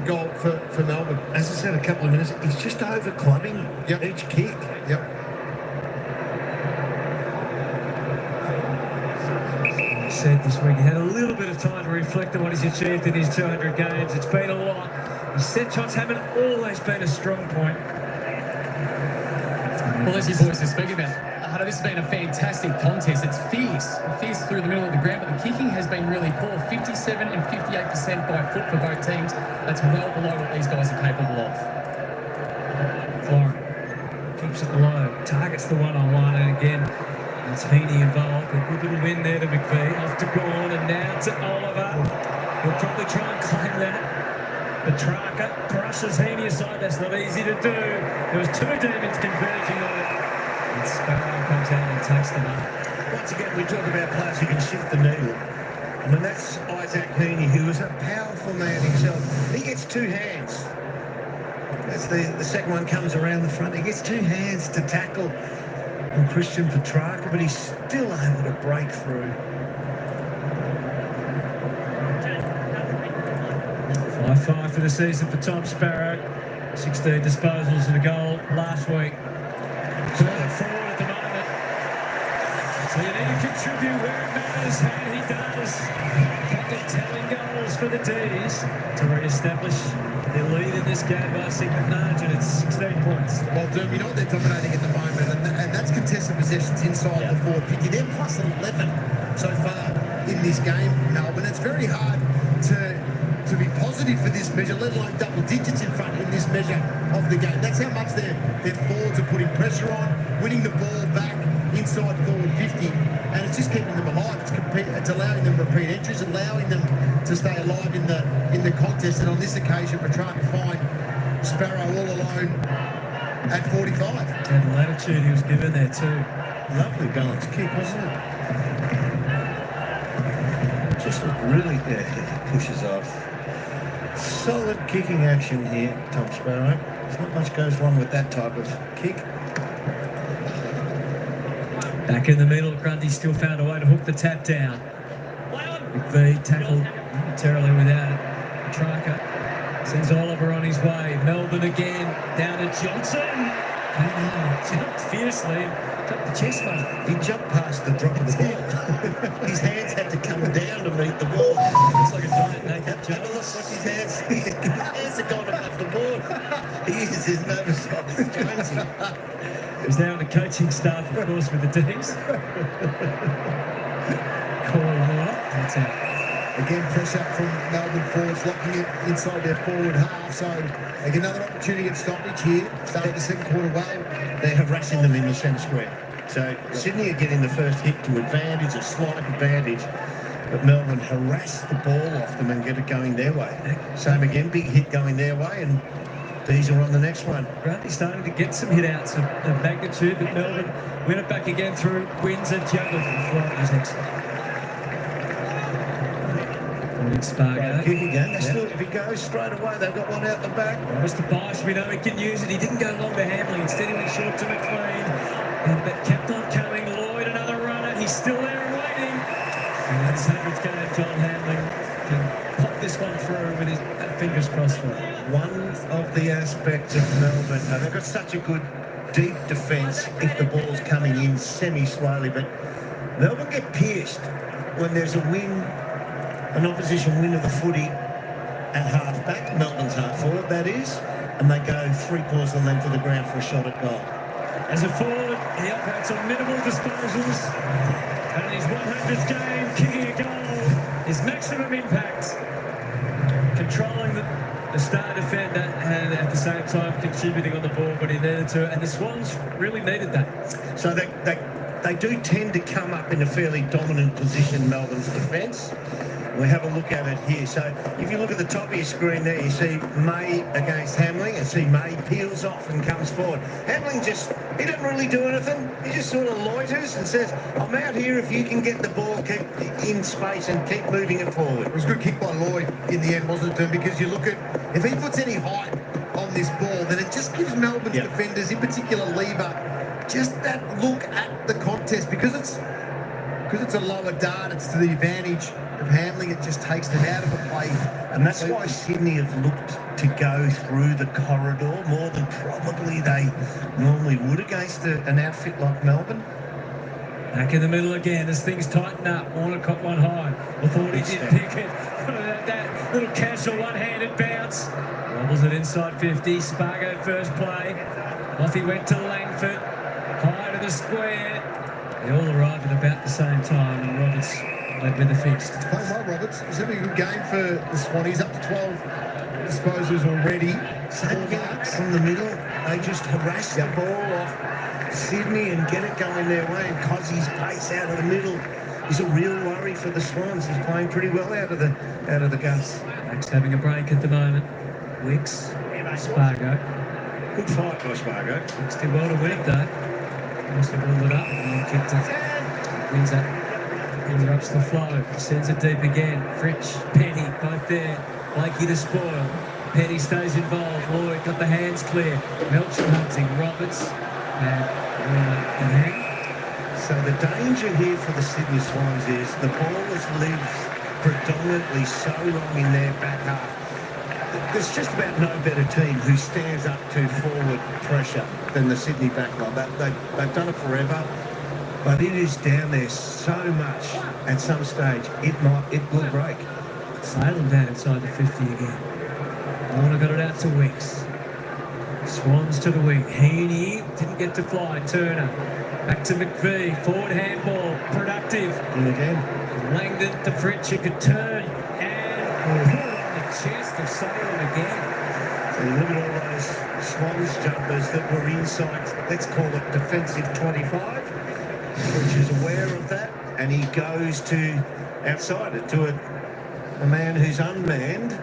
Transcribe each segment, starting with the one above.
goal for Melbourne. As I said a couple of minutes, he's just over clubbing each kick. Yep. Said this week he had a little bit of time to reflect on what he's achieved in his 200 games. It's been a lot. His set shots haven't always been a strong point. Well, as you boys are speaking about, this has been a fantastic contest. It's fierce through the middle of the ground, but the kicking has been really poor. 57 and 58% by foot for both teams. That's well below what these guys are capable of. Florent keeps it low, targets the one-on-one, and again, it's Heaney involved. A good little win there to McVee. Off to Gawn, and now to Oliver. He'll probably try and claim that. Petrarca brushes Heaney aside. That's not easy to do. There was two demons converging on it. And Sparrow comes out and takes them up. Once again, we talk about players who can shift the needle. I mean, that's Isaac Heaney, who is a powerful man himself. He gets two hands. That's the second one comes around the front. He gets two hands to tackle on Christian Petrarca, but he's still able to break through. 5-5 for the season for Tom Sparrow. 16 disposals and a goal last week. Going forward at the moment. So you need to contribute where it matters, and he does. Couple of telling goals for the D's to re-establish their lead in this game by a significant margin. It's 16 points. Well, Derm, you know what they're dominating at the moment, and that's contested possessions inside the forward 50. They're plus 11 so far in this game, Melbourne. It's very hard to be positive for this measure, let alone double digits in front in this measure of the game. That's how much their forwards are putting pressure on, winning the ball back inside forward 50, and it's just keeping them alive. It's allowing them repeat entries, allowing them to stay alive in the contest. And on this occasion, Petrarca find Sparrow all alone at 45. And the latitude he was given there too. Lovely balanced kick, wasn't it? Just really pushes off. Solid kicking action here, Tom Sparrow. There's not much goes wrong with that type of kick. Back in the middle, Grundy still found a way to hook the tap down. McVee tackled momentarily without it. Petrarca sends Oliver on his way. Melbourne again, down to Johnson. Jumped fiercely, dropped the chest mark. He jumped past the drop of the ball. His hands had to come down to meet the ball. Looks like a giant naked Have a look, look, his hands are gone above the ball. He is his nervous Jonesy. He's now on the coaching staff, of course, with the D's. Corey Moore, that's out. Again, pressure from Melbourne forwards, locking it inside their forward half. So, again, another opportunity at stoppage here. Started the second quarter well. They're harassing them in the centre square. So Sydney are getting the first hit to advantage, a slight advantage. But Melbourne harass the ball off them and get it going their way. Same again, big hit going their way, and these are on the next one. Grundy starting to get some hit outs of magnitude, but Melbourne win it back again through wins and juggle for Florent was excellent. Spargo. Kick again. Still, if he goes straight away, they've got one out the back. Mr. Bice, we know he can use it. He didn't go long to Hamlin. Instead, he went short to McLean. And that kept on coming. Lloyd, another runner. He's still there and waiting. And that's how it's going. John Hamlin can pop this one through with his fingers crossed for it. One of the aspects of Melbourne, and they've got such a good deep defence if the ball's coming in semi-slowly, but Melbourne get pierced when there's a win, an opposition win of the footy at half-back, Melbourne's half-forward, that is, and they go three-quarters of the length of the ground for a shot at goal. As a forward, he operates on minimal disposals, and in his 100th game, kicking a goal, his maximum impact, controlling the star defender and at the same time contributing on the ball when he needed to, and the Swans really needed that. So they do tend to come up in a fairly dominant position, Melbourne's defence. We have a look at it here. So if you look at the top of your screen there, you see May against Hamling, and see May peels off and comes forward. Hamling he doesn't really do anything. He just sort of loiters and says, I'm out here if you can get the ball in space and keep moving it forward. It was a good kick by Lloyd in the end, wasn't it, Tim? Because you look at, if he puts any height on this ball, then it just gives Melbourne's defenders, in particular Lever, just that look at the contest, because it's because it's a lower dart, it's to the advantage of handling. It just takes them out of the play. And that's why Sydney have looked to go through the corridor more than probably they normally would against an outfit like Melbourne. Back in the middle again as things tighten up. Warner caught one high. I thought he did pick it. That little casual one-handed bounce. Wobbles it inside 50. Spargo first play. Off he went to Langford. High to the square. They all arrived at about the same time, and Roberts led with the fist. Playing well, Roberts. It's having a good game for the Swannies. Up to 12 disposals already. Same thing from the middle. They just harass the ball off Sydney and get it going their way. And Cozzie's pace out of the middle is a real worry for the Swans. He's playing pretty well out of the guts. Max having a break at the moment. Wicks, Spargo. Good fight by Spargo. Wicks did well to win it though. Must have pulled it up and then kicked it. Wins that. Interrupts the flow. Sends it deep again. Fritsch, Penny, both there. Blakey to spoil. Penny stays involved. Lloyd got the hands clear. Melcher hunting. Roberts. And the hang. So the danger here for the Sydney Swans is the ball has lived predominantly so long in their back half. There's just about no better team who stands up to forward pressure than the Sydney backline. They've done it forever, but it is down there so much at some stage. It will break. Sailing down inside the 50 again. Warner got it out to Wicks. Swans to the wing. Heaney didn't get to fly. Turner. Back to McVee. Forward handball. Productive. And again. Langdon to Fritsch. He could turn. And put it on the chest of Salem again. So you look at all those Swans jumpers that were inside, let's call it defensive 25, which is aware of that. And he goes to outside it to a man who's unmanned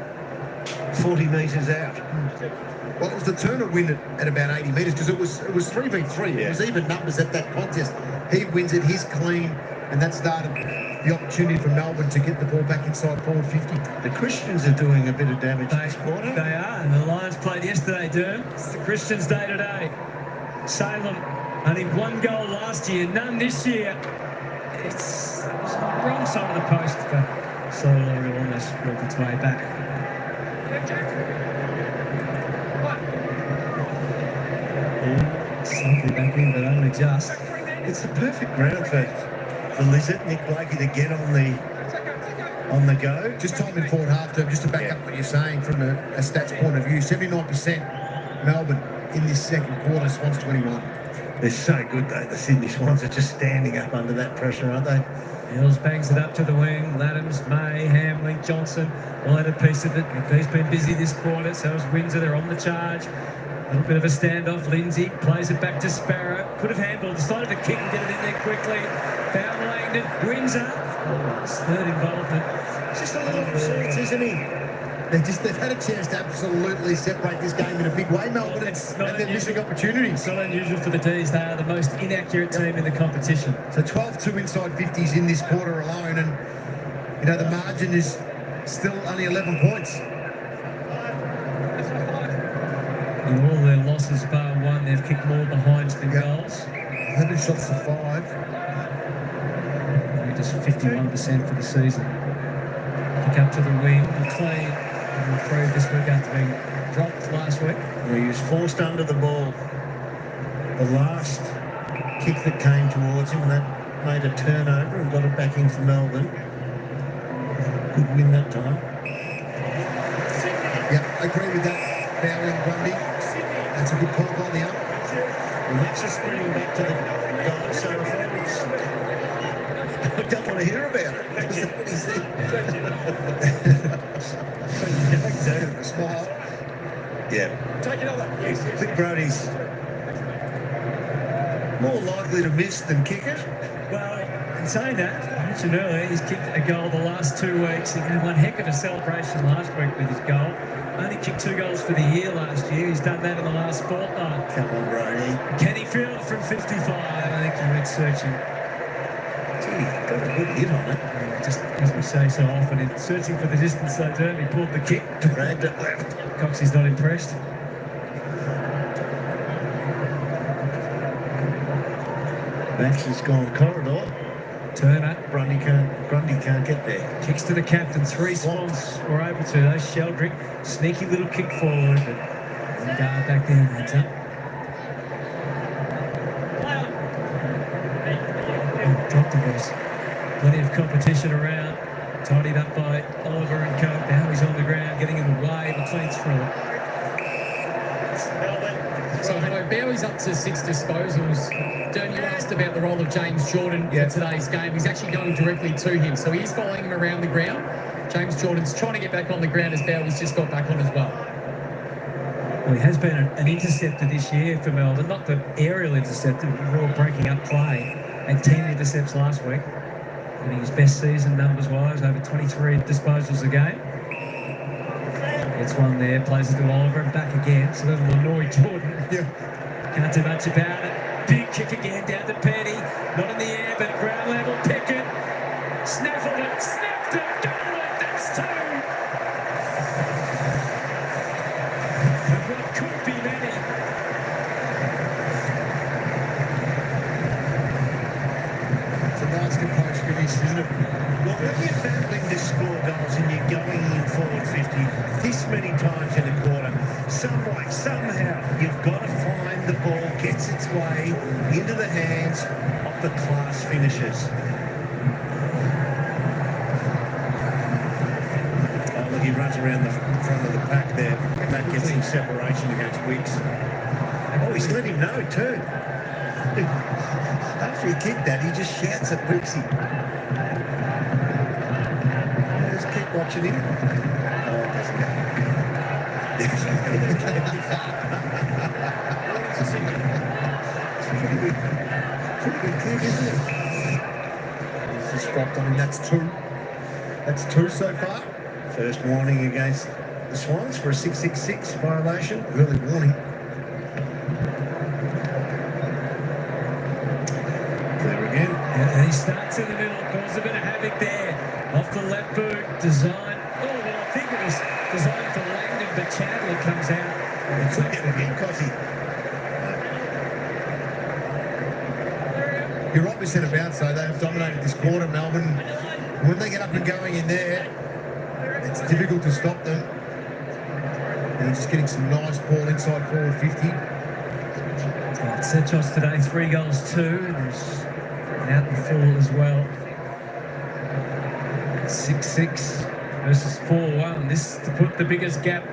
40 metres out. Well, it was the Turner win at about 80 metres because it was 3v3. Yeah. It was even numbers at that contest. He wins it, he's clean, and that started the opportunity for Melbourne to get the ball back inside forward 50. The Christians are doing a bit of damage this quarter. They are, and the Lions played yesterday, Derm. It's the Christians' day today. Salem, only one goal last year, none this year. It's on the wrong side of the post for Solo, who almost worked its way back. Something back in, but only just. It's the perfect ground for Lizard, Nick Blakey, to get on the go. Just time in forward half term, just to back up what you're saying from a stats point of view, 79% Melbourne in this second quarter, Swans 21. They're so good though, the Sydney Swans are just standing up under that pressure, aren't they? Hills bangs it up to the wing. Laddams, May, Hamlin, Johnson all had a piece of it. McVee's been busy this quarter, so is Windsor. They're on the charge. A little bit of a standoff. Lindsay plays it back to Sparrow. Could have handled, decided to kick and get it in there quickly. Found Langdon. Windsor. Oh, his third involvement. Just a little absurd, isn't he? They've had a chance to absolutely separate this game in a big way, Melbourne, and they're missing opportunities. It's not unusual for the D's. They are the most inaccurate team in the competition. So 12-2 inside 50s in this quarter alone, and the margin is still only 11 points. In all their losses, bar one, they've kicked more behinds than goals. 11 shots to 5. Only just 51% for the season. Kick up to the wing, clean. Improved this week after being dropped last week. He was forced under the ball. The last kick that came towards him, and that made a turnover and got it back in for Melbourne. Good win that time. Yep, I agree with that. Bowley and Grundy. That's a good call by the ump. And that's just bringing back to the goal. So I don't want to hear about it. That's what he said. Exactly. Smile. Yeah. Take another. I think Brody's more likely to miss than kick it. Well, in saying that, I mentioned earlier, he's kicked a goal the last 2 weeks. He had one heck of a celebration last week with his goal. Only kicked 2 goals for the year last year. He's done that in the last fortnight. Come on, Brody. Can he field it from 55? I think he went searching. Gee, got a good hit on it. Just as we say so often, in searching for the distance they do, he pulled the kick. Dragged it left. Coxie's not impressed. Max has gone corridor. Turner Grundy can't get there. Kicks to the captain. 3 Swans were able to. Those Sheldrick, sneaky little kick forward, but guard back there and heads up. Dropped him. There's plenty of competition around. Tidied up by Oliver and Cope. Now he's on the ground, getting in the way. McLean's through it. So, Bowie's up to 6 disposals. Dern, you asked about the role of James Jordan for today's game. He's actually going directly to him. So he's following him around the ground. James Jordan's trying to get back on the ground as Bowie's just got back on as well. Well, he has been an interceptor this year for Melbourne. Not the aerial interceptor, but more breaking up play. Had 10 intercepts last week. Getting his best season numbers-wise, over 23 disposals a game. Gets one there, plays it to Oliver, and back again. So that'll annoy Jordan. Yeah. Can't do much about it. Big kick again down to Penny. Not in the air, but ground level. Pickett. Snaffled it. Snapped it. Got it. That's 2. But what could be many. It's a nice composed finish, isn't it? Well, when you're battling to score goals and you're going in forward 50 this many times in a quarter, some way, somehow, you've got to find the ball gets its way into the hands of the class finishers. Oh, look, he runs around the front of the pack there. That gets him separation against Wicks. Oh, he's let him know too. After he kicked that, he just shouts at Wicksy. Just keep watching him. Oh, it doesn't matter. Pretty good kick, isn't it? He's just dropped on him. That's 2. That's 2 so far. First warning against the Swans for a 666 violation. Early warning. Clear again. And he starts in the middle, causes a bit of havoc there. Off the left boot, design. Oh, well, I think it was designed for Langdon, but Chandler comes out. It's again, Cossie. You're right, we said about so they have dominated this quarter, Melbourne. When they get up and going in there, it's difficult to stop them. And they're just getting some nice ball inside forward 50. Setchos today, 3 goals, 2. And there's out in full as well. 6-6 versus 4-1. This to put the biggest gap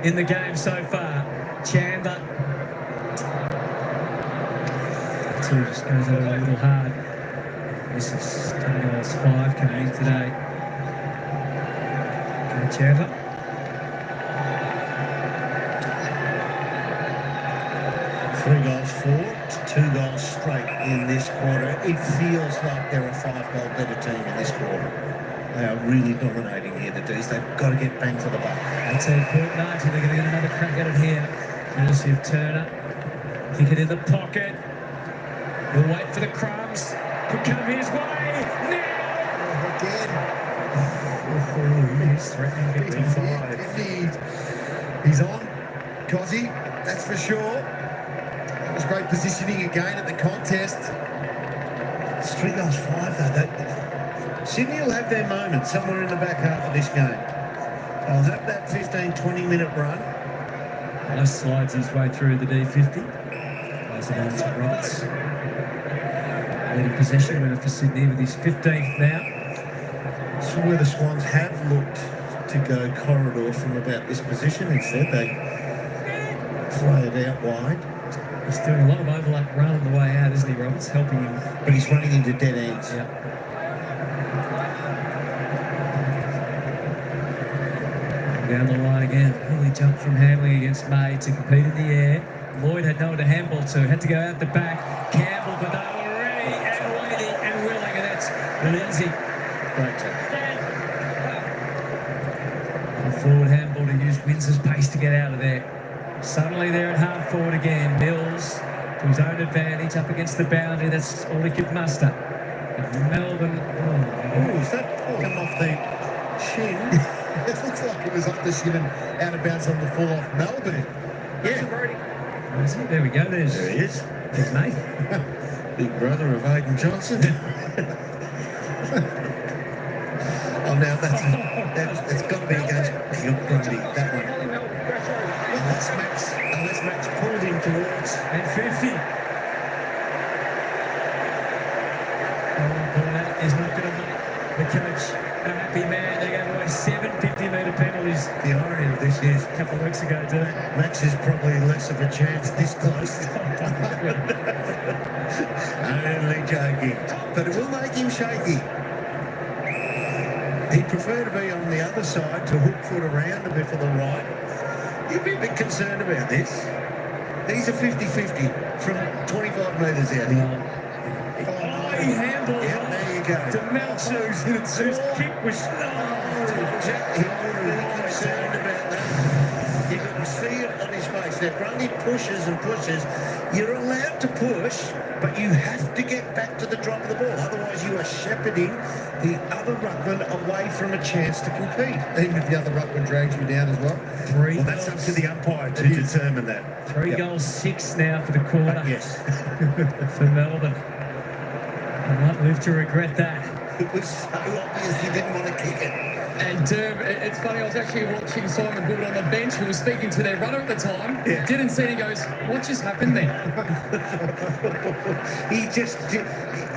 in the game so far. Chandler. 2 just goes out a little hard. This is 10 goals, 5 coming in today. Okay, Chandler. Three goals forward, 2 goals straight in this quarter. It feels like they're a 5-goal better team in this quarter. They are really dominating here, the D's. They've got to get bang for the buck. That's a point 90. They're going to get another crack at it here. Courtesy of Turner. Kick it in the pocket. He'll wait for the crumbs. Could come his way. Now! Again. He's threatening 55. He's on. Cozzy, that's for sure. That was great positioning again at the contest. It's 3 goals 5 though. Sydney will have their moment somewhere in the back half of this game. They'll have that 15-20 minute run. Just slides his way through the D50. Plays it out to Roberts. Leading possession winner for Sydney with his 15th now. It's where the Swans have looked to go corridor from about this position. Instead, they fly it out wide. He's doing a lot of overlap run on the way out, isn't he, Roberts? Helping him. But he's running into dead ends. Yeah. Down the line again. Early jump from Hamlin against May to compete in the air. Lloyd had no one to handball to. Had to go out the back. Campbell, but they were ready and waiting and willing, and that's Lindsay. Great tackle. Forward handball to use Windsor's pace to get out of there. Suddenly they're at half forward again. Mills to his own advantage up against the boundary. That's all he could muster. And Melbourne. Oh, is that come off the shin? It looks like it was off the shin and out of bounds on the full off Melbourne. Yeah. There we go. There's There he is. Nate. Big brother of Aidan Johnson. Oh, now that's got to be against Grundy, that one. Unless Max pulled him towards. And 50. Oh, that is not going to make the coach a happy man. They gave away 7 50-metre penalties. The irony of this is A couple of weeks ago, too. Max is probably less of a chance this close. Only joking. But it will make him shaky. He'd prefer to be on the other side to hook foot around a bit for the right. You'd be a bit concerned about this. He's a 50-50 from 25 metres out here. Oh, he handballs Yeah, there you go. to Melchus, whose kick was... He was really concerned about that. You can see it on his face. Now, Grundy pushes and pushes. You're allowed to push, but you have to get back to the drop of the ball. Otherwise, you are shepherding the other ruckman away from a chance to compete. Even if the other ruckman drags you down as well. Well, that's up to the umpire to determine that. 3 goals, 6 now for the quarter. Yes. For Melbourne. I might live to regret that. It was so obvious he didn't want to kick it. And it's funny, I was actually watching Simon Gould on the bench, who was speaking to their runner at the time. Yeah. Didn't see it. He goes, what just happened there? He just did.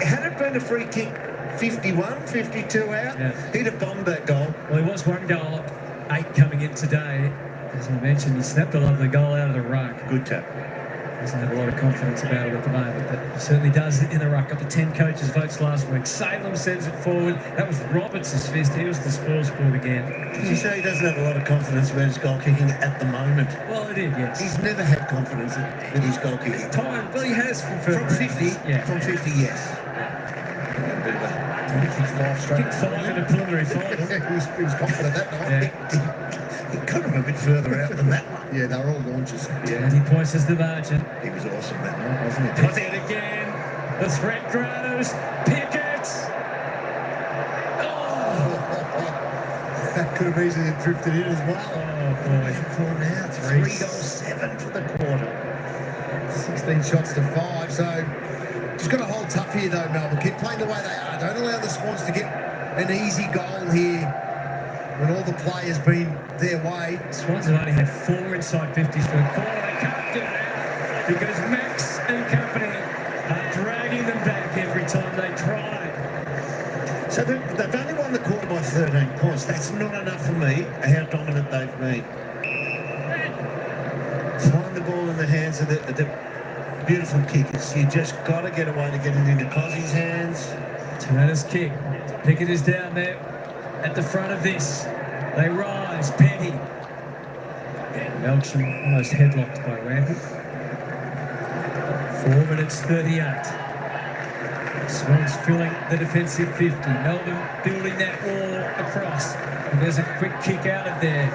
Had it been a free kick 51, 52 out, he'd have bombed that goal. Well, he was 1 goal up, 8 coming in today. As I mentioned, he snapped a lovely goal out of the ruck. Good tap. Doesn't have a lot of confidence about it at the moment, but he certainly does in the ruck. Got the 10 coaches' votes last week. Salem sends it forward. That was Roberts' fist. He was the spoil sport again. Did you say he doesn't have a lot of confidence about his goal kicking at the moment? Well, he did, yes. He's never had confidence with his goal kicking. Time, well, he has from 50? Yeah. From 50, yes. He kicked 5 straight. Kicked 5 in a preliminary final. He was confident that night. Yeah. He got him a bit further out than that one. Yeah, they were all launches. And he points as the margin. He was awesome that night, wasn't he? Puts it again. The threat grows. Pickett. Oh! That could have easily drifted in as well. Oh, boy. For now, 3 goals, 7 for the quarter. 16 shots to 5, so just got to hold tough here though, Melbourne. Keep playing the way they are. Don't allow the Swans to get an easy goal here when all the play has been their way. Swans have only had 4 inside 50s for the quarter. They can't do that because Max and company are dragging them back every time they try. So they've only won the quarter by 13 points. That's not enough for me, how dominant they've been. Find the ball in the hands of the beautiful kickers. You just got to get away to get it into Cossie's hands. Turner's kick. Pickett is down there at the front of this. They rise. Petty. And Melcham almost headlocked by Rampant. 4 minutes 38. Swans filling the defensive 50. Melbourne building that wall across. And there's a quick kick out of there.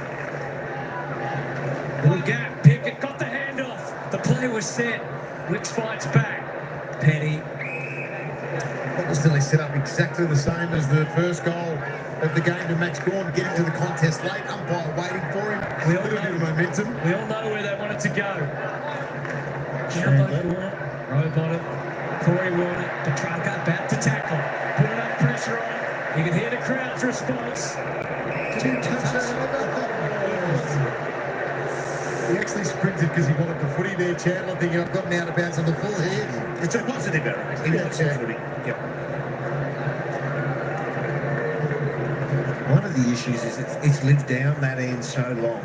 Little gap. Pickett got the handoff. The play was set. Wicks fights back. Petty. That was still set up exactly the same as the first goal of the game to Max Gawn, getting to the contest late. Umpire waiting for him. A little bit of momentum. We all know where they want it to go. Jumbo Gawn, Robot it, Corey Warner, Petrarca about to tackle. Putting up pressure on. You can hear the crowd's response. He actually sprinted because he wanted the footy there, Chandler, thinking I've gotten out of bounds on the full here. It's a positive error. He wants the footy. Yep. One of the issues is it's lived down that end so long,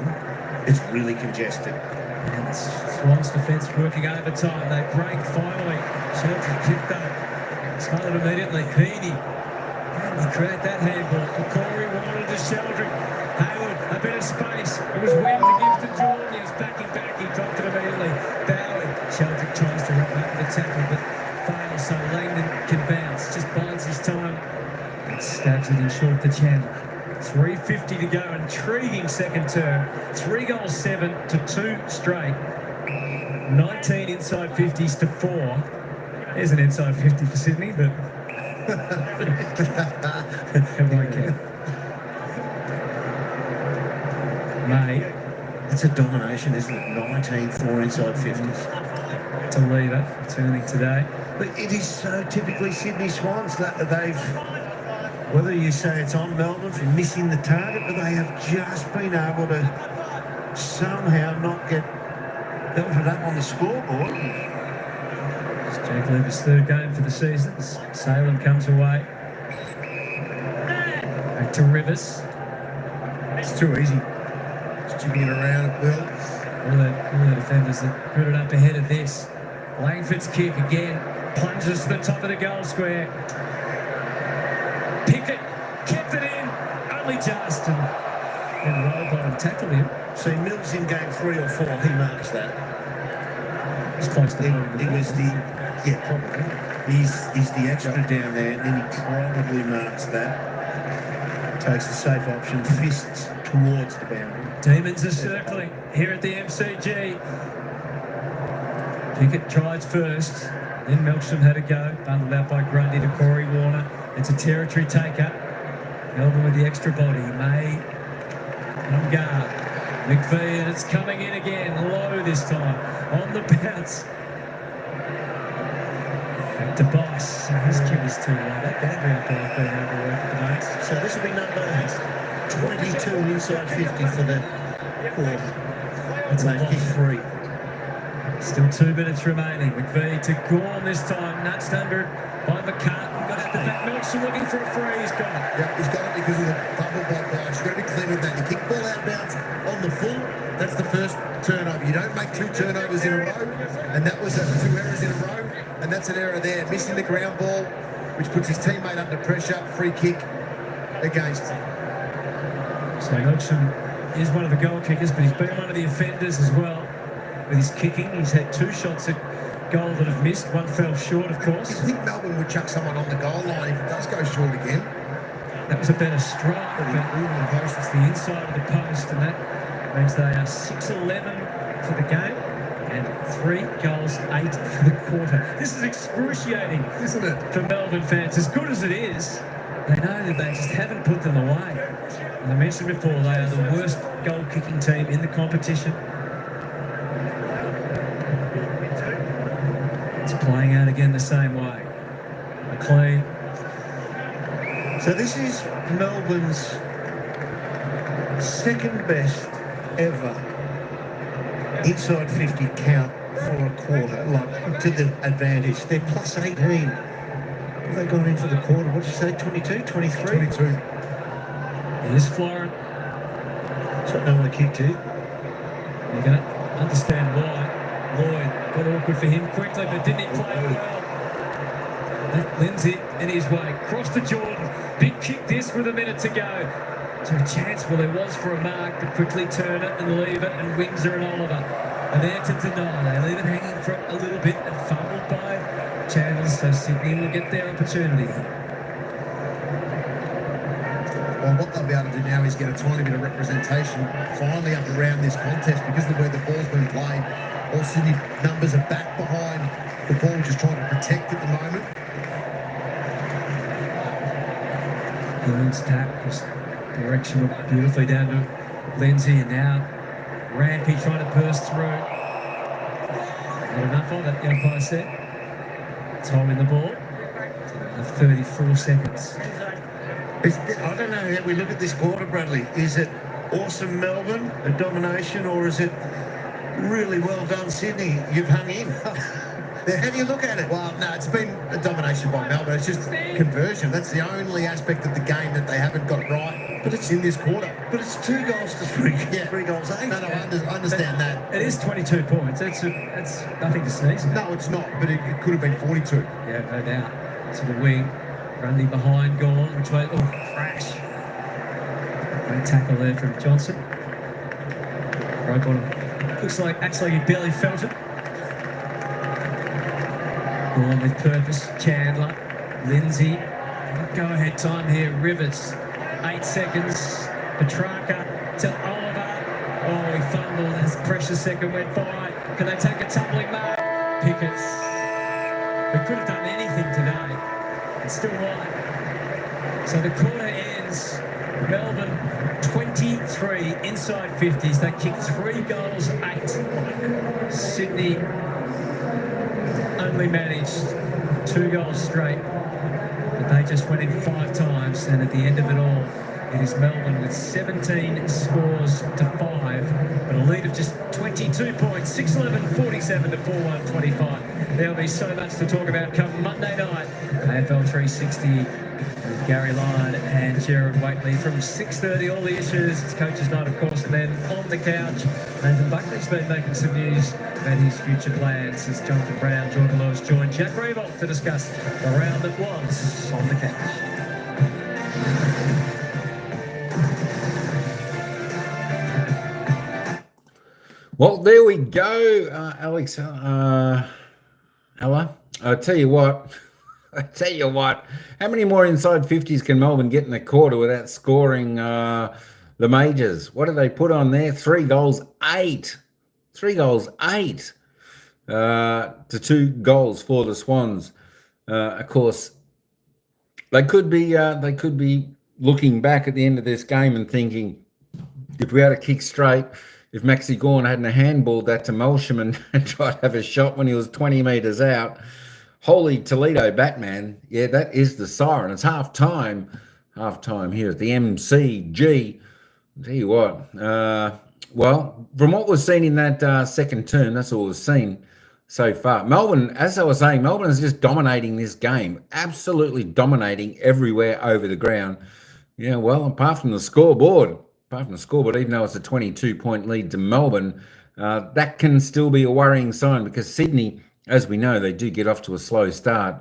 it's really congested. And it's Swans defence working overtime. They break finally. Sheldrick kicked up. Smothered immediately. Heaney. And they create that handball. Corey wanted to Sheldrick. Hayward, a bit of space. It was Webb to give to Jordan. He was backing back. He dropped it immediately. Bowie. Sheldrick tries to wrap up the tackle, but fails. So Langdon can bounce. Just bides his time. And stabs it in short to Chandler. 3:50 to go. Intriguing second term. 3 goals, 7 to 2 straight. 19 inside 50s to 4. There's an inside 50 for Sydney, but okay. May It's a domination, isn't it? 19-4 inside 50s. to leave it, turning today. But it is so typically Sydney Swans that Whether you say it's on Melbourne for missing the target, but they have just been able to somehow not get belted up on the scoreboard. It's Jake Lever's third game for the season. Salem comes away. Back to Rivers. It's too easy. Just jimmying around at will. All the defenders that put it up ahead of this. Langford's kick again. Plunges to the top of the goal square. Pickett kept it in. Only just. And Rollbottom tackled him. See, Mills in game 3 or 4, he marks that. He's close to He was the, probably. He's the extra down there, and then he probably marks that. Takes the safe option, fists towards the boundary. Demons are circling here at the MCG. Pickett tries first. Then Melksham had a go. Bundled out by Grundy to Corey Warner. It's a territory taker. Melbourne with the extra body. May on guard. McVee, and it's coming in again. Low this time. On the bounce. Back to Boss. His kick is too low. That boundary up there has been overworked at the moment. So this will be number 22 inside 50 for the fourth. That's a They kick lot. 3. Still 2 minutes remaining. McVee to Gorn this time. Nudged under by McCartan. Got out the back. Melksham looking for a free. He's got it. Yeah, he's got it because of the fumble by Bryce. You've got to be clean with that. You kick ball out bounce on the full. That's the first turnover. You don't make 2 turnovers in a row. And that was 2 errors in a row. And that's an error there. Missing the ground ball, which puts his teammate under pressure. Free kick against. So Melksham is one of the goal kickers, but he's been one of the offenders as well. With his kicking, he's had 2 shots at goal that have missed. One fell short, of course. I think Melbourne would chuck someone on the goal line if it does go short again. That was a better strike, but it's the inside of the post, and that means they are 6-11 for the game and 3 goals, 8 for the quarter. This is excruciating, Isn't it? for Melbourne fans. As good as it is, they know that they just haven't put them away. And I mentioned before, they are the worst goal-kicking team in the competition. It's playing out again the same way. McLean. So this is Melbourne's second best ever inside 50 count for a quarter, like to the advantage. They're plus 18. Have they gone in for the quarter? What did you say, 22, 23? 22. Here's Florent. So no one kicked to. You're going to understand why. Lloyd got awkward for him quickly, but didn't he play well? Left Lindsay in his way. Cross to Jordan. Big kick this with a minute to go. So a chance, well, there was for a mark, but quickly turn it and leave it, and Windsor and Oliver are there to deny. They leave it hanging for a little bit and fumbled by Chandler, so Sydney will get their opportunity. Well, what they'll be able to do now is get a tiny bit of representation finally up around this contest because of the way the ball's been played. All Sydney numbers are back behind the ball, just trying to protect at the moment. Burns tap was directional beautifully down to Lindsay, and now Rampy trying to burst through. Not enough of it, the umpire said. It's holding the ball. 34 seconds. I don't know how we look at this quarter, Bradley. Is it awesome Melbourne, a domination, or is it really well done Sydney? You've hung in. How do you look at it? Well, no, it's been a domination by Melbourne. It's just conversion. That's the only aspect of the game that they haven't got right. But it's in this quarter. But it's 2 goals to 3. Yeah. 3 goals 8. No, I understand that. It is 22 points. That's nothing to sneeze at. No, it's not. But it could have been 42. Yeah, no doubt. To the wing. Grundy behind, gone. Which way? Oh, crash. Great tackle there from Johnson. Right on him. Acts like he barely felt it. Gone with purpose. Chandler. Lindsay. Go-ahead time here. Rivers. 8 seconds. Petrarca to Oliver. Oh, he fumbled. His precious second went by. Can they take a tumbling mark? Pickett. They could have done anything today. It's still right. So the quarter ends. Melbourne 23 inside 50s. They kicked 3 goals, 8. Sydney only managed 2 goals straight. But They just went in 5 times, and at the end of it all, it is Melbourne with 17 scores to 5, but a lead of just 22 points, 6-11-47 to 4-1-25. There'll be so much to talk about come Monday night. AFL 360 with Gary Lyon and Gerard Waitley from 6:30. All the issues. It's coach's night, of course, and then on the couch, Nathan Buckley's been making some news about his future plans as Jonathan Brown, Jordan Lewis joined Jack Revolt to discuss the round that was on the couch. Well, there we go, Alex. Ella, I tell you what. How many more inside 50s can Melbourne get in a quarter without scoring the majors? What did they put on there? 3 goals, 8. 3 goals, 8 to 2 goals for the Swans. Of course, they could be looking back at the end of this game and thinking, if we had a kick straight, if Maxi Gawn hadn't handballed that to Melsham and tried to have a shot when he was 20 metres out, holy Toledo Batman. Yeah, that is the siren. It's half-time here at the MCG. I'll tell you what, well, from what we've seen in that second term, that's all we've seen so far. Melbourne, as I was saying, Melbourne is just dominating this game, absolutely dominating everywhere over the ground. Yeah, well, apart from the scoreboard, even though it's a 22-point lead to Melbourne, that can still be a worrying sign because Sydney, as we know, they do get off to a slow start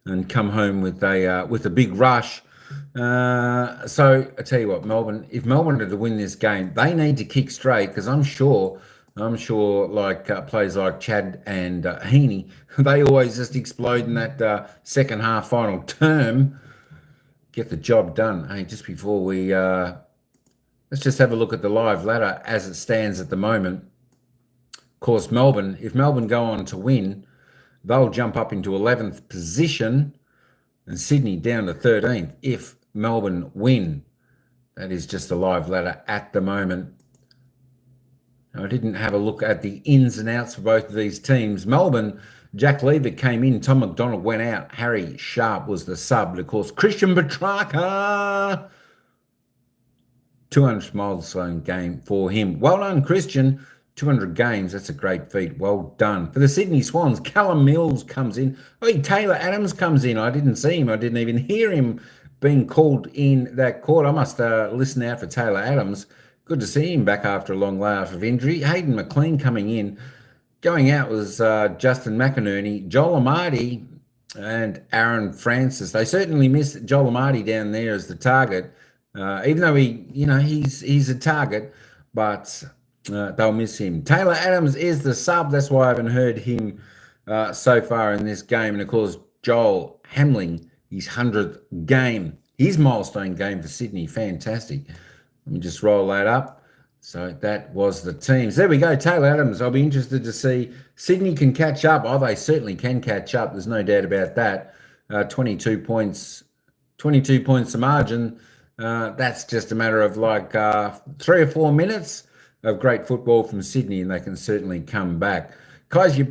and come home with a big rush. So I tell you what, Melbourne, if Melbourne are to win this game, they need to kick straight because I'm sure like players like Chad and Heaney, they always just explode in that second half final term, get the job done. Hey, just before we let's just have a look at the live ladder as it stands at the moment. Of course, Melbourne, if Melbourne go on to win, they'll jump up into 11th position and Sydney down to 13th if Melbourne win. That is just a live ladder at the moment. I didn't have a look at the ins and outs for both of these teams. Melbourne, Jack Lever came in, Tom McDonald went out, Harry Sharp was the sub, and of course, Christian Petrarca, 200 milestone game for him. Well done, Christian. 200 games, that's a great feat. Well done. For the Sydney Swans, Callum Mills comes in. Oh, Taylor Adams comes in. I didn't see him. I didn't even hear him being called in that quarter. I must listen out for Taylor Adams. Good to see him back after a long layoff of injury. Hayden McLean coming in. Going out was Justin McInerney, Joel Amarty, and Aaron Francis. They certainly missed Joel Amarty down there as the target, even though he's a target, but they'll miss him. Taylor Adams is the sub. That's why I haven't heard him so far in this game. And, of course, Joel Hamling, his 100th game, his milestone game for Sydney. Fantastic. Let me just roll that up. So that was the teams. There we go, Taylor Adams. I'll be interested to see. Sydney can catch up. Oh, they certainly can catch up. There's no doubt about that. 22 points the margin. That's just a matter of like 3 or 4 minutes of great football from Sydney, and they can certainly come back. Kaiser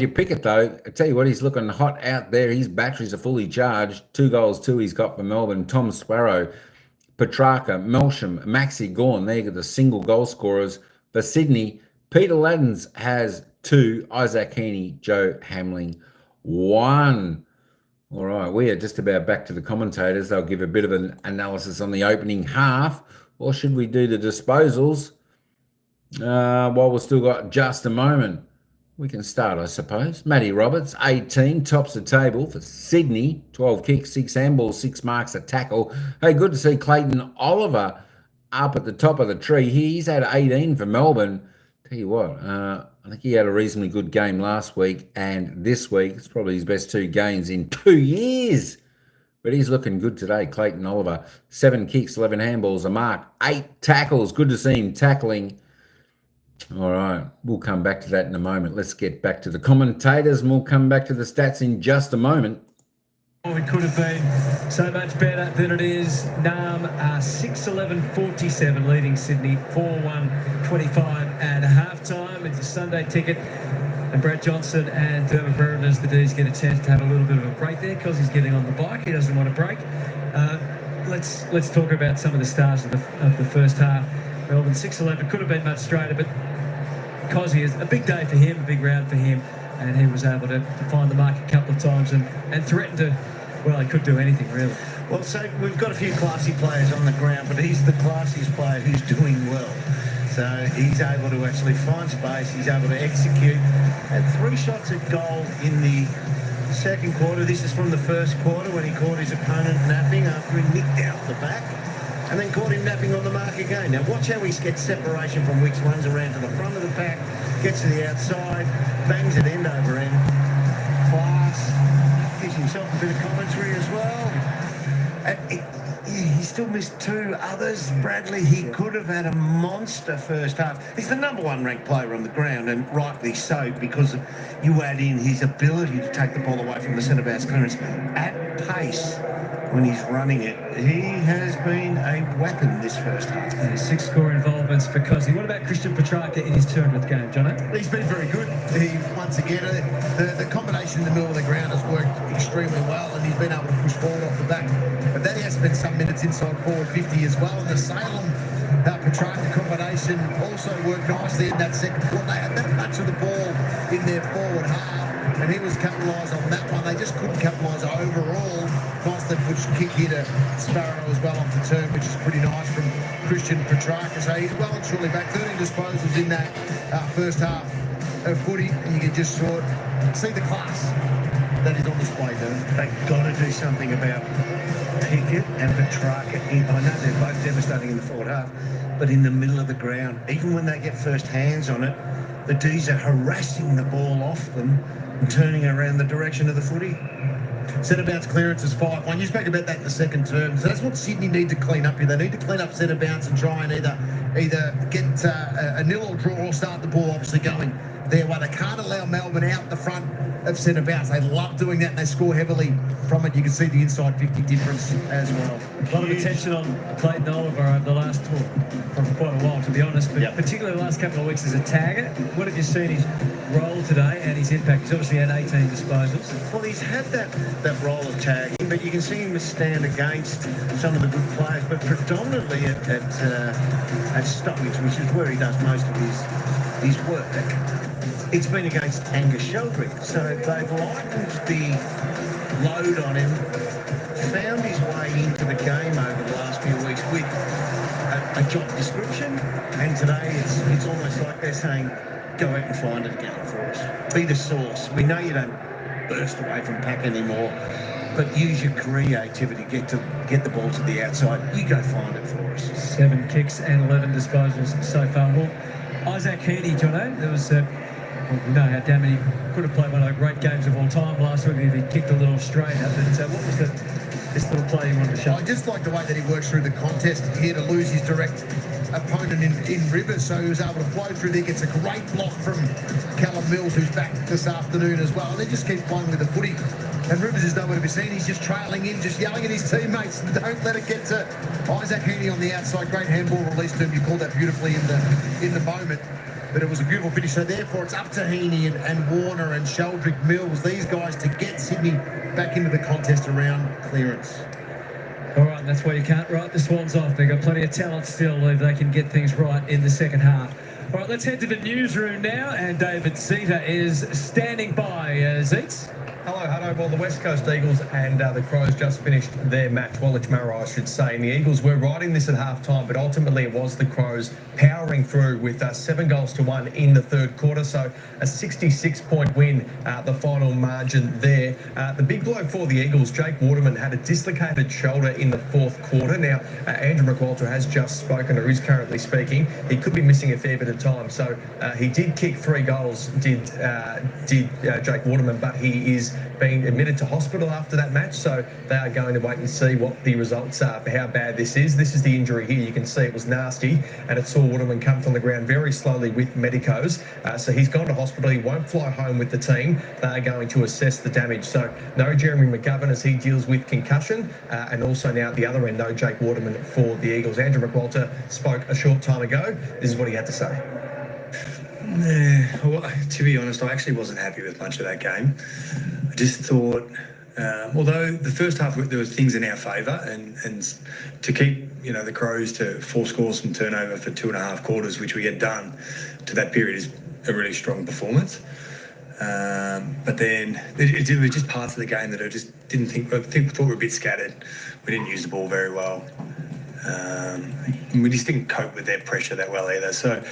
Pickett, though, I tell you what, he's looking hot out there. His batteries are fully charged. 2 goals, 2 he's got for Melbourne. Tom Sparrow, Petrarca, Melsham, Maxi Gawn, they get the single goal scorers. For Sydney, Peter Laddens has 2, Isaac Heaney, Joe Hamling, 1. All right, we are just about back to the commentators. They'll give a bit of an analysis on the opening half. Or should we do the disposals? While we've still got just a moment, we can start, I suppose. Matty Roberts, 18, tops the table for Sydney. 12 kicks, 6 handballs, 6 marks, a tackle. Hey, good to see Clayton Oliver up at the top of the tree. He's had 18 for Melbourne. Tell you what, I think he had a reasonably good game last week, and this week it's probably his best 2 games in 2 years. But he's looking good today, Clayton Oliver. 7 kicks, 11 handballs, a mark, 8 tackles. Good to see him tackling. All right, we'll come back to that in a moment. Let's get back to the commentators, and we'll come back to the stats in just a moment. Oh, it could have been so much better than it is. Nam 6-11-47, leading Sydney 4-1-25 at halftime. It's a Sunday ticket And Brad Johnson and Dermot Brereton, as the D's, get a chance to have a little bit of a break there because he's getting on the bike. He doesn't want to break. Let's talk about some of the stars of the first half. Melbourne 6-11 could have been much straighter, but Cozzy is a big day for him, a big round for him, and he was able to find the mark a couple of times and threaten to, well, he could do anything really. Well, so we've got a few classy players on the ground, but he's the classiest player who's doing well. So he's able to actually find space, he's able to execute. Had 3 shots at goal in the second quarter. This is from the first quarter when he caught his opponent napping after he nicked out the back and then caught him napping on the mark again. Now watch how he gets separation from Wicks, runs around to the front of the pack, gets to the outside, bangs it end over end. Class, gives himself a bit of commentary as well. He still missed 2 others. Bradley, he could have had a monster first half. He's the #1 ranked player on the ground, and rightly so, because you add in his ability to take the ball away from the centre-bounce clearance at pace when he's running it. He has been a weapon this first half. 6 score involvements for Cozzy. What about Christian Petrarca in his 200th game, Jono? He's been very good. He, once again, the combination in the middle of the ground has worked extremely well, and he's been able to push forward off the back. But then he has spent some minutes inside forward 50 as well. And the Salem Petrarca combination also worked nicely in that second quarter. They had that much of the ball in their forward half, and he was capitalised on that one. They just couldn't capitalise overall. Nice left foot kick here to Sparrow as well off the turn, which is pretty nice from Christian Petrarca. So he's well and truly back. 13 disposals in that first half of footy, and you can just see the class that is on display there. They've got to do something about Pickett and Petrarca. I know they're both devastating in the forward half, but in the middle of the ground, even when they get first hands on it, the D's are harassing the ball off them and turning around the direction of the footy. Centre bounce clearance is 5-1. You spoke about that in the second term. So that's what Sydney need to clean up here. They need to clean up centre bounce and try and either get a nil or draw or start the ball obviously going their way. They can't allow Melbourne out the front of centre bounce. They love doing that and they score heavily from it. You can see the inside 50 difference as well. A lot of attention on Clayton Oliver over the last from quite a while, to be honest, but particularly the last couple of weeks as a tagger. What have you seen his role today and his impact? He's obviously had 18 disposals. Well, he's had that role of tagging, but you can see him stand against some of the good players, but predominantly at stoppage, which is where he does most of his work. It's been against Angus Sheldrick, so they've lightened the load on him, found his way into the game over the last few weeks with a job description, and today it's almost like they're saying, go out and find it again for us. Be the source. We know you don't burst away from pack anymore, but use your creativity, get the ball to the outside. You go find it for us. 7 kicks and 11 disposals so far. Well, Isaac Heaney, Jono, there was you know how damn he could have played one of the great games of all time last week if he kicked a little straighter. But what was this little play you wanted to show? I just like the way that he works through the contest here to lose his direct opponent in Rivers, so he was able to flow through there, gets a great block from Callum Mills, who's back this afternoon as well, and he just keeps playing with the footy, and Rivers is nowhere to be seen. He's just trailing in, just yelling at his teammates, don't let it get to Isaac Heaney on the outside. Great handball release to him. You called that beautifully in the moment, but it was a beautiful finish. So therefore it's up to Heaney and Warner and Sheldrick, Mills, these guys, to get Sydney back into the contest around clearance. All right, that's why you can't write the Swans off. They've got plenty of talent still if they can get things right in the second half. All right, let's head to the newsroom now, and David Zeta is standing by. Zeets? Hello, Hutto. Well, the West Coast Eagles and the Crows just finished their match. Well, Marrow, I should say. And the Eagles were riding this at half-time, but ultimately it was the Crows powering through with 7-1 in the third quarter. So a 66-point win, the final margin there. The big blow for the Eagles, Jake Waterman, had a dislocated shoulder in the fourth quarter. Now, Andrew McWalter has just spoken, or is currently speaking. He could be missing a fair bit of time. So he did kick 3 goals, did Jake Waterman, but he is being admitted to hospital after that match, so they are going to wait and see what the results are for how bad this is. This is the injury here. You can see it was nasty, and it saw Waterman come from the ground very slowly with medicos. So he's gone to hospital. He won't fly home with the team. They are going to assess the damage. So no Jeremy McGovern as he deals with concussion, and also now at the other end, no Jake Waterman for the Eagles. Andrew McWalter spoke a short time ago. This is what he had to say. Yeah, well, to be honest, I actually wasn't happy with much of that game. I just thought, although the first half there were things in our favour, and to keep the Crows to 4 scores from turnover for 2.5 quarters, which we had done to that period, is a really strong performance. But then it was just parts of the game that I just didn't thought were a bit scattered. We didn't use the ball very well. We just didn't cope with their pressure that well either. So.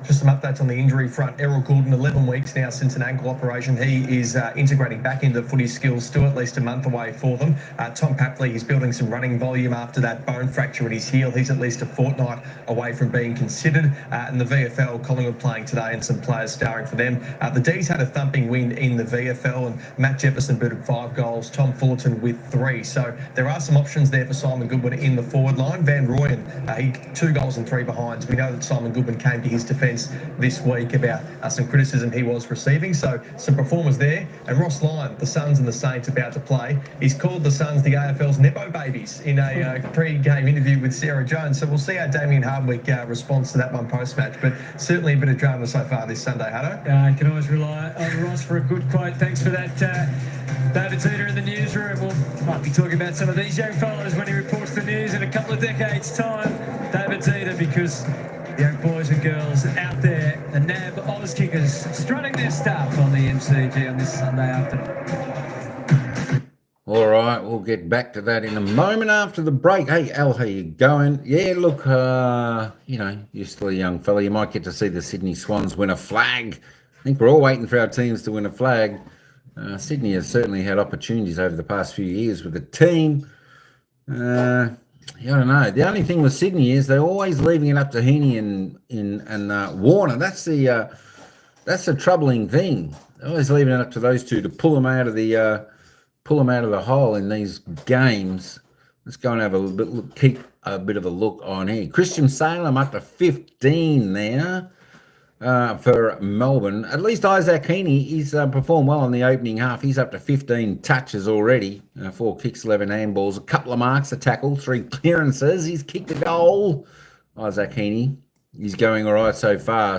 Just some updates on the injury front. Errol Goulden, 11 weeks now since an ankle operation. He is integrating back into footy skills, still at least a month away for them. Tom Papley is building some running volume after that bone fracture in his heel. He's at least a fortnight away from being considered. And the VFL, Collingwood playing today and some players starring for them. The D's had a thumping win in the VFL, and Matt Jefferson booted 5 goals, Tom Fullerton with 3. So there are some options there for Simon Goodwin in the forward line. Van Rooyen, he 2 goals and 3 behinds. We know that Simon Goodwin came to his defence this week about some criticism he was receiving, so some performers there. And Ross Lyon, the Suns and the Saints about to play, he's called the Suns the AFL's Nepo babies in a pre-game interview with Sarah Jones, so we'll see how Damien Hardwick responds to that one post-match, but certainly a bit of drama so far this Sunday, Hutto. You can always rely on Ross for a good quote. Thanks for that, David Zeta in the newsroom. We'll might be talking about some of these young fellas when he reports the news in a couple of decades' time, David Zeta, because young boys and girls out there, the NAB Oz kickers strutting their stuff on the MCG on this Sunday afternoon. All right, we'll get back to that in a moment after the break. Hey, Al, how you going? Yeah, look, you're still a young fella. You might get to see the Sydney Swans win a flag. I think we're all waiting for our teams to win a flag. Sydney has certainly had opportunities over the past few years with the team. I don't know. The only thing with Sydney is they're always leaving it up to Heaney and Warner. That's the troubling thing. They're always leaving it up to those two to pull them out of the hole in these games. Let's go and have keep a bit of a look on here. Christian Salem up to 15 there. For Melbourne. At least Isaac Heaney, he's performed well in the opening half. He's up to 15 touches already. 4 kicks, 11 handballs, a couple of marks, a tackle, 3 clearances. He's kicked a goal. Isaac Heaney, he's going all right so far.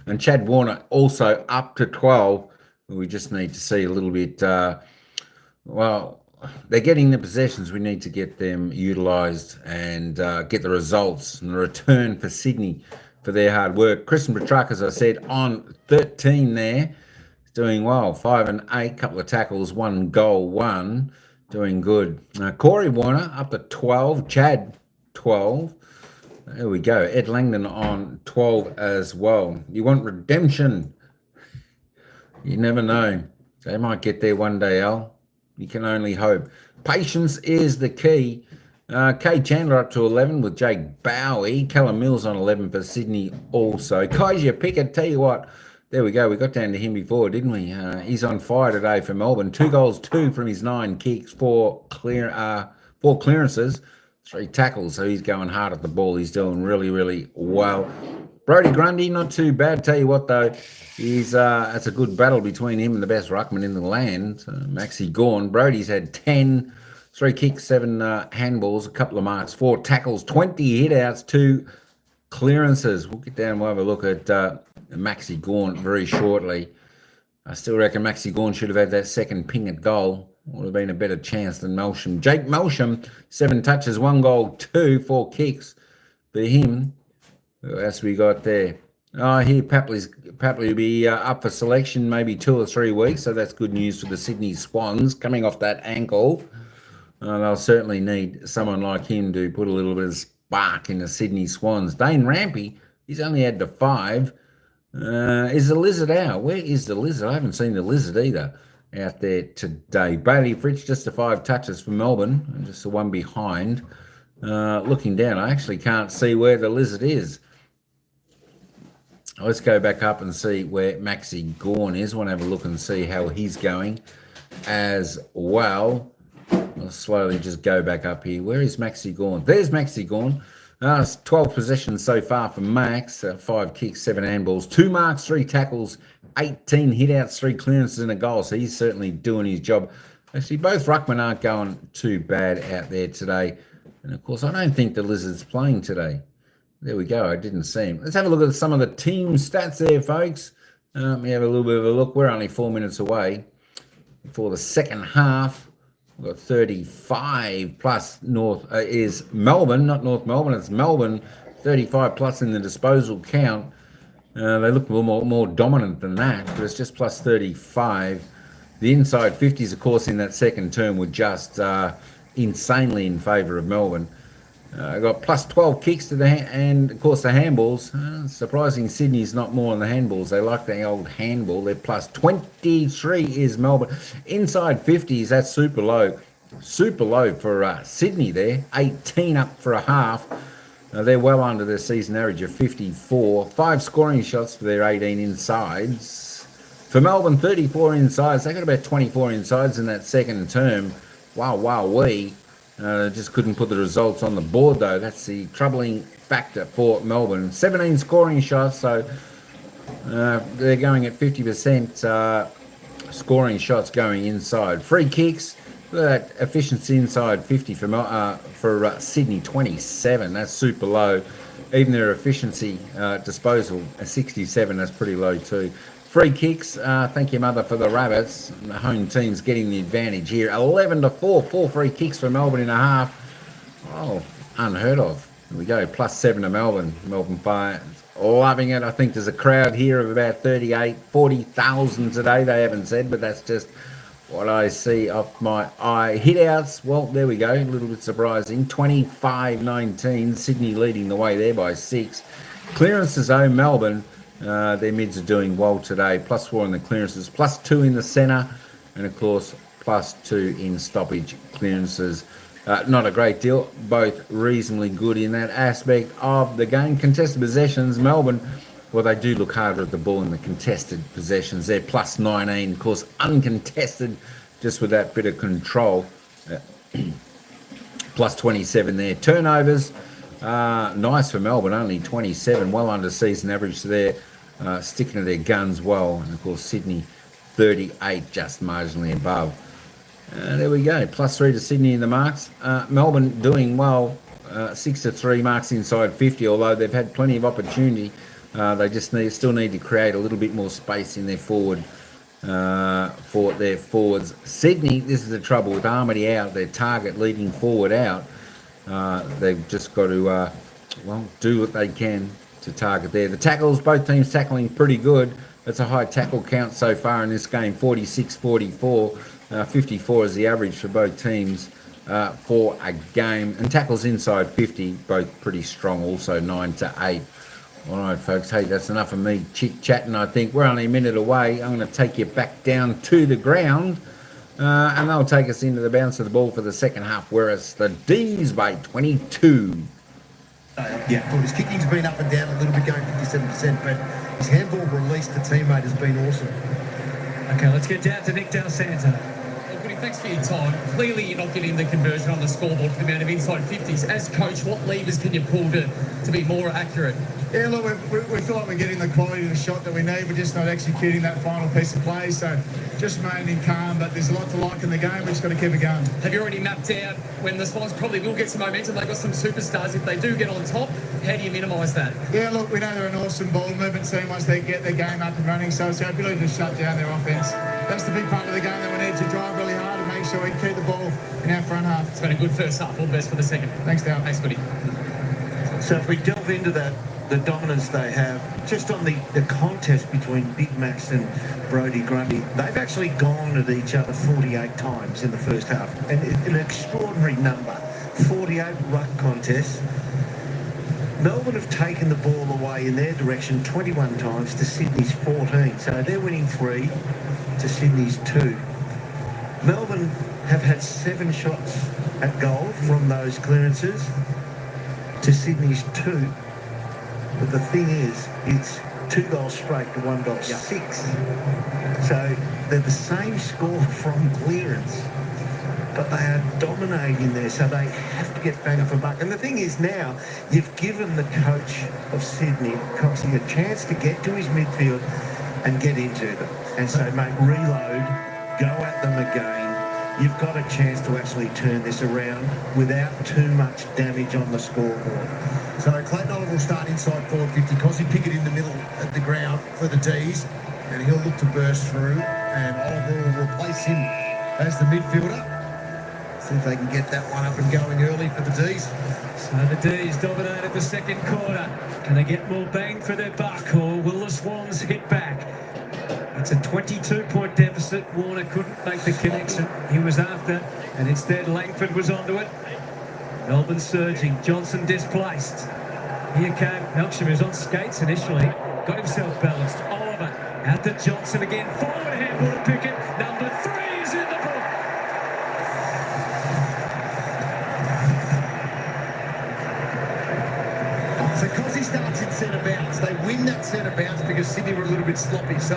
And Chad Warner also up to 12. We just need to see a little bit, they're getting the possessions. We need to get them utilised and get the results and the return for Sydney for their hard work. Christian Petrarch, as I said, on 13 there. He's doing well. 5 and 8, couple of tackles, 1 goal, 1. Doing good. Corey Warner up to 12. Chad, 12. There we go. Ed Langdon on 12 as well. You want redemption. You never know. They might get there one day, Al. You can only hope. Patience is the key. Kay Chandler up to 11 with Jake Bowie. Callum Mills on 11 for Sydney also. Kaiser Pickett, tell you what, there we go. We got down to him before, didn't we? He's on fire today for Melbourne. 2 goals, 2 from his 9 kicks, 4 clearances, 3 tackles. So he's going hard at the ball. He's doing really, really well. Brodie Grundy, not too bad. Tell you what, though, it's a good battle between him and the best ruckman in the land, Maxi Gawn. Brodie's had 10 3 kicks, 7 handballs, a couple of marks, 4 tackles, 20 hit-outs, 2 clearances. We'll get down and we'll have a look at Maxi Gawn very shortly. I still reckon Maxi Gawn should have had that second ping at goal. Would have been a better chance than Melsham. Jake Melsham, 7 touches, 1 goal, 4 kicks for him. What else we got there? I hear Papley will be up for selection maybe 2 or 3 weeks, so that's good news for the Sydney Swans coming off that ankle. They'll certainly need someone like him to put a little bit of spark in the Sydney Swans. Dane Rampy, he's only had to 5. Is the Lizard out? Where is the Lizard? I haven't seen the Lizard either out there today. Bailey Fritsch, just the 5 touches for Melbourne, and just the 1 behind. Looking down, I actually can't see where the Lizard is. Let's go back up and see where Maxi Gawn is. I want to have a look and see how he's going as well. I'll slowly just go back up here. Where is Maxi Gawn? There's Maxi Gawn. 12 possessions so far for Max. 5 kicks, 7 handballs, 2 marks, 3 tackles, 18 hit-outs, 3 clearances and a goal. So he's certainly doing his job. Actually, both ruckmen aren't going too bad out there today. And, of course, I don't think the Lizard's playing today. There we go. I didn't see him. Let's have a look at some of the team stats there, folks. Let me have a little bit of a look. We're only 4 minutes away for the second half. We've got 35 plus North is Melbourne, not North Melbourne. It's Melbourne, 35 plus in the disposal count. They look a little more dominant than that, but it's just plus 35. The inside 50s, of course, in that second term were just insanely in favour of Melbourne. Got plus 12 kicks to the and of course the handballs. Surprising Sydney's not more on the handballs. They like the old handball. They're plus 23 is Melbourne. Inside 50s, that's super low. Super low for Sydney there. 18 up for a half. They're well under their season average of 54. 5 scoring shots for their 18 insides. For Melbourne, 34 insides. They got about 24 insides in that second term. Wow. Just couldn't put the results on the board, though. That's the troubling factor for Melbourne. 17 scoring shots, so they're going at 50% scoring shots going inside. Free kicks, that efficiency inside 50 for Sydney, 27. That's super low. Even their efficiency disposal, 67, that's pretty low too. Free kicks, thank you, mother, for the Rabbits. The home team's getting the advantage here. 11-4, 4 free kicks for Melbourne in a half. Oh, unheard of. Here we go, plus 7 to Melbourne. Melbourne Fire loving it. I think there's a crowd here of about 40,000 today. They haven't said, but that's just what I see off my eye. Hit-outs, well, there we go. A little bit surprising. 25-19, Sydney leading the way there by 6. Clearances, though, Melbourne. Their mids are doing well today. Plus 4 in the clearances, plus 2 in the centre, and of course plus 2 in stoppage clearances. Not a great deal, both reasonably good in that aspect of the game. Contested possessions, Melbourne, well, they do look harder at the ball in the contested possessions. They're plus 19, of course, uncontested, just with that bit of control. Plus 27 there. Turnovers, nice for Melbourne, only 27, well under season average. So they're sticking to their guns well. And of course, Sydney 38, just marginally above. There we go, plus 3 to Sydney in the marks. Melbourne doing well, 6-3 marks inside 50, although they've had plenty of opportunity. They just still need to create a little bit more space in their forward for their forwards. Sydney, this is the trouble with Armady out, their target leading forward out. They've just got to, do what they can to target there. The tackles, both teams tackling pretty good. That's a high tackle count so far in this game, 46-44. 54 is the average for both teams for a game. And tackles inside 50, both pretty strong, also 9-8. All right, folks. Hey, that's enough of me chit-chatting. I think we're only a minute away. I'm going to take you back down to the ground. And they'll take us into the bounce of the ball for the second half, whereas the D's by 22. Yeah, well, his kicking's been up and down a little bit, going 57%, but his handball release to teammate has been awesome. Okay, let's get down to Nick Del Santo. Woody, thanks for your time. Clearly, you're not getting the conversion on the scoreboard for the amount of inside 50s. As coach, what levers can you pull to be more accurate? Yeah, look, we feel like we're getting the quality of the shot that we need. We're just not executing that final piece of play. So just remaining calm, but there's a lot to like in the game. We've just got to keep it going. Have you already mapped out when the Swans probably will get some momentum? They've got some superstars. If they do get on top, how do you minimise that? Yeah, look, we know they're an awesome ball movement team once they get their game up and running. So it's our ability to shut down their offence. That's the big part of the game that we need to drive really hard and make sure we keep the ball in our front half. It's been a good first half. All the best for the second. Thanks, Dale. Thanks, Woody. So if we delve into that, the dominance they have, just on the contest between Big Max and Brodie Grundy, they've actually gone at each other 48 times in the first half. And an extraordinary number, 48 ruck contests. Melbourne have taken the ball away in their direction 21 times to Sydney's 14. So they're winning 3 to Sydney's 2. Melbourne have had 7 shots at goal from those clearances to Sydney's 2. But the thing is, it's 2 goals straight to 1 goal 6. So they're the same score from clearance, but they are dominating there, so they have to get bang for buck. And the thing is now, you've given the coach of Sydney, Coxie, a chance to get to his midfield and get into them. And so, mate, reload, go at them again, you've got a chance to actually turn this around without too much damage on the scoreboard. So Clayton Oliver will start inside forward 50. Cosy Pickett in the middle of the ground for the D's, and he'll look to burst through, and Oliver will replace him as the midfielder. See if they can get that one up and going early for the D's. So the D's dominated the second quarter. Can they get more bang for their buck, or will the Swans hit back? It's a 22-point deficit. Warner couldn't make the connection he was after, and instead Langford was onto it. Melbourne surging, Johnson displaced. Here came Melksham, who's on skates initially, got himself balanced. Oliver out to Johnson again, forward handball to Pickett. Number 3 is in the book. So Cosy starts in centre bounce. They win that centre bounce because Sydney were a little bit sloppy. So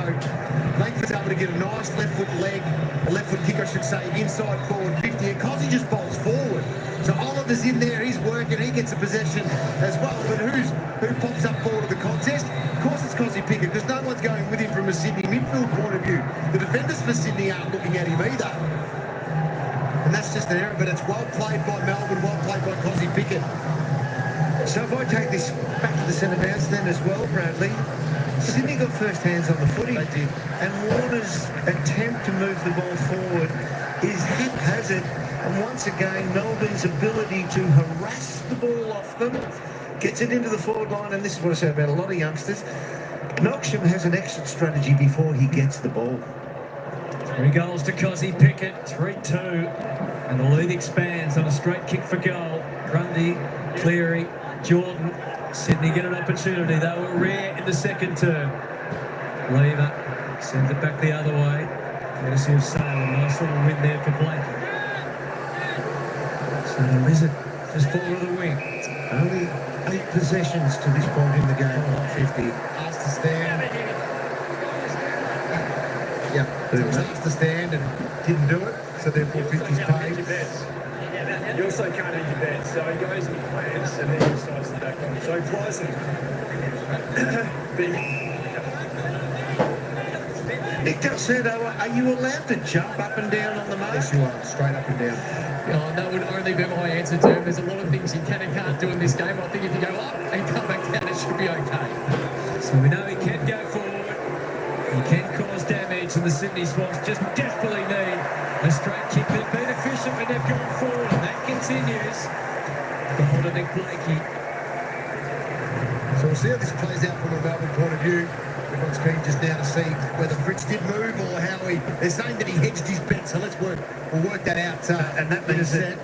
Langford's able to get a nice left foot leg, a left foot kick I should say, inside forward 50, and Cosy just bowls forward. So Oliver's in there, he's working, he gets a possession as well. But who pops up forward of the contest? Of course it's Cosy Pickett, because no one's going with him from a Sydney midfield point of view. The defenders for Sydney aren't looking at him either. And that's just an error, but it's well played by Melbourne, well played by Cosy Pickett. So if I take this back to the centre bounce then as well, Bradley, Sydney got first hands on the footy. They did. And Warner's attempt to move the ball forward is haphazard. And once again, Melbourne's ability to harass the ball off them gets it into the forward line. And this is what I say about a lot of youngsters. Melksham has an exit strategy before he gets the ball. 3 goals to Cosy Pickett, 3-2. And the lead expands on a straight kick for goal. Grundy, Cleary, Jordan. Sydney get an opportunity. They were rare in the second term. Lever sends it back the other way. Courtesy of Salem. Nice little win there for Blake. So the Wizard just fall to the wing. Only 8 possessions to this point in the game, 150. Asked to stand. Yeah, he was asked to stand and didn't do it, so therefore 50's paid. You also can't eat your bets, so he goes and plans and then he decides to back on. So he flies him. Nick Delcedo, are you allowed to jump up and down on the mark? Yes, you are, straight up and down. Oh, that would only be my answer to him. There's a lot of things you can and can't do in this game. I think if you go up and come back down, it should be okay. So we know he can go forward. He can cause damage, and the Sydney Swans just desperately need a straight kick. They've been efficient when they've gone forward, and that continues. Goal to Nick Blakey. So we'll see how this plays out from a Melbourne point of view. Everyone's keen just now to see whether Fritz did move or how they're saying that he hedged his bet, so we'll work that out. And that means that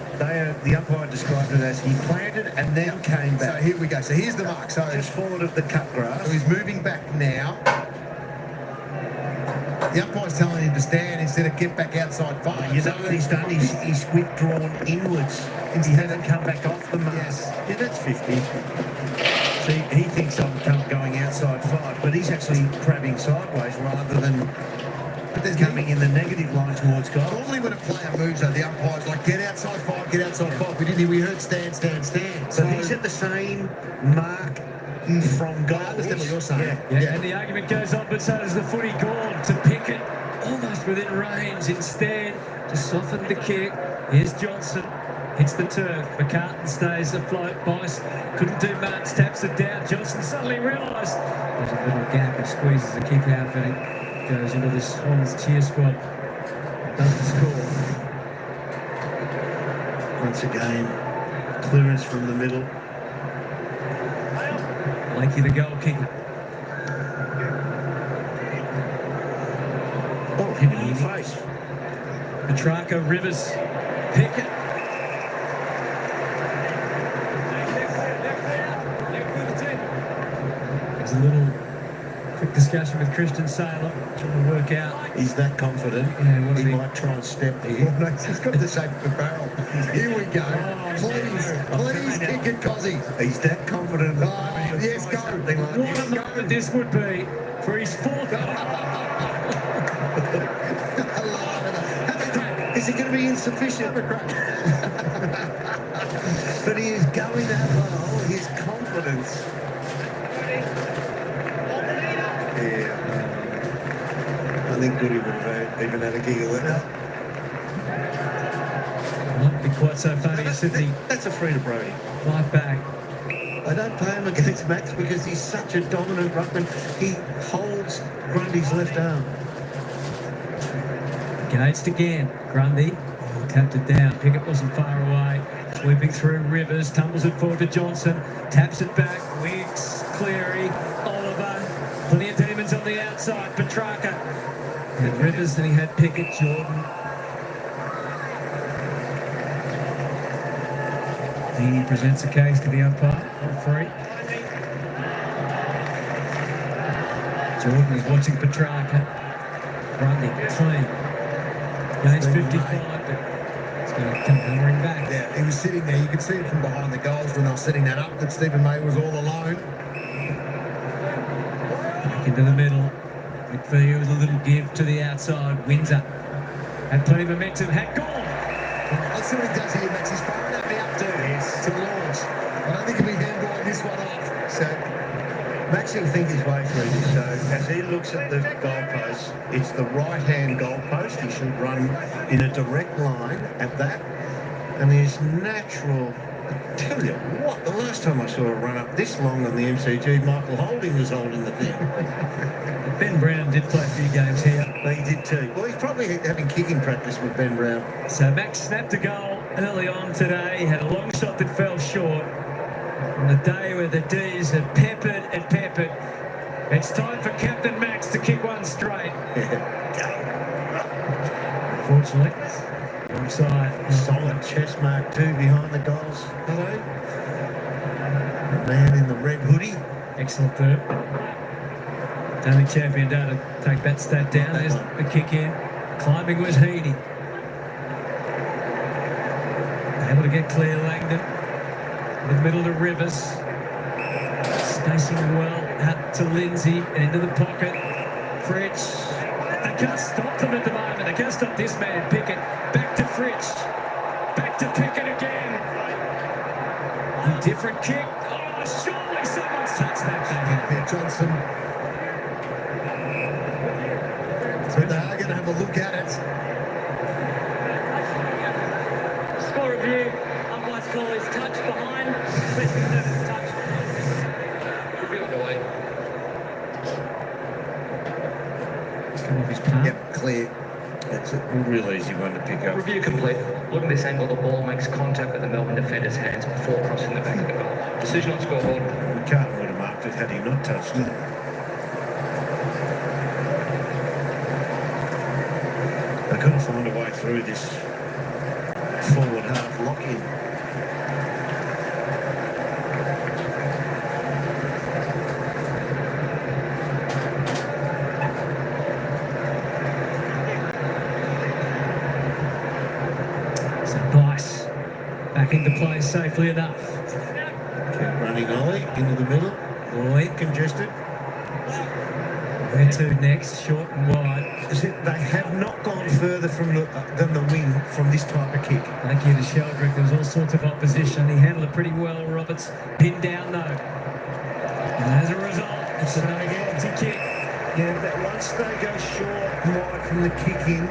the umpire described it as he planted and then came back. So here we go. So here's the mark. So just forward of the cut grass. So he's moving back now. The umpire's telling him to stand instead of get back outside 5. You know what he's done? He's withdrawn inwards instead of come back off the mark. Yes. Yeah, that's 50. See, he thinks I'm going outside 5, but he's actually crabbing sideways rather than coming in the negative line towards goal. Normally when a player moves, though, the umpire's like, get outside 5, get outside 5. We didn't hear, we heard stand, stand, stand. So he's at the same mark from goal. I understand what you're saying. Yeah, and the argument goes on, but so does the footy. Gone to Pickett, almost within range. Instead, to soften the kick. Here's Johnson. Hits the turf. McCartan stays afloat. Bice couldn't do much. Taps it down. Johnson suddenly realised there's a little gap. He squeezes the kick out, but it goes into the Swans cheer squad. Doesn't score. Once again, clearance from the middle. Blakey, the goal kicker. Oh, hit him in the face. Petrarca, Rivers, Pickett. There's a little quick discussion with Christian Saylor, trying to work out. He's that confident. Yeah, what he is he? might try and step here. No, he's got the shape of the barrel. Here we go. Please kick it, Cozzy. He's that confident. Yes, go. Something like What this. a moment this would be for his fourth. Is it going to be insufficient? But he is going that low. His confidence. Yeah. I think Goody would have even had a giggle at that. Be quite so funny as Sydney That's a free to Brody. fly back. I don't play him against Max because he's such a dominant ruckman. He holds Grundy's left arm. Engaged again. Grundy tapped it down. Pickett wasn't far away. Sweeping through Rivers. Tumbles it forward to Johnson. Taps it back. Wicks. Cleary. Oliver. Plenty of demons on the outside. Petrarca. And Rivers, then he had Pickett. Jordan. He presents a case to the umpire for free. Jordan is watching Petrarca. Grundy, clean. Gains 55, but it's going to come hammering back. Yeah, he was sitting there. You could see it from behind the goals when they were setting that up, that Stephen May was all alone. Back into the middle. McVeigh with a little give to the outside. Windsor had plenty of momentum. Had gone. Let's see what he does here, Max. He's firing up the updo to launch. I don't think he'll be handballing this one off. So Max will think his way through this. So as he looks at the goalpost, it's the right-hand goalpost. He should run in a direct line at that. And his natural... I tell you what, the last time I saw a run up this long on the MCG, Michael Holding was holding the thing. Ben Brown did play a few games here. He did too. Well, he's probably having kicking practice with Ben Brown. So Max snapped a goal early on today. Had a long shot that fell short. On a day where the D's had peppered and peppered. It's time for Captain Max to kick one straight. Unfortunately, wrong side. Solid chest mark too behind the goals. Hello. The man in the red hoodie. Excellent third. Only champion down to take that stat down. There's the kick in. Climbing was Heaney. Able to get clear Langdon. In the middle to Rivers. Spacing well out to Lindsay and into the pocket. Fritsch. They can't stop them at the moment. They can't stop this man. Pickett. Back to Fritsch. Back to Pickett again. A different kick. Oh, surely someone's touched that thing. Yeah, Johnson. So they are going to have a look at it. Score review. Umpire's call is touch behind. Let's confirm it's touch. Review underway. Come off his palm. Yep, clear. That's a real easy one to pick up. Review complete. Looking at this angle, the ball makes contact with the Melbourne defender's hands before crossing the back of the goal. Decision on scoreboard. McCartan would have marked it had he not touched it. They've got to find a way through this forward half lock-in. So Bice back into play safely enough. Keep running Ollie into the middle. Lloyd Congested. where to next, short and wide. They have not gone further from than the wing from this type of kick. Thank you to Sheldrick. There was all sorts of opposition. He handled it pretty well. Roberts pinned down though. And as a result, it's a no-penalty kick. Yeah, but once they go short and wide from the kick in,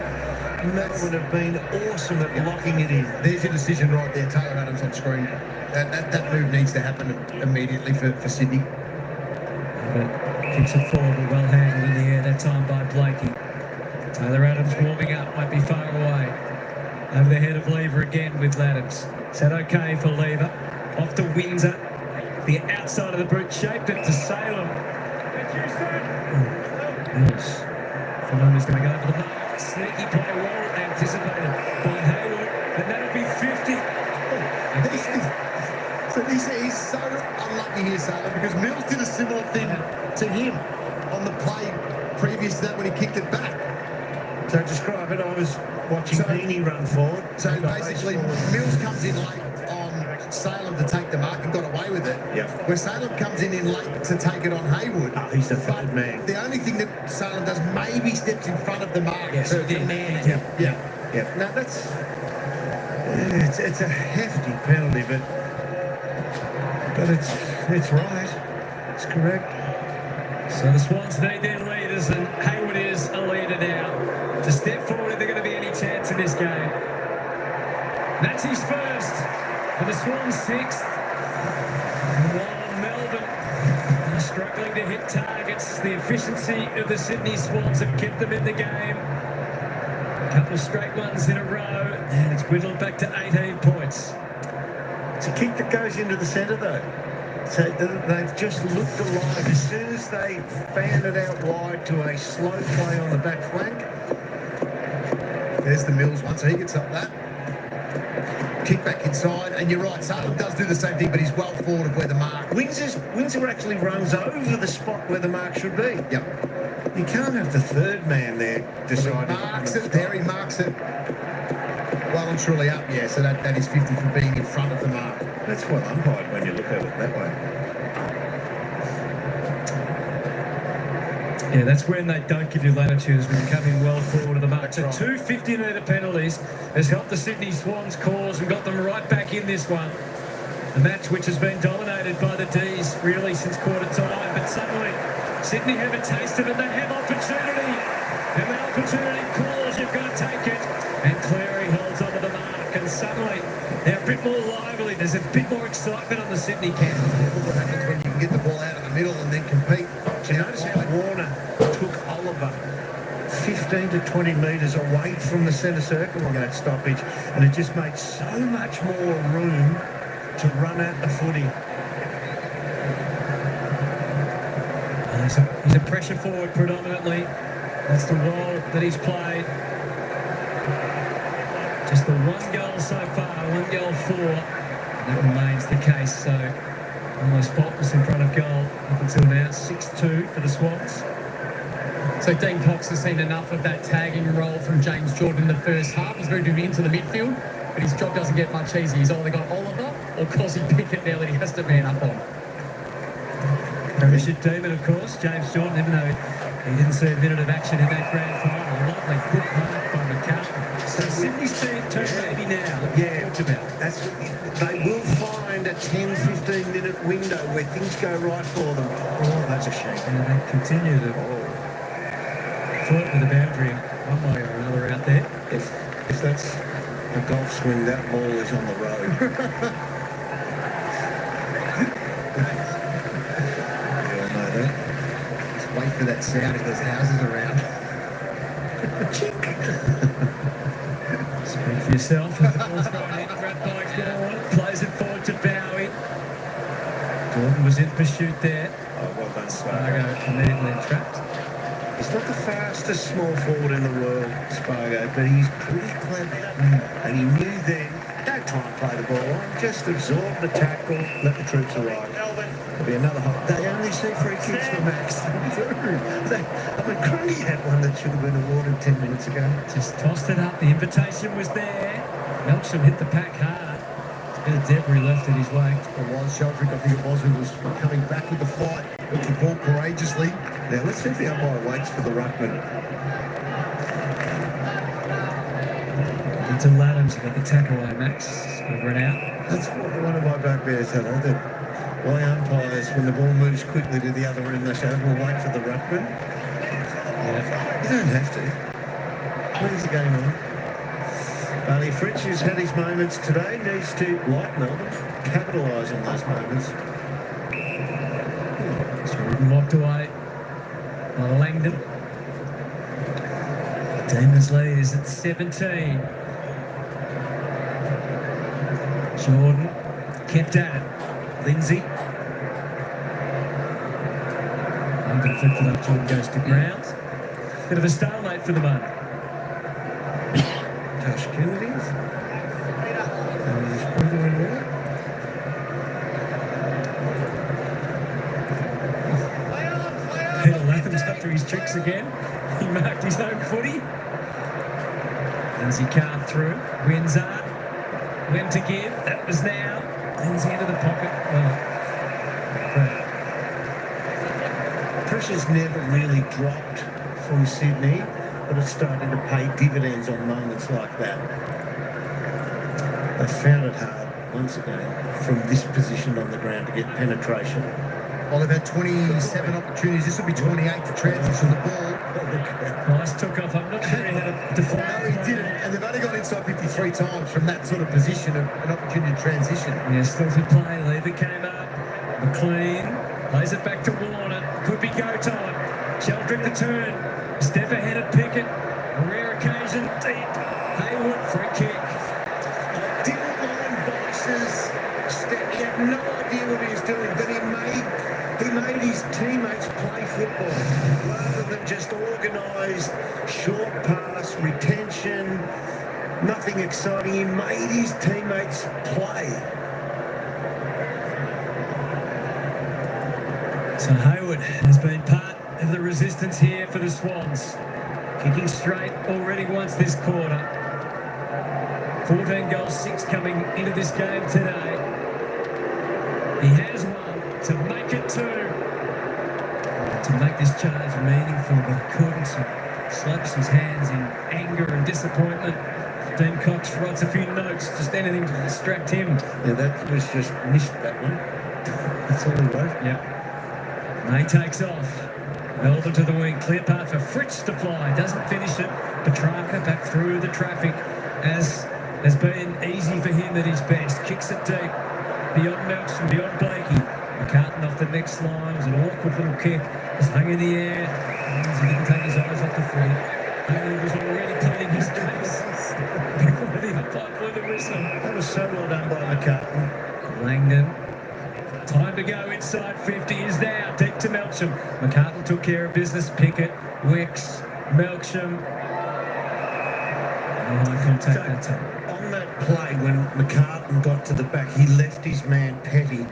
that would have been awesome at locking it in. There's your decision right there, Taylor Adams on screen. That move needs to happen immediately for Sydney. But kicks it forward, but well handled in the air that time by Blakey. Taylor Adams warming up, might be far away. Over the head of Lever again with Adams. Is that okay for Lever? Off to Windsor. The outside of the boot shaped it to Salem. Mills. Phenomena's going to go over the mark. Sneaky play, well anticipated by Hayward. And that'll be 50. He's so unlucky here, Salem, because Mills did a similar thing to him on the play previous to that when he kicked it back. So describe it, I was watching Heaney run forward. So basically, Mills comes in late on Salem to take the mark and got away with it. Yep. Where Salem comes in late to take it on Hayward. Oh, he's the third man. The only thing that Salem does, maybe steps in front of the mark. Yes, to he did. man it. Yeah. Yeah. Now that's it's a hefty penalty, but it's right. It's correct. So the Swans need their leaders, and Hayward is a leader now. To step forward if they're going to be any chance in this game. That's his first for the Swans, sixth. And while Melbourne are struggling to hit targets, the efficiency of the Sydney Swans have kept them in the game. A couple straight ones in a row, and it's whittled back to 18 points. It's a kick that goes into the centre, though. So they've just looked alive. As soon as they fanned it out wide to a slow play on the back flank. There's the Mills one, so he gets up that. Kick back inside, and you're right, Salem does do the same thing, but he's well forward of where the mark. Windsor actually runs over the spot where the mark should be. Yep. You can't have the third man there deciding. He marks it there, he marks it. Well and truly up, yeah, so that is 50 for being in front of the mark. That's well umpired when you look at it that way. Yeah, that's when they don't give you latitudes, when you come in well forward of the mark. So 2 50-metre penalties has helped the Sydney Swans cause and got them right back in this one. A match which has been dominated by the D's really since quarter time, but suddenly Sydney have a taste of it. They have opportunity, and the opportunity calls, you've got to take it. And Cleary holds onto the mark, and suddenly they're a bit more lively. There's a bit more excitement on the Sydney camp. Look what happens when you can get the ball out of the middle and then compete. Do you notice how Warner took Oliver 15 to 20 metres away from the centre circle on that stoppage, and it just made so much more room to run at the footy. He's a pressure forward predominantly. That's the role that he's played. Just the one goal so far, 1 goal for. And that remains the case, so almost faultless in front of goal up until now. 6-2 for the Swans. So Dean Cox has seen enough of that tagging role from James Jordan in the first half. He's moved him into the midfield, but his job doesn't get much easier. He's either got Oliver or Cosy Pickett now that he has to man up on. Premiership demon, of course, James Jordan, even though he didn't see a minute of action in that grand final. A lovely good mark by McCartney. So Sydney's turn maybe now. Yeah, they will find a 10-15 minute window where things go right for them. Oh, that's a shame. And they continue to flirt with the boundary one way or another out there. If that's a golf swing, that ball is on the road. Wait for that sound if there's houses around. Speak for yourself. The ball's going in, grabbed by Gordon, plays it forward to Bowie. Gordon was in pursuit there. Oh, well done, Spargo immediately trapped. He's not the fastest small forward in the world, Spargo, but he's pretty clever. And he knew then, don't try and play the ball on, just absorb the tackle, let the troops arrive. There'll be another hole. They only see free kicks for Max. Grundy had one that should have been awarded 10 minutes ago. Just tossed it up. The invitation was there. Melksham hit the pack hard. A bit of debris left at his way. It was Sheldrick, I think it was, who was coming back with the flight, with the ball courageously. Now let's see if the umpire waits for the ruckman. Into Laddams, got the tackle away, Max. Over and out. That's what one of my bugbears said. Why umpires, when the ball moves quickly to the other end, they say, we'll wait for the ruckman. Yeah. You don't have to. What is the game on? Barney Fritsch, who's had his moments today, needs to, like Melbourne, capitalise on those moments. Jordan mopped away by Langdon. Demons lead is at 17. Jordan kept at it. Lindsay. Langdon flipped it up. Jordan goes to ground. Bit of a stalemate for the moment. Josh Kennedy. And he's doing well. Peter Latham's up to his tricks again. He marked his own footy. Lindsay carved through. Windsor. Went to give. That was now. Lindsay into the pocket. Pressure's never really dropped from Sydney, but it's starting to pay dividends on moments like that. They found it hard, once again, from this position on the ground to get penetration. Well, they've had 27 opportunities. This will be 28 to transition the ball. Nice took off. I'm not sure he had a define. No, he didn't. And they've only got inside 53 times from that sort of position of an opportunity to transition. Yeah, stealthy play. Lever came up. McLean lays it back to Warner. Could be go time. Sheldrick the turn. Step ahead of Pickett. A rare occasion. Deep. Hayward free kick. I didn't mind Box's step. He had no idea what he was doing, but he made his teammates play football rather than just organised short pass, retention, nothing exciting. He made his teammates play. So Hayward has been part of the resistance here for the Swans. Kicking straight already once this quarter. 14 goals, 6 coming into this game today. He has one to make it 2. To make this charge meaningful, but he couldn't. So slaps his hands in anger and disappointment. Dean Cox writes a few notes, just anything to distract him. Yeah, that was just missed, that one. That's all he wrote. Yep. May takes off. Melbourne to the wing. Clear path for Fritz to fly. Doesn't finish it. Petrarca back through the traffic, as has been easy for him at his best. Kicks it deep. Beyond Melks and beyond Blakey. McCartan off the next line. It was an awkward little kick. Just hung in the air. He didn't take his eyes off the footy. Hayward was already pleading his case before the umpire blew the whistle. That was so well done by McCartan. Langdon. Time to go inside 50 is now. Deep to Melksham. McCartan took care of business. Pickett, Wicks, Melksham. No eye contact that time. On that play, when McCartan got to the back, he left his man Petty,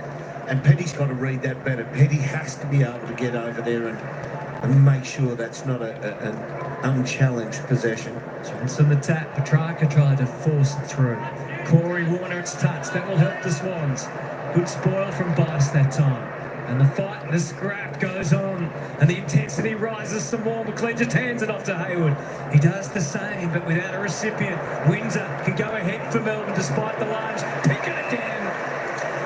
and Petty's got to read that better. Petty has to be able to get over there and make sure that's not an unchallenged possession. Johnson the tap. Petrarca tried to force it through. Corey Warner, it's touched. That will help the Swans. Good spoil from Bice that time. And the fight and the scrap goes on. And the intensity rises some more. McLean just hands it off to Hayward. He does the same, but without a recipient. Windsor can go ahead for Melbourne despite the lunge. Pick it again.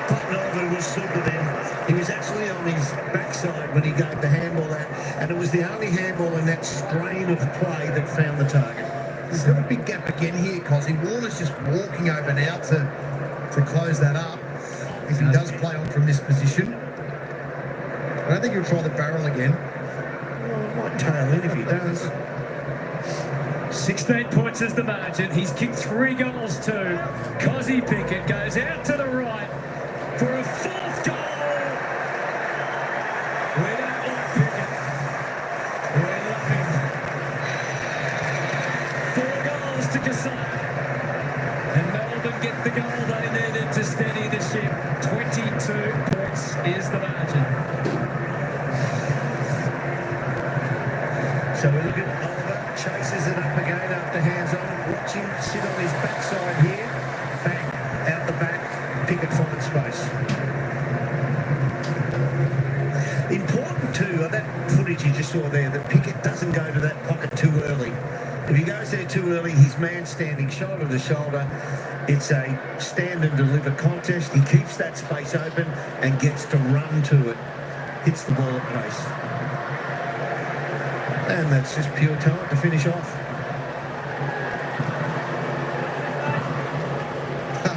Potnover was super then. He was actually on his backside when he gave the handball out. And it was the only handball in that strain of play that found the target. There's got a big gap again here, Cosy. Warner's just walking over now to close that up. If he does play on from this position, I don't think he'll try the barrel again. Well, might tail in if he does. 16 points is the margin. He's kicked 3 goals too. Cosy Pickett goes out to the right for a 4th goal. We don't like Pickett. We're lucky. 4 goals to Kasai. And Melbourne get the goal they needed to steady the ship. 22 points is the margin. So we look at Oliver, chases it up again after hands on. Watch him sit on his backside here. Bang, out the back, Pickett finds space. Important too, that footage you just saw there, that Pickett doesn't go to that pocket too early. If he goes there too early, his man standing shoulder to shoulder. It's a stand and deliver contest. He keeps that space open and gets to run to it. Hits the ball at pace. And that's just pure talent to finish off.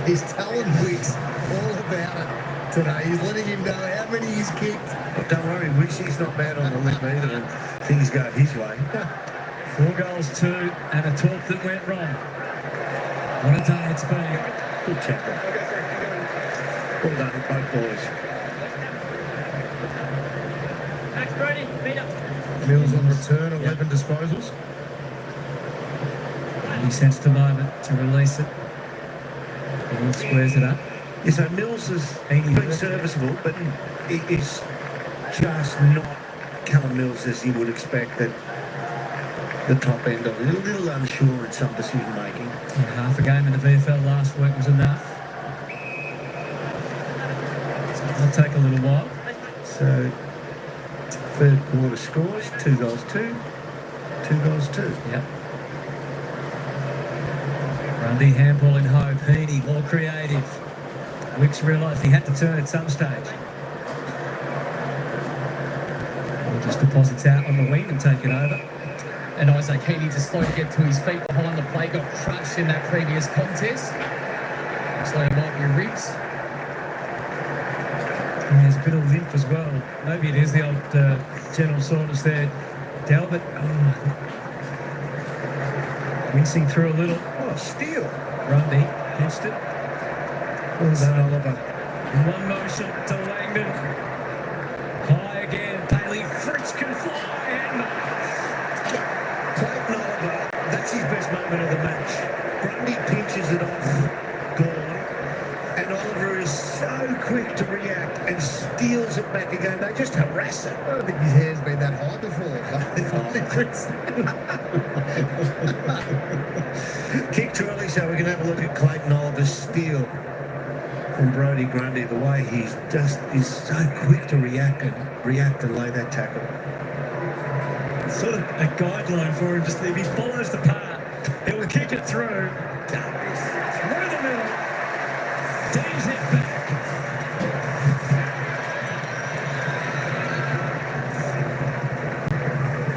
He's telling Wicks all about it today. He's letting him know how many he's kicked. But don't worry, Wixie's not bad on the lip either, and things go his way. 4 goals, 2, and a talk that went wrong. What a day it's been. Good tackle. Well done, both boys. Max Brody, beat up. Mills on return, 11 disposals. He sensed a moment to release it. He squares it up. Yeah, so Mills has been serviceable, but it is just not Callum Mills as you would expect at the top end of it. A little unsure in some decision making. Half a game in the VFL last week was enough. So it'll take a little while. So, third quarter scores, 2 goals 2, 2 goals 2. Yep. Grundy handball in hope. Heaney more creative. Wicks realised he had to turn at some stage. He just deposits out on the wing and take it over. And Isaac Heaney just slow to get to his feet behind the play, got crushed in that previous contest. Looks like it might be ribs. And there's a bit of limp as well. Maybe it is the old general soreness there. Delbert, wincing through a little. Oh, steal. Grundy pinched it. Well done, Oliver. One motion to Langdon. High again. Bailey Fritz can fly. And Clayton Oliver, that's his best moment of the match. Grundy pinches it off, gone, and Oliver is so quick to react and steals it back again. They just harass it. I don't think his hair's been that high before. Kicked early, so we can have a look at Clayton Oliver's steal from Brodie Grundy. The way he's just is so quick to react and lay that tackle. sort of a guideline for him. Just if he follows the path, he will kick it through. Through the middle. Daves it back.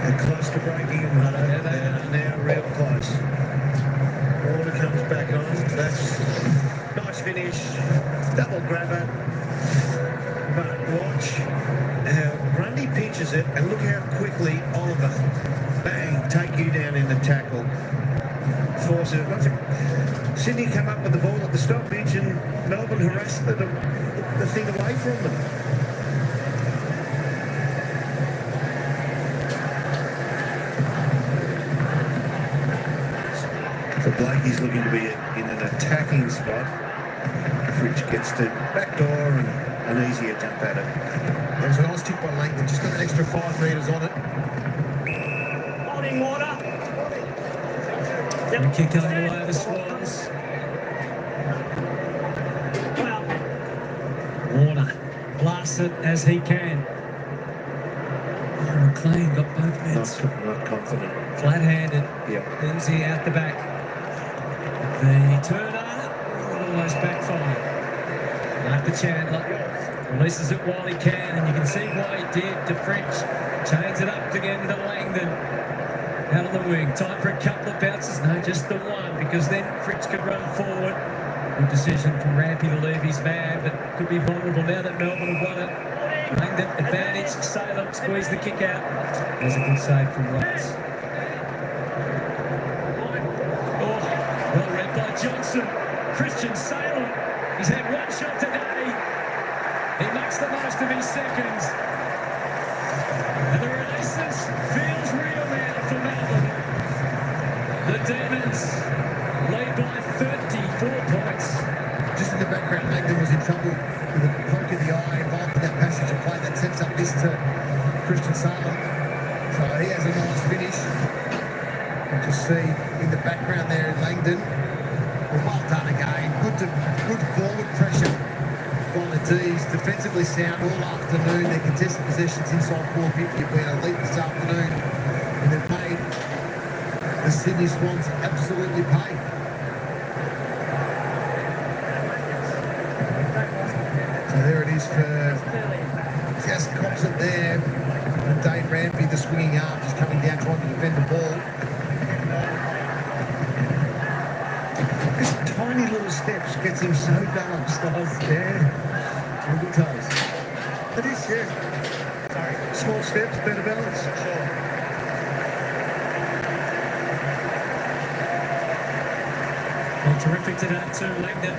They're close to breaking him, Hutto. Yeah, they are. Now real close. Order comes back on. That's nice finish. Double grabber. But watch how Grundy pinches it, and look how quickly Oliver, bang, take you down in the tackle. Force it. Sydney come up with the ball at the stoppage, and Melbourne harassed the thing away from them. So Blakey's looking to be in an attacking spot. Fritsch gets to back door and an easier jump at it. There's a nice kick by Langdon, just got an extra 5 metres on it. Holding water. Free kick going away the Swans. Well, Warner blasts it as he can. Oh, McLean got both nets. Not confident. Flat-handed. Yep. Lindsay out the back. The turner almost backfired. Mark Chandler releases it while he can, and you can see why he did to French. Chains it up again to Langdon. Out on the wing. Time for a couple of bounces. No, just the one, because then Fritz could run forward. Good decision from Rampy to leave his man, but could be vulnerable now that Melbourne have won it. Langdon advantage. Salem squeeze the kick out. There's a good save from Ross. Oh, well read by Johnson. Christian Salem. He's had one shot today. He makes the most of his seconds. And the renaissance feels real now for Melbourne. The Demons lead by 34 points. Just in the background, Langdon was in trouble with a poke in the eye involved in that passage of play that sets up this to Christian Salem. So he has a nice finish. You just see in the background there, Langdon. Well done again. Good forward pressure by the D's. Defensively sound all afternoon. Their contested possessions inside 450 have been elite this afternoon. And they've made the Sydney Swans absolutely pay. So there it is for just cops it there. And Dane Rampy, the swinging arm, just coming down trying to defend the ball. Just tiny little steps gets him so balanced. Yeah. Twinkle toes. It is, yeah. Sorry. Small steps, better balance. Well, terrific today too, Langdon.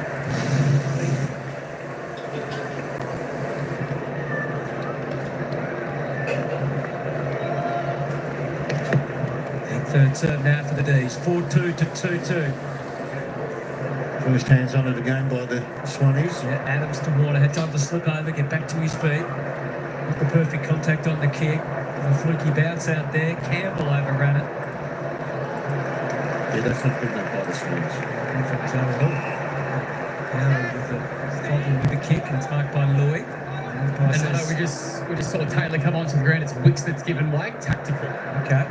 Third term now for the D's. 4-2 to 2-2. First hands on it again by the Swannies. Yeah, Adams to Warner. Had time to slip over, get back to his feet. Not the perfect contact on the kick. A fluky bounce out there. Campbell overran it. Yeah, that's not good enough by the Swans. In fact, now with the problem with the kick, and it's marked by Lloyd. And I know we just saw Taylor come onto the ground. It's Wicks that's given way. Tactical. Okay.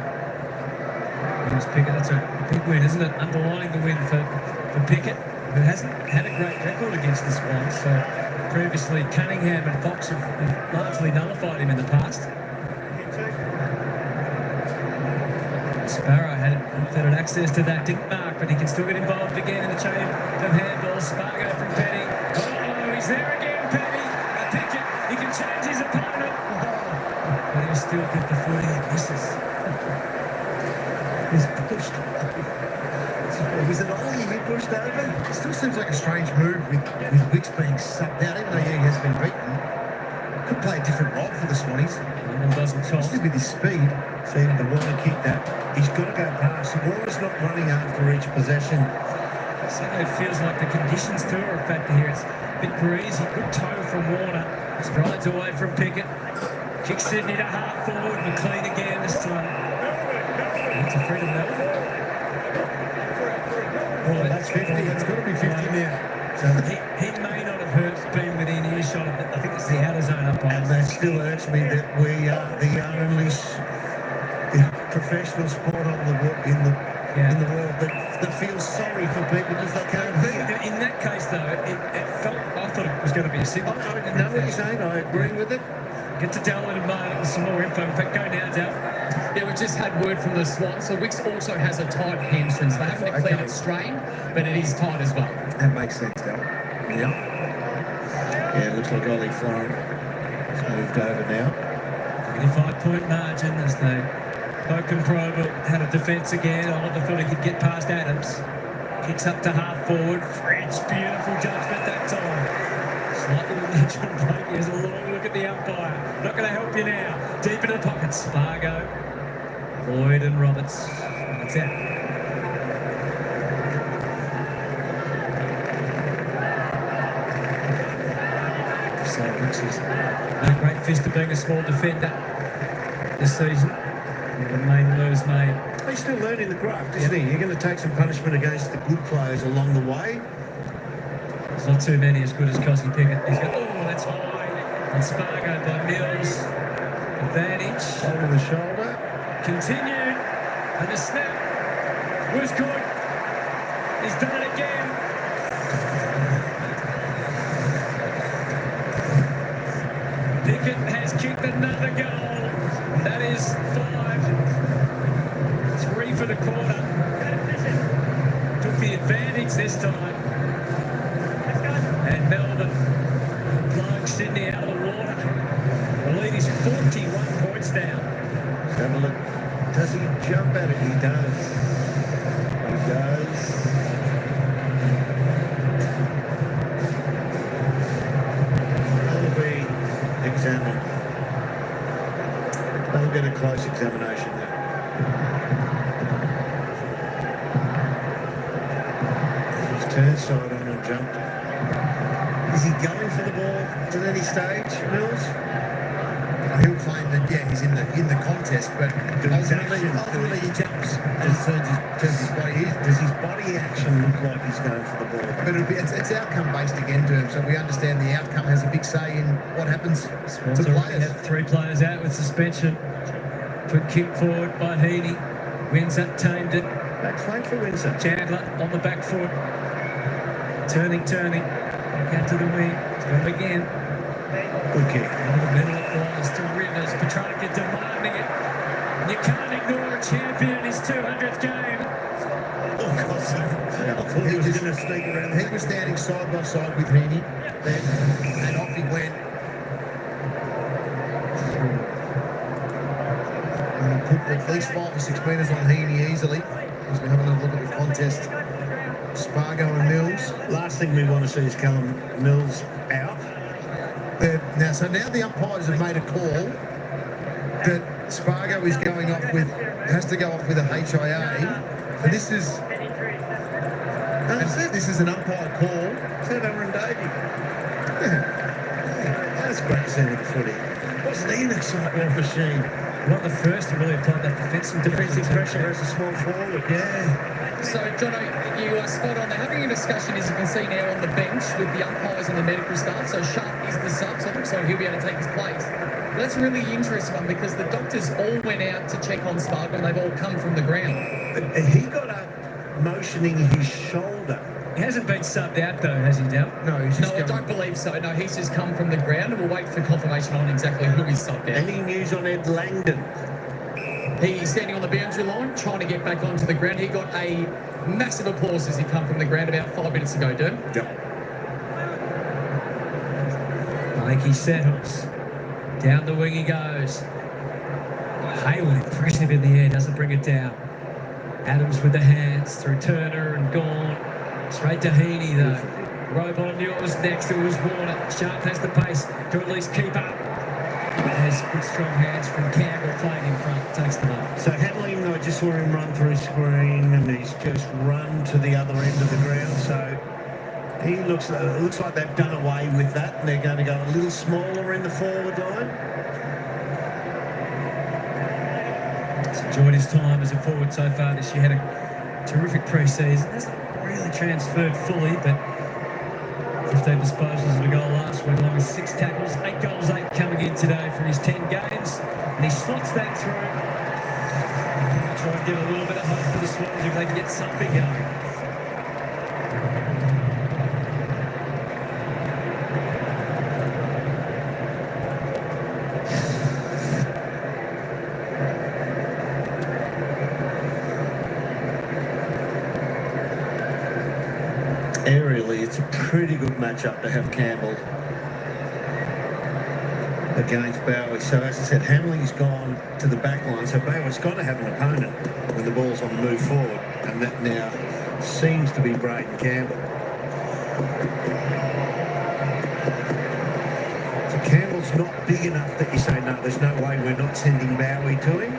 Here's Pickett. That's a big win, isn't it? Underlining the win for Pickett, who hasn't had a great record against the Swans. So previously, Cunningham and Fox have largely nullified him in the past. Sparrow had access to that, didn't mark, but he can still get involved again in the chain of handballs. Spargo from Penny. Oh, he's there again, Penny. I think he can change his opponent. But he'll still get the footy and misses. He's pushed. Was it Ollie he pushed over? It still seems like a strange move with Wicks being subbed out, even though he has been beaten. Could play a different role for the Swannies. And doesn't cost. Especially with his speed. See, the Warner kick that. He's got to go past. The Warner's not running after each possession. So it feels like the conditions too are a factor here. It's a bit breezy. Good toe from Warner. Strides away from Pickett. Kicks Sydney to half forward. McLean again this time. It's a freedom Melbourne. Well, that's 50. It's got to be 50 now. So he may not have been within earshot of it. I think it's the outer zone umpire. And that still hurts me that we are the only professional sport in the world that feels sorry for people because they can't hear. In that case, though, it felt. I thought it was going to be a signal. I know what you're saying. I agree with it. Get to Dal in a moment with some more info. In fact, go now, Dal. Yeah, we just had word from the Swans. So Wicks also has a tight hamstring. So they haven't declared it strain, but it is tight as well. That makes sense, Dal. Yeah. Yeah, it looks like Ollie Florent has moved over now. 25-point margin as they poke and probe had a defence again. Oliver thought he could get past Adams. Kicks up to half forward. French, beautiful judgment that time. Slightly legend break. He has a long look at the umpire. Not going to help you now. Deep in the pocket. Spargo, Lloyd and Roberts. That's out. So Wicks is no great fist of being a small defender this season. The main moves made. He's still learning the craft, isn't he? You're going to take some punishment against the good players along the way. There's not too many as good as Cosy Pickett. He's got, that's high. And Spargo by Mills. Advantage. Over the shoulder. Continued. And the snap was good. He's done it again. Pickett has kicked another goal. That is 5. 3 for the quarter. Took the advantage this time. And Melbourne blowing Sydney out of the water. The lead is 41 points now. Let's have a look. Does he jump at it? He does. He does. That'll be examined. That'll get a close examination there. He's turned side on and jumped. Is he going for the ball at any stage, Mills? He'll claim that, yeah, he's in the contest, but ultimately he jumps and turns his body. Does his body action look like he's going for the ball? But it's outcome-based again, Derm, so we understand the outcome has a big say in what happens to players. Have 3 players out with suspension. Quick kick forward by Heaney. Windsor tamed it. Back flank for Windsor. Chandler on the back foot. Turning. Back out to the wing. It's going again. Good kick. Over the middle it was to Rivers. Petrarca demanding it. And you can't ignore a champion in his 200th game. Oh, God. I thought he was going to sneak around. He was standing side by side with Heaney, and off he went. And he put at least 5 or 6 metres on Heaney easily. As we're having a look at the contest. Spargo and Mills. Last thing we want to see is Callum Mills out. Now the umpires have made a call that Spargo is going off with, has to go off with a HIA. And this is an umpire call. Is that Aaron Davey? Yeah. That's great to see him at the footy. Wasn't he an excitement machine? Not the first to really apply that defensive pressure as a small forward, yeah. So, Jono, you are spot on. They're having a discussion, as you can see now, on the bench with the umpires and the medical staff. So Sharp is the sub, so it looks like he'll be able to take his place. But that's a really interesting one because the doctors all went out to check on Spargo and they've all come from the ground. He got up motioning his shoulder. He hasn't been subbed out though, has he, Dal? No, I don't believe so. No, he's just come from the ground and we'll wait for confirmation on exactly who he's subbed out. Any news on Ed Langdon? He's standing on the boundary line, trying to get back onto the ground. He got a massive applause as he come from the ground about 5 minutes ago, Derm. Yep. Blakey settles. Down the wing he goes. Hayward impressive in the air, doesn't bring it down. Adams with the hands through Turner and gone. Straight to Heaney though. Robot knew it was next, it was Warner. Sharp has the pace to at least keep up. Has good strong hands from Campbell playing in front, takes the ball. So Hadley, I just saw him run through screen and he's just run to the other end of the ground. So he looks like they've done away with that and they're going to go a little smaller in the forward line. He's enjoyed his time as a forward so far this year. Had a terrific pre-season. Hasn't really transferred fully, but 15 disposals and a goal last week, along with 6 tackles, 8 goals, 8 coming in today from his 10 games. And he slots that through. Try and give a little bit of hope for the Swans if they can get something going. Aerially, it's a pretty good matchup to have Campbell against Bowie. So as I said, Hamling's gone to the back line, so Bowie's got to have an opponent when the ball's on the move forward, and that now seems to be Braden Campbell. So Campbell's not big enough that you say, no, there's no way we're not sending Bowie to him,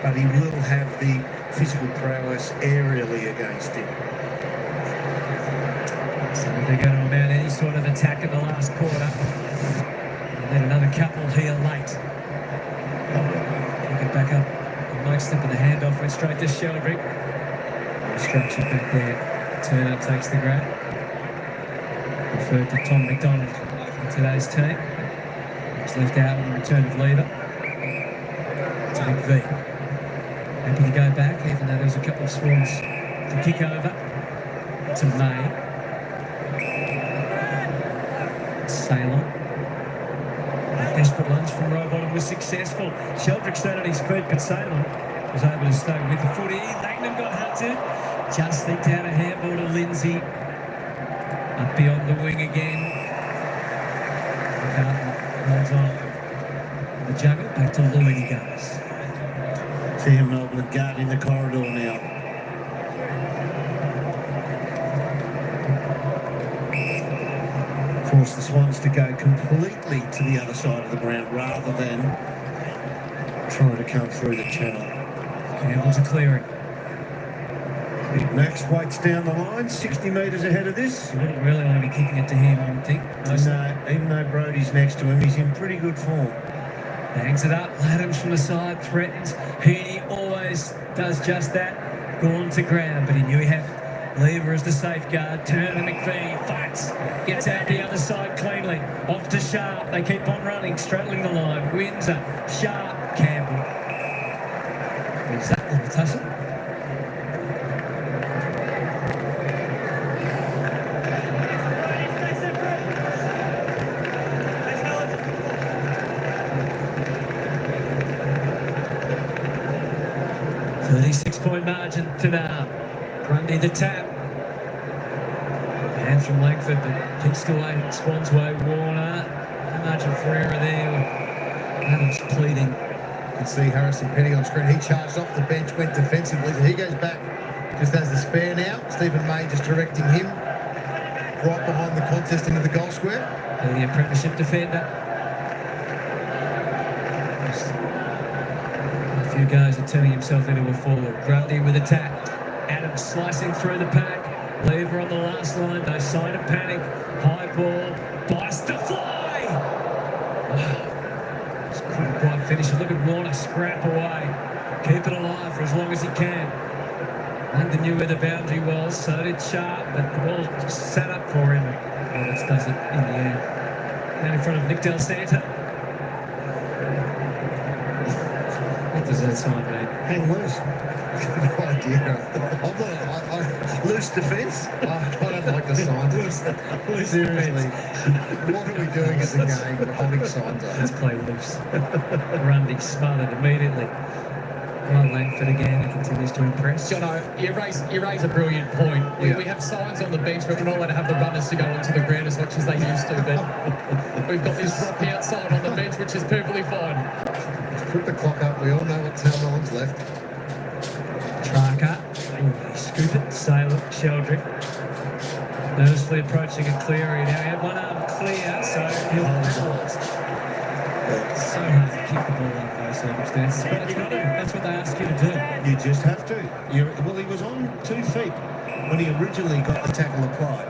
but he will have the physical prowess aerially against him. So they're going to mount any sort of attack in the last quarter. And then another couple here late. Pick it back up. The Mike step of the handoff went straight to Sheldrick. Structured back there. Turner takes the grab. Referred to Tom McDonald in today's team. He's left out on the return of Lever. To McVee. Happy to go back, even though there's a couple of Swans to kick over. To May. Salem. A desperate lunge from Robot was successful. Sheldrick stayed on his feet, but Salem was able to stay with the footy. Langham got hunted. Just leaked out a handball to Lindsay. Up beyond the wing again. Carlton holds on. The juggle, back to Lloyd he goes. See him, Melbourne, guard in the corridor now. Force the Swans to go completely to the other side of the ground rather than trying to come through the channel. Campbell's a clearing. Big Max waits down the line, 60 metres ahead of this. You wouldn't really want to be kicking it to him, I would think. No, even though Brodie's next to him, he's in pretty good form. Bangs it up, Adams from the side, threatens. Heaney always does just that. Gone to ground, but he knew he had Lever as the safeguard. Turner McVee fights, gets out the other side cleanly. Off to Sharp, they keep on running, straddling the line. Windsor, Sharp, Campbell. Is that little tussle? Point margin to now. Grundy the tap. And from Langford, but pitched away. Swans way. Warner. No margin for error there. Adams pleading. You can see Harrison Penny on screen. He charged off the bench, went defensively. So he goes back just as the spare now. Stephen May just directing him right behind the contest into the goal square. The apprenticeship defender. Few guys are turning himself into a forward. Grundy with attack. Adams slicing through the pack. Lever on the last line. No sign of panic. High ball. Bites to fly. Just couldn't quite finish it. Look at Warner scrap away. Keep it alive for as long as he can. Langdon knew where the boundary was. So did Sharp. But the ball just sat up for him. Roberts does it in the end. Down in front of Nick Del Santa. What does that sign mean? Hang loose. No idea. Loose defence? I don't like the signs. Seriously. What are we doing as a game? We're holding signs up. Let's play loose. Grundy smothered immediately. Well, Langford again continues to impress. Jono, you raise a brilliant point. We have signs on the bench, but we're not allowed to have the runners to go onto the ground as much as they used to. But we've got this rock outside on the bench, which is perfectly fine. Put the clock up. We all know what time Melbourne's left. Tracker. Scoop it. Sailor. Sheldrick. Nervously approaching a clear area. Now he had one arm clear, so he'll hold it. It's so hard to kick the ball under those circumstances, but it's got to. That's what they ask you to do. You just have to. Well, he was on 2 feet when he originally got the tackle applied.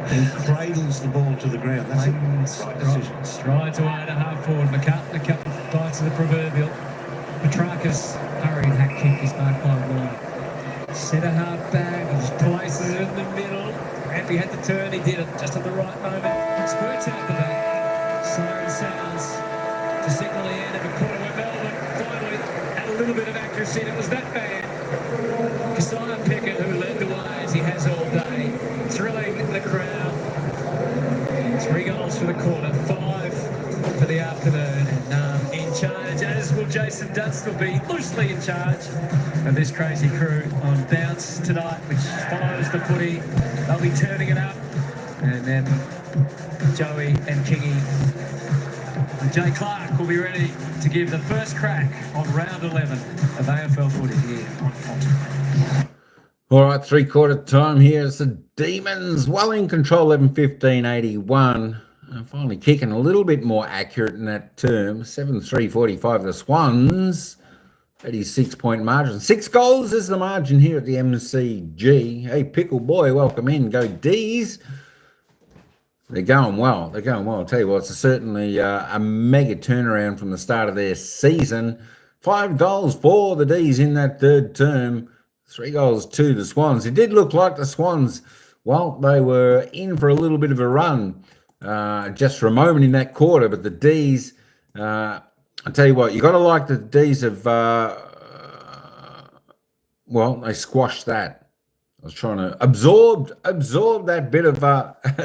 He cradles the ball to the ground. That's the right decision. Stride to 8.5 forward. McCartney bites of the proverbial. Petrarca's hurried hack kick is marked by one. Centre half back. He just places it in the middle. If he had to turn, he did it just at the right moment. Squirts out the back. Siren sounds to signal the end of a quarter where Melbourne finally had a little bit of accuracy, and it was that man, Keziah Pickett, who led the way as he has all day, thrilling the crowd. 3 goals for the quarter, 5 for the afternoon, and in charge, as will Jason Dunstall be loosely in charge of this crazy crew on Bounce tonight, which follows the footy. They'll be turning it up, and then Joey and Kingy and Jay Clark will be ready to give the first crack on round 11 of AFL footy here on Fox. All right, 3/4 time here. It's the Demons well in control, 11-15-81. Finally kicking a little bit more accurate in that term. 7-3-45. The Swans, 86-point margin. 6 goals is the margin here at the MCG. Hey, Pickle Boy, welcome in. Go D's. They're going well. They're going well. I'll tell you what, it's certainly a mega turnaround from the start of their season. 5 goals for the D's in that third term. 3 goals to the Swans. It did look like the Swans, well, they were in for a little bit of a run just for a moment in that quarter. But the D's, I'll tell you what, you got to like the D's have, well, they squashed that. I was trying to absorb that bit of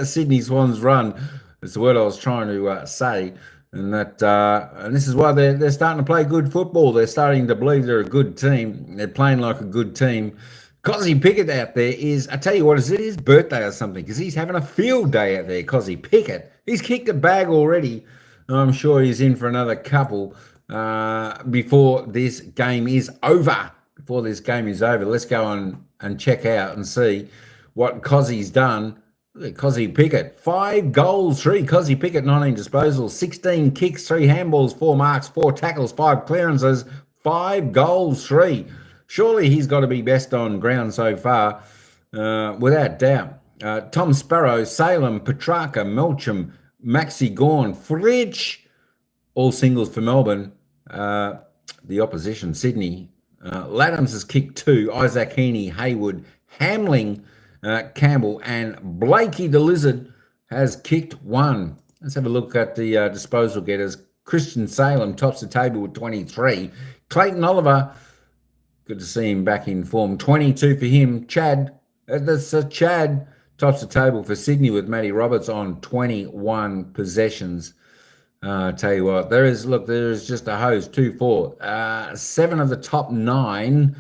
Sydney Swans run. That's the word I was trying to say. And that, and this is why they're starting to play good football. They're starting to believe they're a good team. They're playing like a good team. Cozzy Pickett out there is, I tell you what, is it his birthday or something? Because he's having a field day out there, Cozzy Pickett. He's kicked a bag already. I'm sure he's in for another couple before this game is over. Before this game is over, let's go on and check out and see what Cozzy's done. Look at Cozzy Pickett, 5 goals, 3. Cozzy Pickett, 19 disposals, 16 kicks, 3 handballs, 4 marks, 4 tackles, 5 clearances, 5 goals, 3. Surely he's got to be best on ground so far, without doubt. Tom Sparrow, Salem, Petrarca, Melcham, Maxi Gorn, Fridge, all singles for Melbourne. The opposition, Sydney. Laddams has kicked 2. Isaac Heaney, Haywood, Hamling, Campbell, and Blakey the Lizard has kicked 1. Let's have a look at the disposal getters. Christian Salem tops the table with 23. Clayton Oliver, good to see him back in form, 22 for him. Chad tops the table for Sydney with Matty Roberts on 21 possessions. Tell you what, there is just a host, 2-4. 7 of the top 9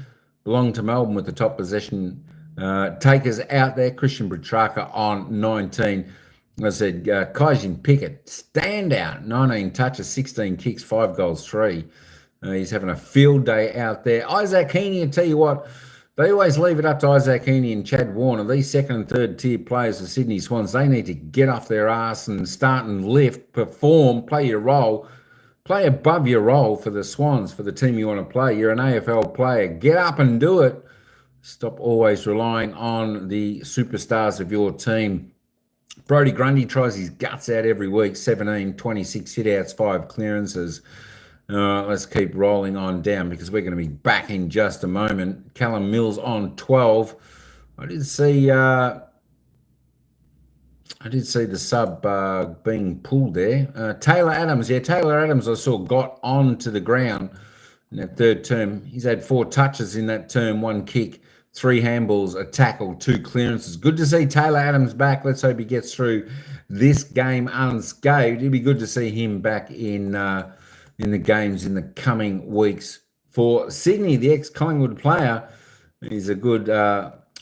belong to Melbourne with the top possession takers out there. Christian Petrarca on 19. I said, Kaijin Pickett, standout, 19 touches, 16 kicks, 5 goals, 3. He's having a field day out there. Isaac Heaney, I tell you what, they always leave it up to Isaac Heaney and Chad Warner. These second and third tier players for Sydney Swans, they need to get off their ass and start and lift, perform, play your role, play above your role for the Swans, for the team you want to play. You're an AFL player. Get up and do it. Stop always relying on the superstars of your team. Brodie Grundy tries his guts out every week. 17, 26 hitouts, 5 clearances. Let's keep rolling on down because we're going to be back in just a moment. Callum Mills on 12. I did see the sub being pulled there. Taylor Adams, Taylor Adams I saw got onto the ground in that third term. He's had 4 touches in that term, 1 kick, 3 handballs, a tackle, 2 clearances. Good to see Taylor Adams back. Let's hope he gets through this game unscathed. It'd be good to see him back in in the games in the coming weeks for Sydney. The ex-Collingwood player, he's a good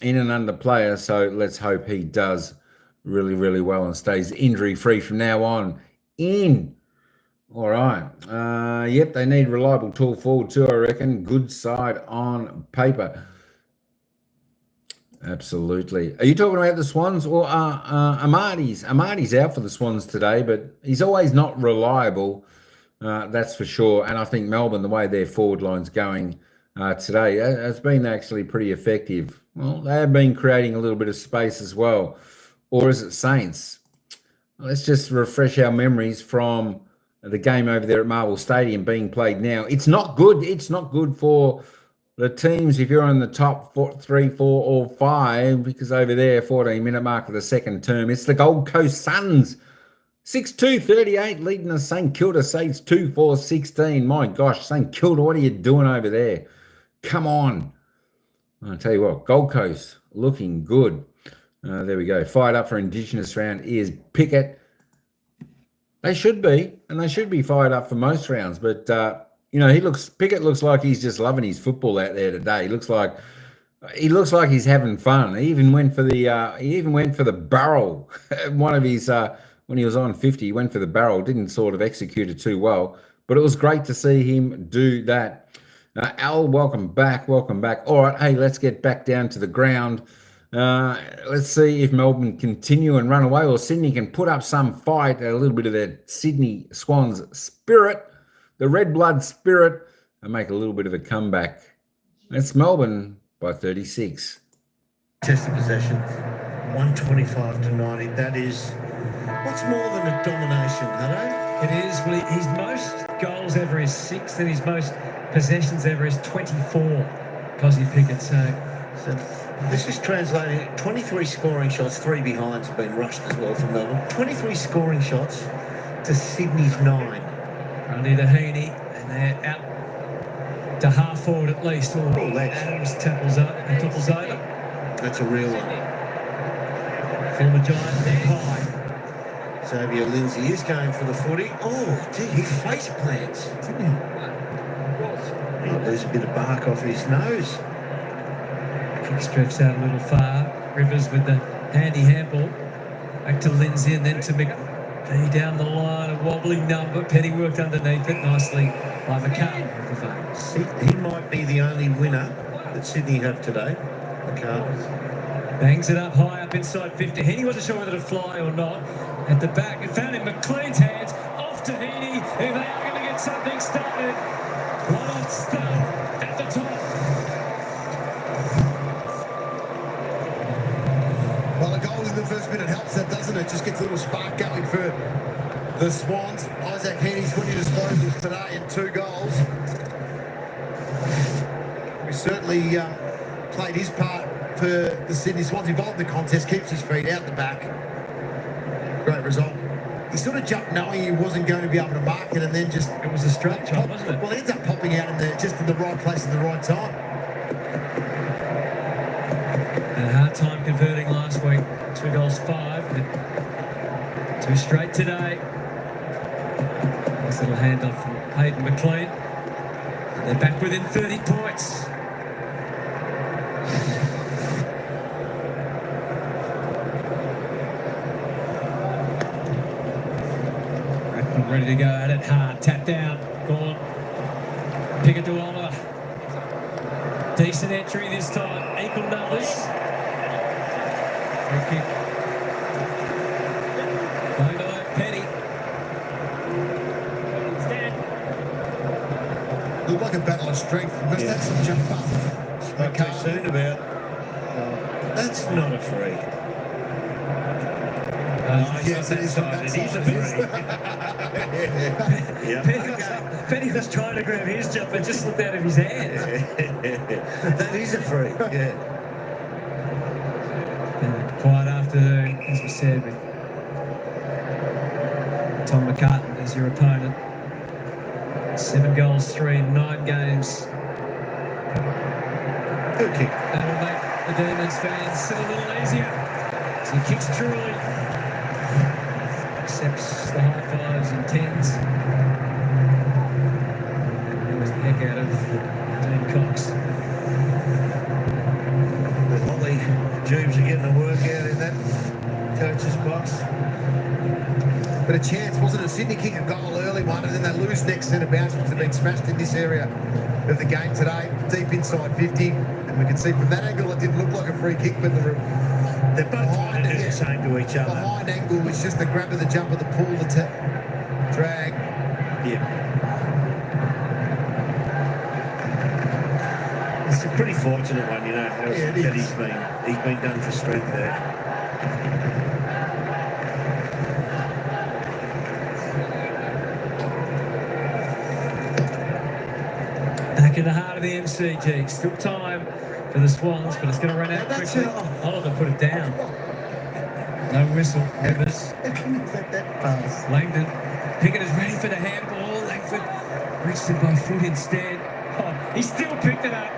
in and under player, so let's hope he does really, really well and stays injury-free from now on in. All right. Yep, they need reliable tall forward too, I reckon. Good side on paper. Absolutely. Are you talking about the Swans or Amadi's? Amadi's out for the Swans today, but he's always not reliable. That's for sure. And I think Melbourne, the way their forward line's going today, has been actually pretty effective. Well, they have been creating a little bit of space as well. Or is it Saints? Let's just refresh our memories from the game over there at Marvel Stadium being played now. It's not good. It's not good for the teams if you're in the top 3, 4, or 5, because over there, 14-minute mark of the second term, it's the Gold Coast Suns. 6-2-38 leading the St Kilda Saints 2-4-16. My gosh, St Kilda, what are you doing over there? Come on. I'll tell you what, Gold Coast looking good. There we go. Fired up for Indigenous round is Pickett. They should be, and they should be fired up for most rounds, but you know, Pickett looks like he's just loving his football out there today. He looks like he's having fun. He even went for the barrel. One of his when he was on 50, he went for the barrel. Didn't sort of execute it too well, but it was great to see him do that. Al, welcome back. Welcome back. All right, hey, let's get back down to the ground. Let's see if Melbourne continue and run away, or Sydney can put up some fight, a little bit of their Sydney Swans spirit, the red blood spirit, and make a little bit of a comeback. That's Melbourne by 36. Test of possession, 125-90. That is, what's more than a domination, Hutto? It is. Well, his most goals ever is 6, and his most possessions ever is 24. Cosy Pickett. So this is translating 23 scoring shots, 3 behinds have been rushed as well from Melbourne. 23 scoring shots to Sydney's 9. Only the Heaney, and they're out to half forward at least. Adams topples over. That's a real one. Former Giant neck high. Xavier Lindsay is going for the footy. Oh, gee, he face plants. Oh, there's a bit of bark off his nose. Kick stretched out a little far. Rivers with the handy handball. Back to Lindsay and then to McVee down the line. A wobbly number. Petty worked underneath it nicely by McCartan. He might be the only winner that Sydney have today. McCartan. Bangs it up high up inside 50. Heaney wasn't sure whether to fly or not. At the back, it found in McLean's hands. Off to Heaney. If they are going to get something started. One off start at the top. Well, a goal in the first minute helps that, doesn't it? Just gets a little spark going for the Swans. Isaac Heaney's 20 disposals today and 2 goals. He certainly played his part for the Sydney Swans. Involved in the contest, keeps his feet out the back. Great result. He sort of jumped knowing he wasn't going to be able to mark it, and then just... It was a straight shot, wasn't it? Well, he ends up popping out in there just in the right place at the right time. And a hard time converting last week. 2 goals, 5. But 2 straight today. Nice little handoff from Hayden McLean. And they're back within 30 points. Ready to go at it hard. Tap down. Gone. Pick it to Oliver. Decent entry this time. Equal numbers. Free kick. Going to Petty. Stand. Looked like a battle of strength. Must have some jump up. Spoke too soon about. That's not a free. Yes, it is. It is a free. Petty was trying to grab his jump and just slipped out of his hand. That is a free, yeah. Quiet afternoon, as we said, with Tom McCartan as your opponent. 7 goals, 3 in 9 games. Good kick. That'll make the Demons fans sit a little easier. As he kicks truly. Accepts the high 5s and 10s. out of Dean Cox. The Holly Jubes are getting a workout in that coach's box. But a chance, wasn't it? Sydney kick a goal early one, and then they lose next centre bounce, which have been smashed in this area of the game today, deep inside 50. And we can see from that angle it didn't look like a free kick, but they're both trying to do the same to each other. Behind angle was just the grab of the jump of the pull, the drag. Yeah. It's a pretty fortunate one, you know, that he's been done for strength there. Back in the heart of the MCG. Still time for the Swans, but it's going to run out quickly. Oliver put it down. No whistle. Rivers. Let that pass. Langdon. Pickett is ready for the handball. Langford reached it by foot instead. Oh, he still picked it up.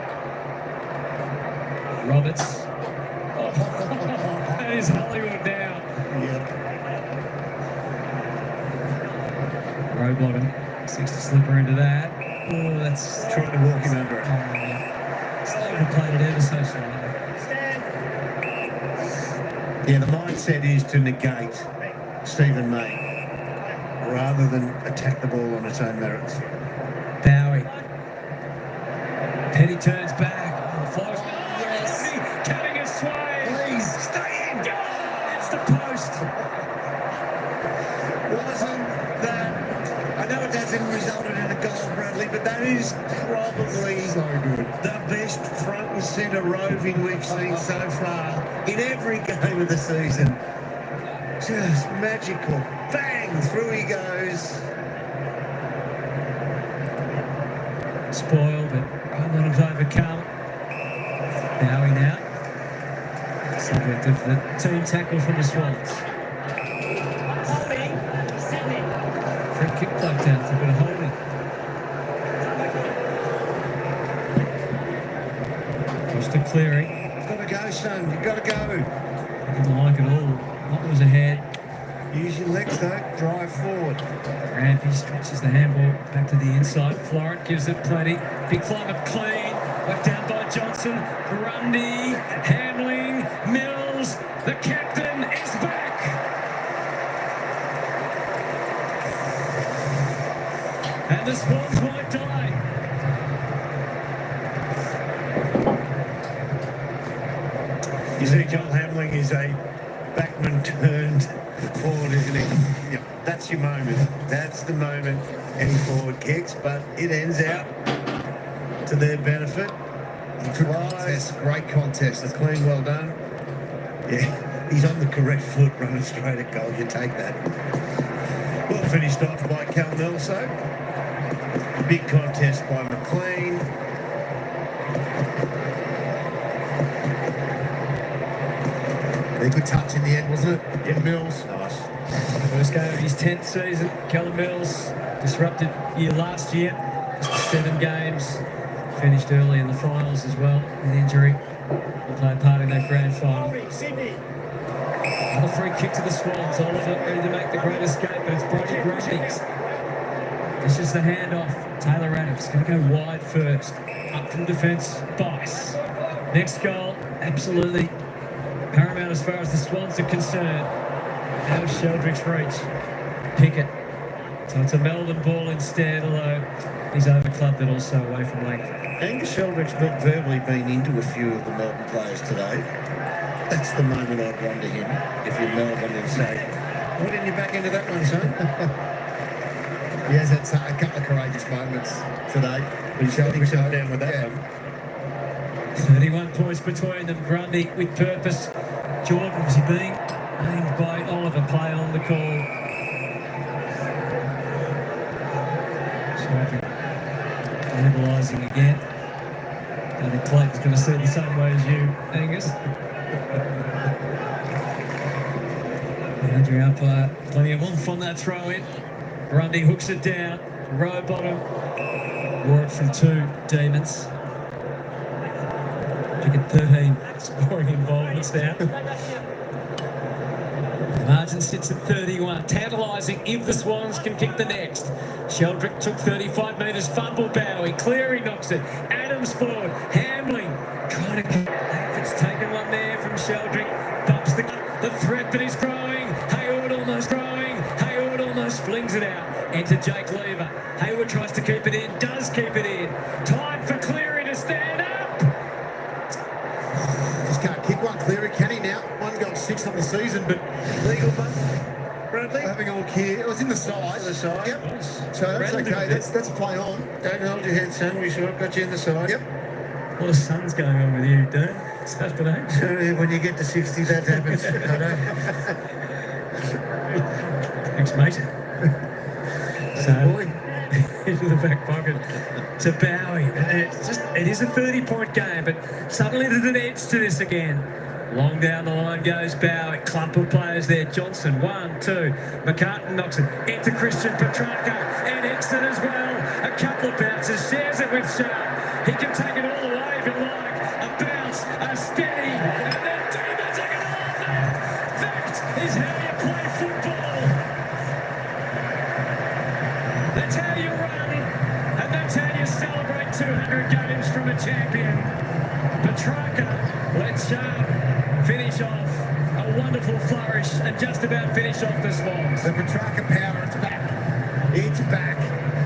Roberts. Oh, that is Hollywood now. Yep. Rowbottom. Seeks to slip her into that. Oh, that's Trying to walk him under it. It's overplayed it ever so slightly. Yeah, the mindset is to negate Stephen May rather than attack the ball on its own merits. Bowie. Penny turns back. Oh, flies. Yes. Cutting his sway. Please. Stay in. Go. It's the post. Wasn't that... I know it hasn't resulted in a goal, Bradley, but that is probably So good. the best front and centre roving we've seen so far in every game of the season. Just magical. Bang! Through he goes. Spoiled, but Rowbottom's overcome. Bowie now. Subject of the team tackle from the Swans. Free kick bloke down for a bit of holding. Just a clearing. Gotta go, son. You gotta go. Didn't like it all. What was ahead? Use your legs, though. Drive forward. Rampy stretches the handball back to the inside. Florent gives it plenty. Big climb up clean. Whacked down by Johnson. Grundy. Handling. Mills. The captain is back. And the Swans won't die. You see, Joel Hamling is a backman turned forward, isn't he? Yep, that's your moment. That's the moment any forward kicks, but it ends out to their benefit. Good contest, great contest. A clean, well done. Yeah, he's on the correct foot, running straight at goal. You take that. Well finished off by Cal Nelso. Big contest by McLean. A good touch in the end, wasn't it? Yeah. Mills. Nice. First game of his 10th season. Callum Mills, disrupted year last year. Just 7 games. Finished early in the finals as well with injury. He played part in that grand final. Another free kick to the Swans. Oliver ready to make the great escape, but it's Brody Grundy. This is the handoff. Taylor Adams going to go wide first. Up from defence, Bice. Next goal, absolutely paramount as far as the Swans are concerned. Out of Sheldrick's reach. Pickett. So it's a Melbourne ball instead, although he's overclubbed it also away from length. Angus Sheldrick's not verbally been into a few of the Melbourne players today. That's the moment I'd run to him if you're Melbourne and say, "What didn't you back into that one, son?" He has had a couple of courageous moments today. He's got himself down with that one. 31 points between them. Grundy with purpose. Jordan, was he being aimed by Oliver? Play on the call. Liberalising again. I think Clayton's going to see it the same way as you, Angus. Andrew up plenty of oomph on that throw in. Grundy hooks it down. Row bottom. Work from 2 Demons. Pick at 13 scoring involvements now. Margin sits at 31. Tantalising if the Swans can kick the next. Sheldrick took 35 metres. Fumble Bowie. Cleary knocks it. Adams forward. Hamling trying to kick. It's taken one there from Sheldrick. Bumps the threat that is growing. Hayward almost growing. Hayward almost flings it out. Enter Jake Lever. Hayward tries to keep it in. Does keep it in. Time for Cleary to stand up. Just can't kick one, Cleary, can he now? 1 goal, 6 on the season, but Legal bump. Bradley? having a look here. It was in the side. The side. Yep. So that's okay. That's play on. Don't hold your head, son. We sure got you in the side. Yep. What a sun's going on with you, Dean? This afternoon. So when you get to 60, that happens. I know. Thanks, mate. So, Boy. into the back pocket to Bowie. It is a 30-point game, but suddenly there's an edge to this again. Long down the line goes Bowie. Clump of players there. Johnson, 1, 2. McCartan knocks it into Christian Petrarca and Exton as well. A couple of bounces, shares it with Sharp. He can take it all the way if you like. A bounce, a steady, and then demons are going to love that. That is how you play football. That's how you run, and that's how you celebrate 200 games from a champion. Petrarca lets Sharp finish off a wonderful flourish and just about finish off the Swans. The Petrarca power, it's back. It's back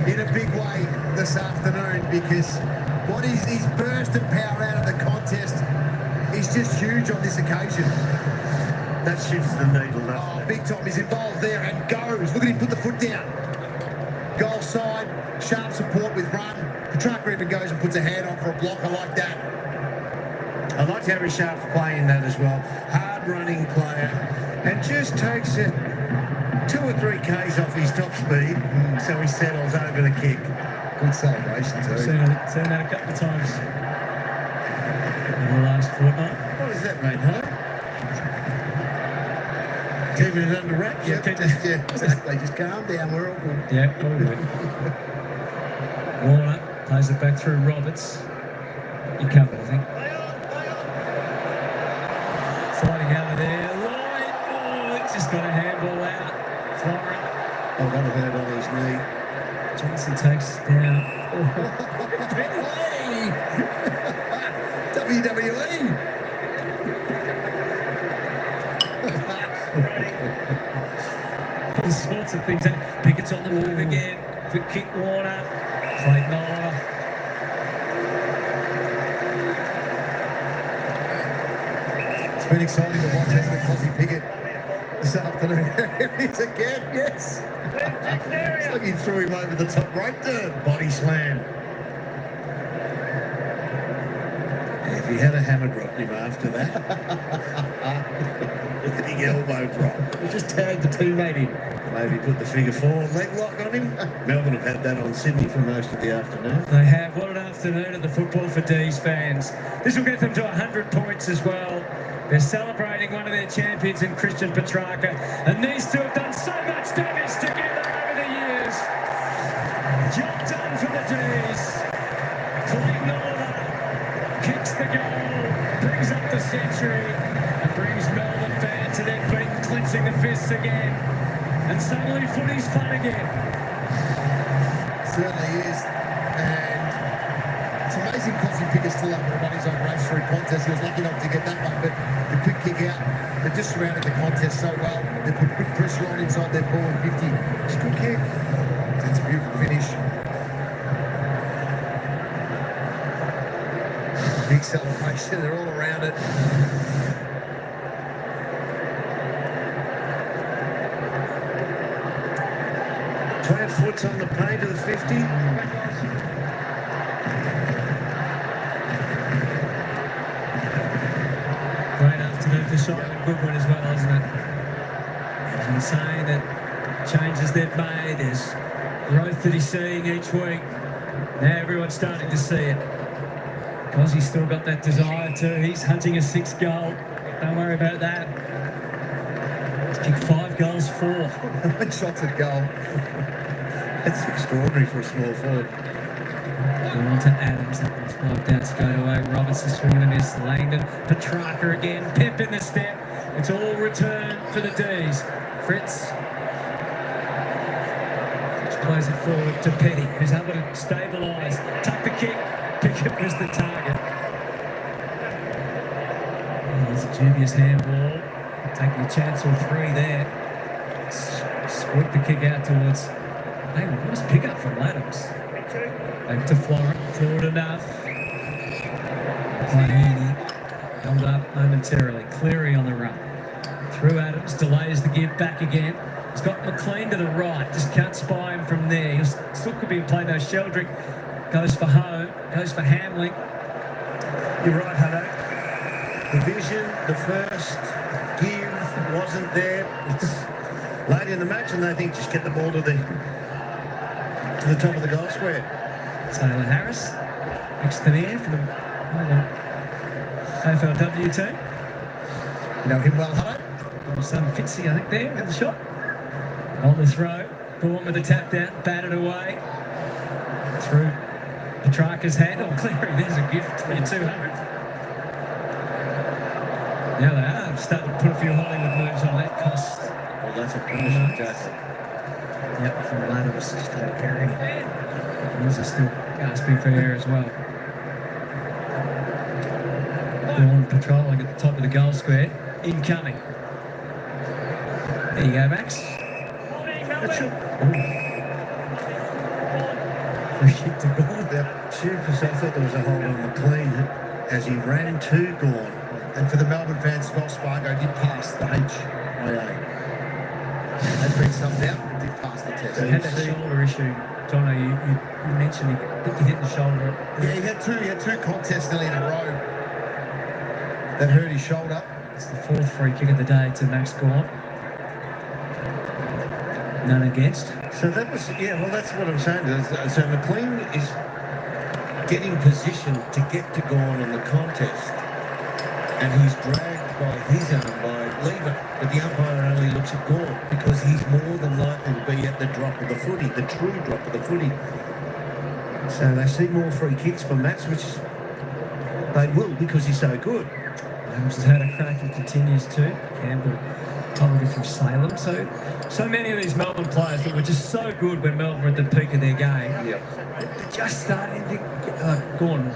in a big way this afternoon because what is his burst of power out of the contest is just huge on this occasion. That shifts the needle, doesn't Oh, it? big time. He's involved there and goes. Look at him put the foot down. Goal side, sharp support with run. Petrarca even goes and puts a hand on for a blocker like that. I liked Harry Sharp's play in that as well. Hard-running player, and just takes it 2 or 3 Ks off his top speed, so he settles over the kick. Good celebration too. Seen that a couple of times in the last fortnight. What does that mean, huh? Keeping it under wraps? Yeah, exactly. Just calm down. We're all good. Yeah, all good. Warner plays it back through Roberts. You covered, I think. Fighting over there. Lloyd. Oh, it's just got a handball out. Florent. Oh, that'll hurt on his knee. Johnson takes it down. WWE. All sorts of things. Pickett's on the move again. Quick kick, Warner. Clayton Oliver. It's been exciting to watch, hasn't it, Cosy Pickett this afternoon? Here it is again, yes. It's like he threw him over the top rope there. Body slam. If he had a hammer dropped him after that. With a big elbow drop. He just tagged the teammate in. Maybe put the figure 4 leg lock on him. Melbourne have had that on Sydney for most of the afternoon. They have. What an afternoon at the Football for D's fans. This will get them to 100 points as well. They're celebrating one of their champions in Christian Petrarca. And these two have done so much damage together over the years. Job done for the D's. Clayton Oliver kicks the goal, brings up the century, and brings Melbourne fans to their feet, clenching the fists again. And suddenly footy's fun again. Certainly is. And it's amazing Cosy Pickett's still up and running his own race through contest. He was lucky enough to get that one, but the quick kick out, they just surrounded the contest so well. They put good pressure on inside their forward 50. It's a good kick. That's a beautiful finish. Big celebration. They're all around it. 12 foot on the paint of the 50. Great afternoon for Simon Goodwin as well, isn't it? He's saying that changes they've made, there's growth that he's seeing each week. Now everyone's starting to see it. Because he's still got that desire too. He's hunting a 6th goal. Don't worry about that. He's kicked 5 goals, 4. Shots at goal. That's extraordinary for a small forward. On to Adams. Knocked out to go away. Robertson swinging a miss. Langdon. Petrarca again. Pep in the step. It's all return for the D's. Fritz plays it forward to Petty, who's able to stabilise, tuck the kick, Pickett was the target. There's a dubious handball, taking a chance or 3 there. Squeak the kick out towards, hey, what is pick up from Adams? Back to Florent, forward enough. Heaney held up momentarily, Cleary on the run. Through Adams, delays the give back again. He's got McLean to the right, just can't spy him from there. He still could be in play though. Sheldrick goes for home, goes for Hamling. You're right, Hutto. The vision, the first give wasn't there. It's late in the match and they think just get the ball to the top of the goal square. Taylor Harris, next to the end for the AFLW team. You know him well, Hutto? Little son Fitzy, I think, there with the shot. On the throw, Gorn with the tap down, batted away. Through Petrarca's hand. Oh, Cleary, there's a gift for your 200. Now they are starting to put a few Hollywood moves on that cost. Well, that's a punishment, Jason. Yep, from Adams, just a Perry. These are still gasping for air as well. Gorn patrolling at the top of the goal square. Incoming. There you go, Max. Free kick to Gorn. Because I thought there was a hold on McLean as he ran to Gorn. And for the Melbourne fans, Scott Spargo did pass the HIA. Has been subbed out, but did pass the test. He had that shoulder issue. Jono, you mentioned he hit the shoulder. Yeah, he had two contests nearly in a row that hurt his shoulder. It's the 4th free kick of the day to Max Gorn. None against. So that was, well, that's what I'm saying. So McLean is getting positioned to get to Gorn on the contest, and he's dragged by his arm by Lever, but the umpire only looks at Gorn because he's more than likely to be at the drop of the footy, the true drop of the footy. So they see more free kicks from Max, which they will because he's so good. Adams has had a crack and continues to. Campbell, Tolliver from Salem. So many of these Melbourne players that were just so good when Melbourne were at the peak of their game. Yep. They're just starting to get, Gorn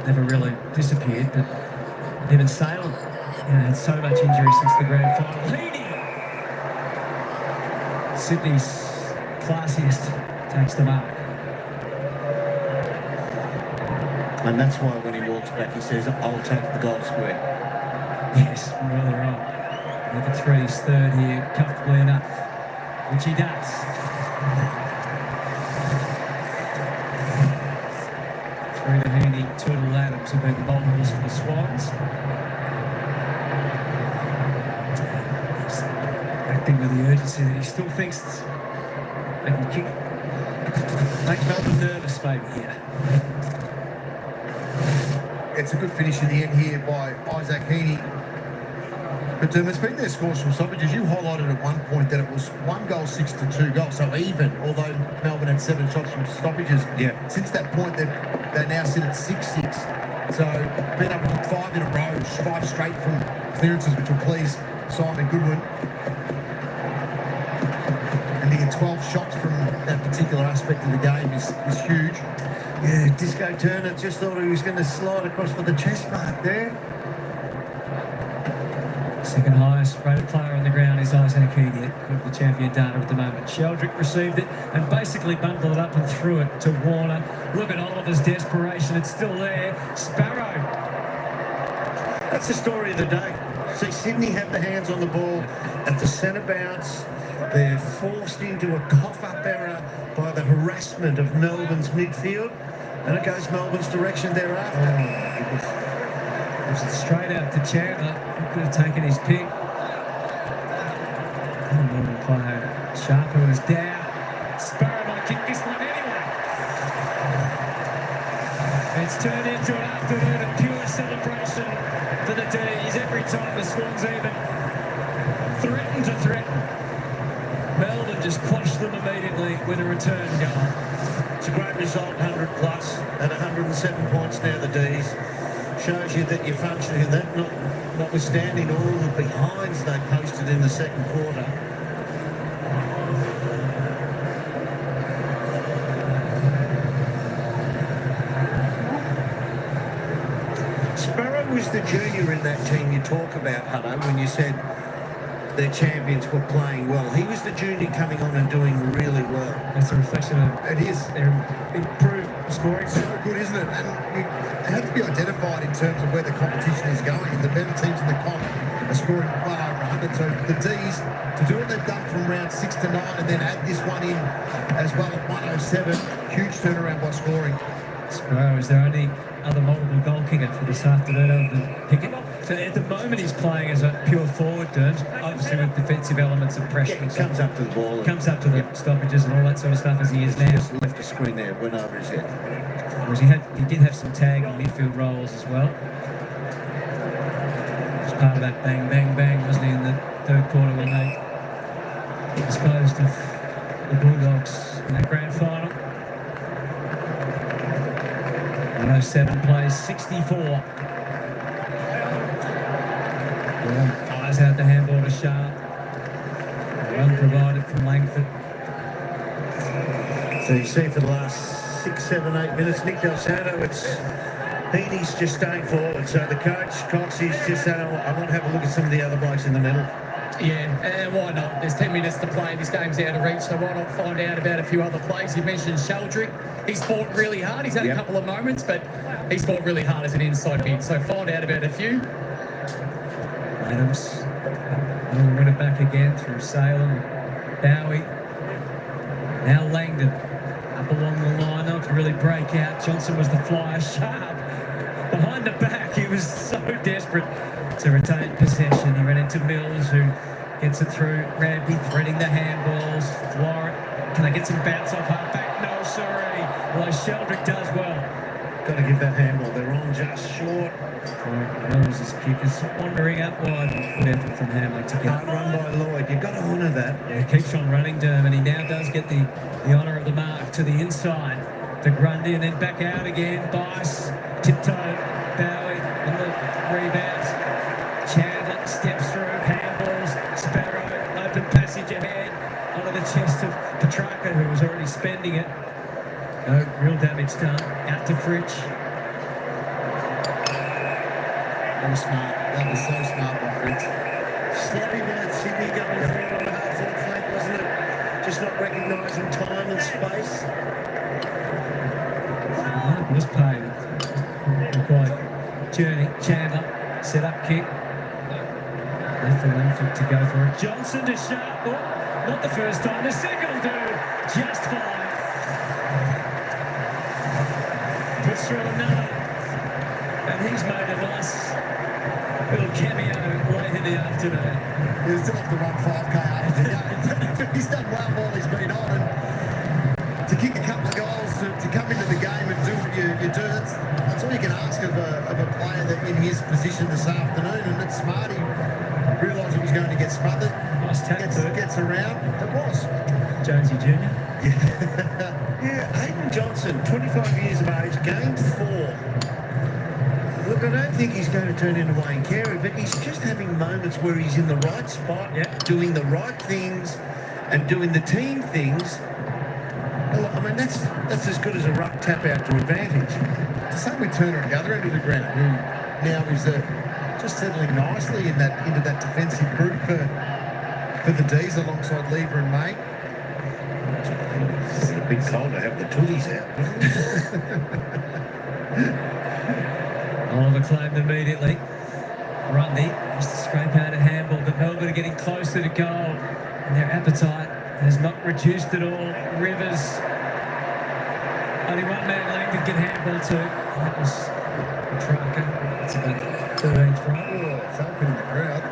never really disappeared, but even Salem, had so much injury since the grand final. Heaney! Sydney's classiest takes the mark. And that's why when he walks back, he says, I'll take the goal square. Yes, really right. Number 3's third here, comfortably enough, which he does. Through to Heaney, Turtle Adams have been the bowlers for the Swans. He's acting with the urgency that he still thinks they can kick. Make Melbourne nervous maybe here. It's a good finish in the end here by Isaac Heaney. But it's been their scores from stoppages. You highlighted at one point that it was 1 goal, 6 to 2 goals, so even, although Melbourne had 7 shots from stoppages. Yeah. Since that point, they now sit at 6-6. So been able to put 5 in a row, 5 straight from clearances, which will please Simon Goodwin. And to get 12 shots from that particular aspect of the game is huge. Yeah, Disco Turner just thought he was going to slide across for the chest mark there. Second highest rated player on the ground is Isaac Heaney, the champion data at the moment. Sheldrick received it and basically bundled it up and threw it to Warner. Look at Oliver's desperation, it's still there. Sparrow. That's the story of the day. See, Sydney have the hands on the ball at the centre bounce. They're forced into a cough-up error by the harassment of Melbourne's midfield, and it goes Melbourne's direction thereafter. Gives it straight out to Chandler, who could have taken his pick. Melbourne player Sharper was down. Sparrow might kick this one anyway. It's turned into an afternoon of pure celebration for the D's every time the Swans even threaten. Melbourne just quashed them immediately with a return goal. It's a great result, 100 plus, at 107 points now, the D's. shows you that you're functioning. That notwithstanding all the behinds they posted in the second quarter. Sparrow was the junior in that team you talk about, Hutto, when you said their champions were playing well. He was the junior coming on and doing really well. That's a reflection of It is. their improved scoring. So good, isn't it? And it has to be identified in terms of where the competition is going. The better teams in the comp are scoring well over 100. So the D's, to do what they've done from round 6 to 9 and then add this one in as well at 107, huge turnaround by scoring. Sparrow is their only other multiple goal kicker for this afternoon other than Pickett. So at the moment he's playing as a pure forward, Derms, obviously with defensive elements of pressure. Yeah, he comes up to the ball. Comes up to the stoppages and all that sort of stuff as he is now. Just left the screen there, went over his head. Whereas he did have some tag and midfield roles as well. As part of that bang, bang, bang, wasn't he, in the third quarter when they disposed of the Bulldogs in that grand final. 107 plays 64. Fires out the handball to Sharp. Run provided from Langford. So you see for the last 6, 7, 8 minutes, Nick Del Santo, Heaney's just staying forward. So the coach, Cox, he's just saying, I want to have a look at some of the other blokes in the middle. Yeah, and why not? There's 10 minutes to play. This game's out of reach, so why not find out about a few other plays? You mentioned Sheldrick. He's fought really hard. He's had a couple of moments, but he's fought really hard as an inside mid. So find out about a few. Adams will win it back again through Salem. Bowie. Now Langdon up along the line, not to really break out. Johnson was the flyer. Sharp behind the back. He was so desperate to retain possession. He ran into Mills, who gets it through. Rampy threading the handballs. Flora, can they get some bounce off half back? No, sorry. Although Sheldrick does well. Got to give that handball. They're on just short. Mills' kick is wandering up wide. Good effort from Hamley to get Hard run by Lloyd. You've got to honour that. Yeah, he keeps on running, Derm, and he now does get the honour of the mark to the inside. To Grundy and then back out again. Bice, tiptoe, Bowie, and the rebounds. Chandler steps through, handballs, Sparrow, open passage ahead, onto the chest of Petrarca, who was already spending it. No real damage done. Out to Fridge. That was smart. That was so smart by Fritz. Sloppy about Sydney going forward on the half-forward flank, wasn't it? Just not recognising time and space. Mark was paid. Quite journey. Chandler, set up kick. Left for Langford to go for it. Johnson to Sharp. Oh, not the first time. The second will do. Just fine. Puts through another. And he's made a nice little cameo late in the afternoon. He'll still have to run 5K after the game. He's done well while he's been on. And to kick a couple of goals, to come into the game and do what you do, that's all you can ask of a player that in his position this afternoon. And it's smart. He realised he was going to get smothered. Nice tackle. Gets around. It was. Jonesy Jr. Yeah, Hayden Johnson, 25 years of age, gained 4. Look, I don't think he's going to turn into Wayne Carey, but he's just having moments where he's in the right spot, doing the right things and doing the team things. Well, I mean, that's as good as a ruck tap out to advantage. The same with Turner at the other end of the ground, who now is just settling nicely into that defensive group for the D's alongside Lever and May. It's a bit cold to have the tooties out. Oliver claimed immediately. Grundy has to scrape out a handball, but Melbourne are getting closer to goal, and their appetite has not reduced at all. Rivers, only one man Langdon can handball to, and that was Petrarca. That's about 13th right. Oh, Falcon in the crowd.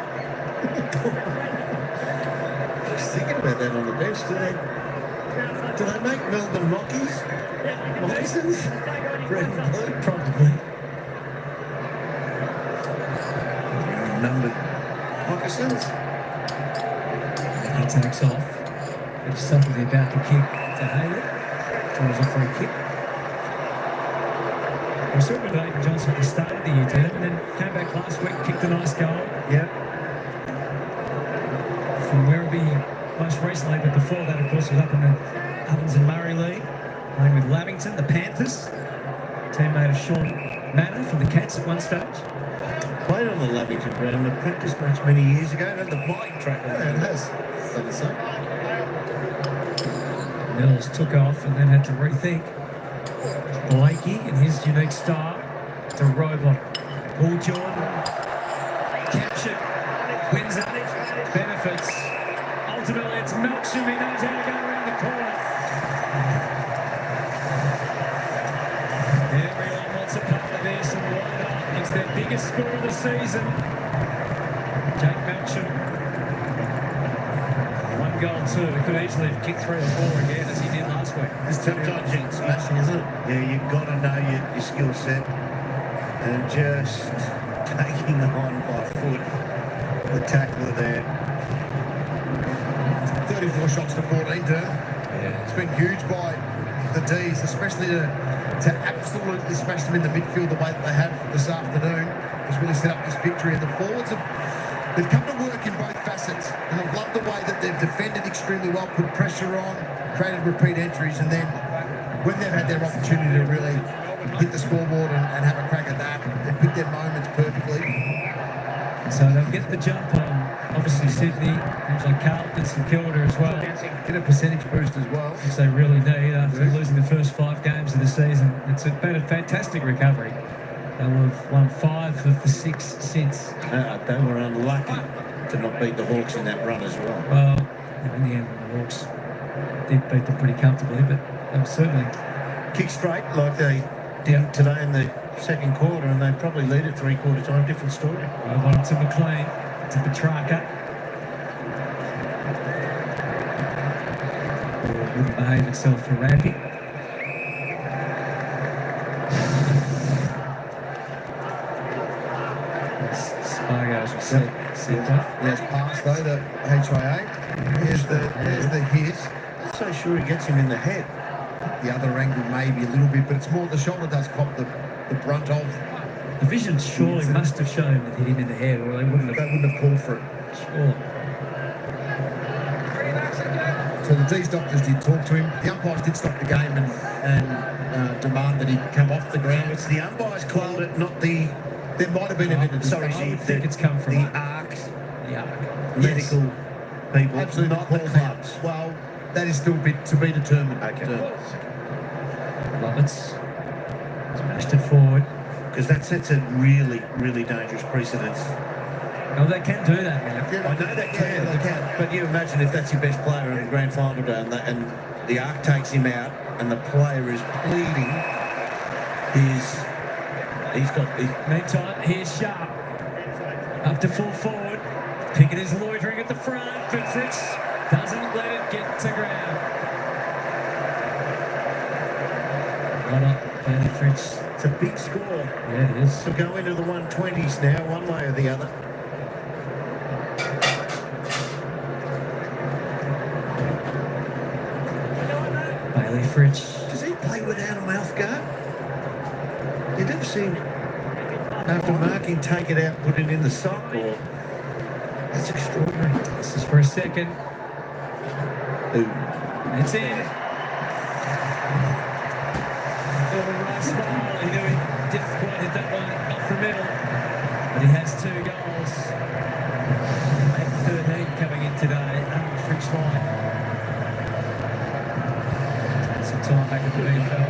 I was thinking about that on the bench. Do they make Melbourne Rockies? Moccasins? Red and blue? Probably. Numbered moccasins. He takes off. He's suddenly about to kick to Haley. Towards a free kick. We saw with Aidan Johnson at the start of the year, did it? And then came back last week, kicked a nice goal. Yep. From Werribee most recently, but before that, of course, was up in the Ovens and Murray League, playing with Lavington, the Panthers. Teammate of Sean Manor from the Cats at one stage. Played on the Lavington ground, the practice match many years ago, had the bike track on Yeah, it has. Done the same. Mills took off and then had to rethink. Blakey in his unique style to Roebuck. Paul Jordan captured, wins it, benefits. Ultimately, it's Melksham. He knows how to go around the corner. Everyone wants a part of this, and why not? It's their biggest score of the season. Jake Melksham. 1 goal, 2. He could easily have kicked 3 or 4 again, as he did last week. This sometimes it's smashing, isn't it? Yeah, you've got to know your skill set and just taking on by foot the tackler there. 34 shots to 14, Durr. Yeah. It's been huge by the D's, especially to absolutely smash them in the midfield the way that they have this afternoon. Has really set up this victory, and the forwards they've come to work in both facets, and I've loved the way that they've defended extremely well, put pressure on, created repeat entries, and then when they've had their opportunity to really hit the scoreboard and have a crack at that, they've picked their moments perfectly. So they'll get the jump on, obviously, Sydney, teams like Carlton, St Kilda as well. Get a percentage boost as well. Which they really need after losing the first 5 games of the season. It's been a fantastic recovery. They will have won 5 of the 6 since. They were unlucky to not beat the Hawks in that run as well. Well, in the end, the Hawks did beat them pretty comfortably, but they were certainly Kick straight like they did today in the second quarter, and they probably lead at 3/4 time. Different story. on to McLean, to Petrarca. Wouldn't behave itself for Rampy. Spargo's sent off. Yes, pass though, the HIA. There's the hit. I'm not so sure he gets him in the head. The other angle maybe a little bit, but it's more the shoulder does cop the brunt of. The vision surely must have shown that hit him in the head, or they wouldn't have called for it. Sure. So the D's doctors did talk to him. The umpires did stop the game and demand that he come off the ground. It's the umpires called it, not the. There might have been a bit of I would think it's come from the ARC. The ARC. Medical people, Absolutely not the clubs. Well, that is still to be determined. Okay. Roberts smashed it forward. Because that sets a really, really dangerous precedence. Oh, they can do that now. I know they can. They can. But you imagine if that's your best player in a grand final day and the ARC takes him out and the player is pleading Meantime, here's Sharp. Up to full forward. Pickett is loitering at the front, but Fritz doesn't let it get to ground. Well up, Bailey Fritz. It's a big score. Yeah, it is. To go into the 120s now, one way or the other. Bailey Fritz. Does he play without a mouth guard? You'd have seen after marking, take it out, put it in the sock, or that's extraordinary. This is for a second. Ooh. It's in. Smile. He knew he didn't quite hit that one off the middle, but he has 2 goals. 8-13 coming in today under the French line. Some time back at the AFL.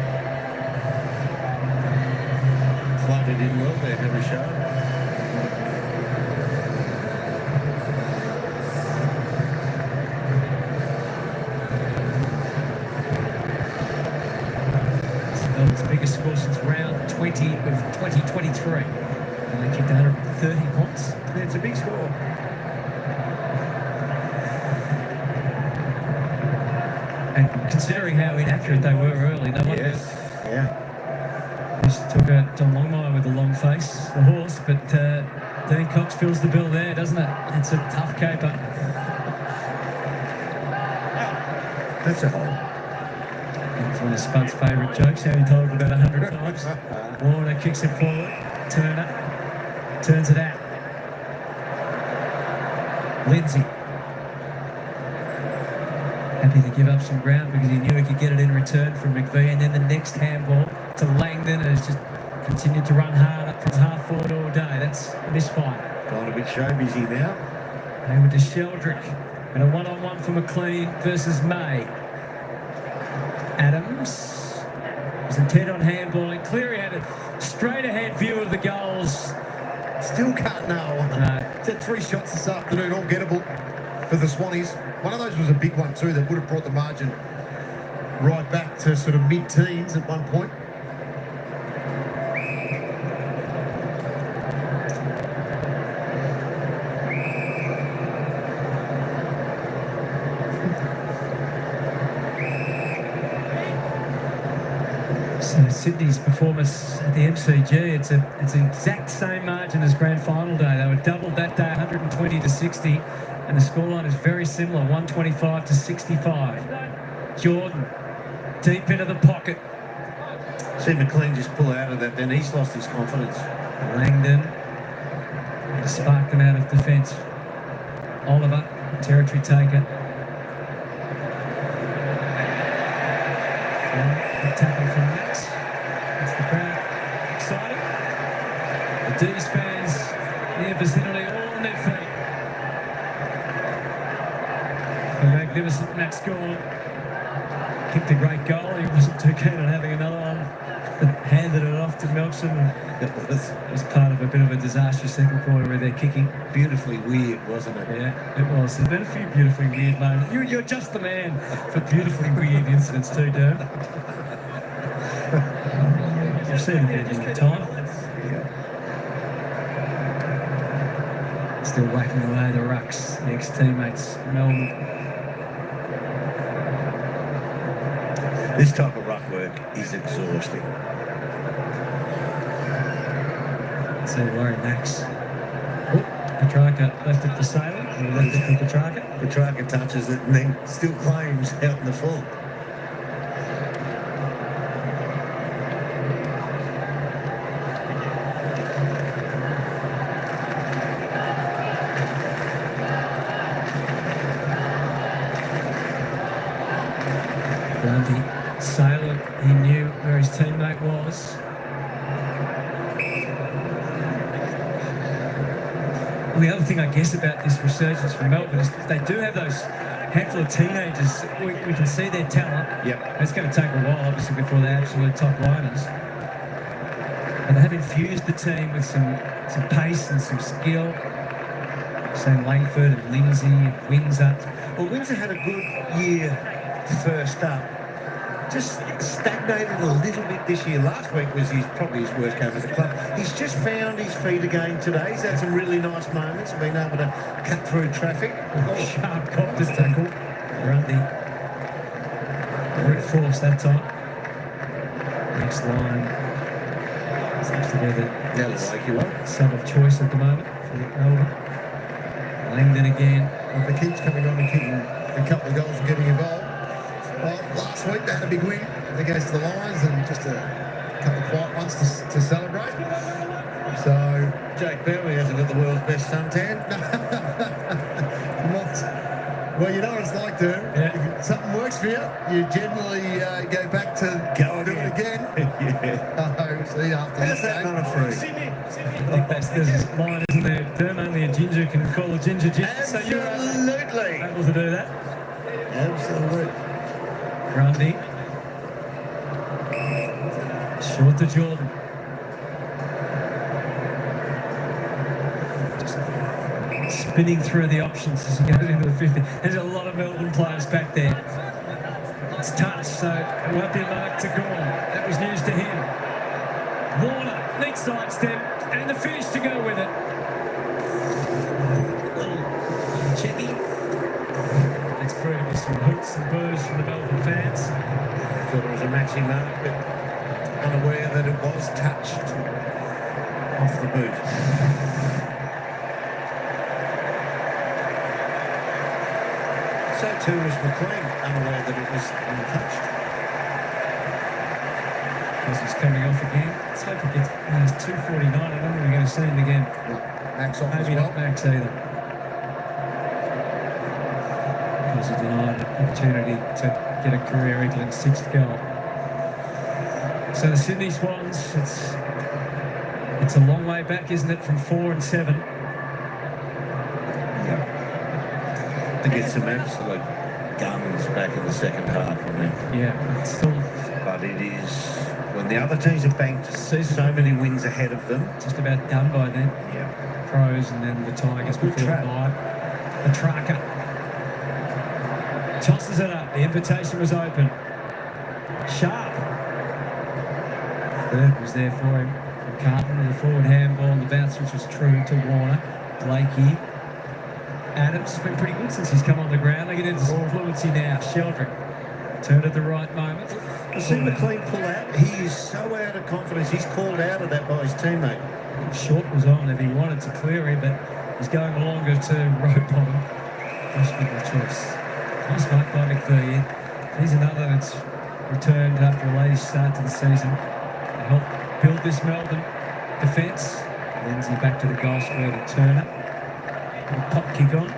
Floated in well there, Henry Shaw. Melbourne's biggest score since round 20 of 2023. And they kicked 130 points. Yeah, it's a big score. And considering how inaccurate they were early, no wonder. Yes. Yeah. Just took out Don Longmire with the long face, the horse, but Dean Cox fills the bill there, doesn't it? It's a tough caper. That's a hole. It's one of Spud's favourite jokes, how he told it about 100 times. Warner kicks it forward. Turner turns it out. Lindsay. Happy to give up some ground because he knew he could get it in return from McVie. And then the next handball to Langdon has just continued to run hard up from half forward all day. That's a misfire. Got a bit show busy now. Over to Sheldrick. And a one-on-one for McLean versus May. Adams was intent on handballing. Cleary had a straight-ahead view of the goals. Still can't nail one. He's had 3 shots this afternoon, all gettable for the Swannies. One of those was a big one too that would have brought the margin right back to sort of mid-teens at one point. So Sydney's performance at the MCG, it's an exact same margin as grand final day. They were doubled that day, 120 to 60, and the scoreline is very similar, 125 to 65. Jordan, deep into the pocket. See McLean just pull out of that, then he's lost his confidence. Langdon, sparked them out of defence. Oliver, territory taker. Tackle from Max. That's the crowd excited. The D's fans in the vicinity all on their feet. The magnificent Max Gorn kicked a great goal. He wasn't too keen on having another one. Handed it off to Melkson. It was part of a bit of a disastrous second quarter where they're kicking. Beautifully weird, wasn't it? Yeah, it was. There's been a few beautifully weird moments. You're just the man for beautifully weird incidents too, Derm. I've seen it in the time. Still whacking away the rucks. The ex-teammates, Melbourne. This type of ruck work is exhausting. See Laurie Max. Petrarca left it for Sailor. He left it for Petrarca. Petrarca touches it and then still claims out in the full. Grundy, Sailor, he knew where his teammate was. Well, the other thing, I guess, about this resurgence from Melbourne is they do have those handful of teenagers. We can see their talent. Yep. It's going to take a while, obviously, before they're absolute top liners. But they have infused the team with some pace and some skill. Same Langford and Lindsay and Windsor. Well, Windsor had a good year first up. Just stagnated a little bit this year. Last week was probably his worst game as a club. He's just found his feet again today. He's had some really nice moments, been able to cut through traffic. Sharp copter's tackle. Grundy. Brute force that time. Next line. Seems to be the sub of choice at the moment for Melbourne. Langdon again. If the keeps coming on and kicking a couple of goals and getting involved. Well, last week they had a big win against the Lions and just a couple of quiet ones to celebrate. So Jake Berry hasn't got the world's best suntan. Well, you know what it's like, dude. Yeah. If something works for you, you generally go back to do it again. Yeah. See you after How's that not a free? I think that's the line, isn't there? Term only a ginger can call a ginger ginger. Absolutely. So you're able to do that. Absolutely. Grundy. Short to Jordan. Just spinning through the options as he goes into the 50. There's a lot of Melbourne players back there. It's touched, so it won't be a mark to Gorn. That was news to him. Warner, neat sidestep, and the finish to go with it. Checky. It's through to some hoots and boos from the Melbourne fans. I thought it was a matching mark, but unaware that it was touched off the boot. So too was McLean, unaware that it was untouched. Because he's coming off again. Let's hope he gets 2:49. I don't think we're going to see him again. Max off as Maybe well. not Max either. Because he denied an opportunity to get a career equaling 6th goal. So the Sydney Swans, it's a long way back, isn't it, from 4 and 7? Yeah. To get some absolute guns back in the second half, I mean. Yeah, it's still But it is, when the other teams have banked so many wins ahead of them. just about done by then. Yeah. Crows and then the Tigers Good before the trap. bye. The tracker tosses it up. The invitation was open. Sharp. Third was there for him. Carton with a forward handball. The bounce, which was true to Warner. Blakey. Adams has been pretty good since he's come on the ground. They get into some fluency now. Sheldrick turned at the right moment. I see McLean pull out. He is so out of confidence. He's called out of that by his teammate. Short was on if he wanted to clear him, but he's going longer to rope bottom. Questionable choice. Nice mark by McVee. He's another that's returned after a late start to the season to help build this Melbourne defence. Lindsay back to the goal square to Turner. Got a pop kick on.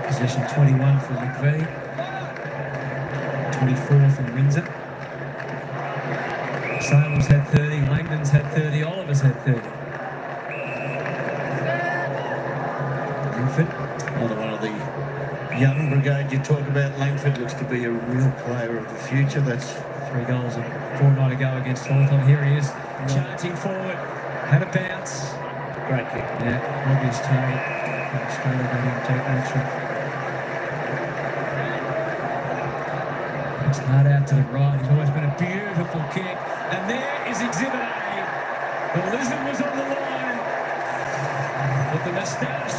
Possession 21 for McVee. 24 from Windsor. Salem's had 30, Langdon's had 30, Oliver's had 30. Langford. Another one of the young brigade you talk about. Langford looks to be a real player of the future. That's 3 goals and 4 more to go against Hawthorn. Here he is, charging forward. Had a bounce. great kick. Yeah, obvious target. Australia got him take action. It's hard out to the right. It's always been a beautiful kick. And there is Exhibit A. The lizard was on the line. But the moustache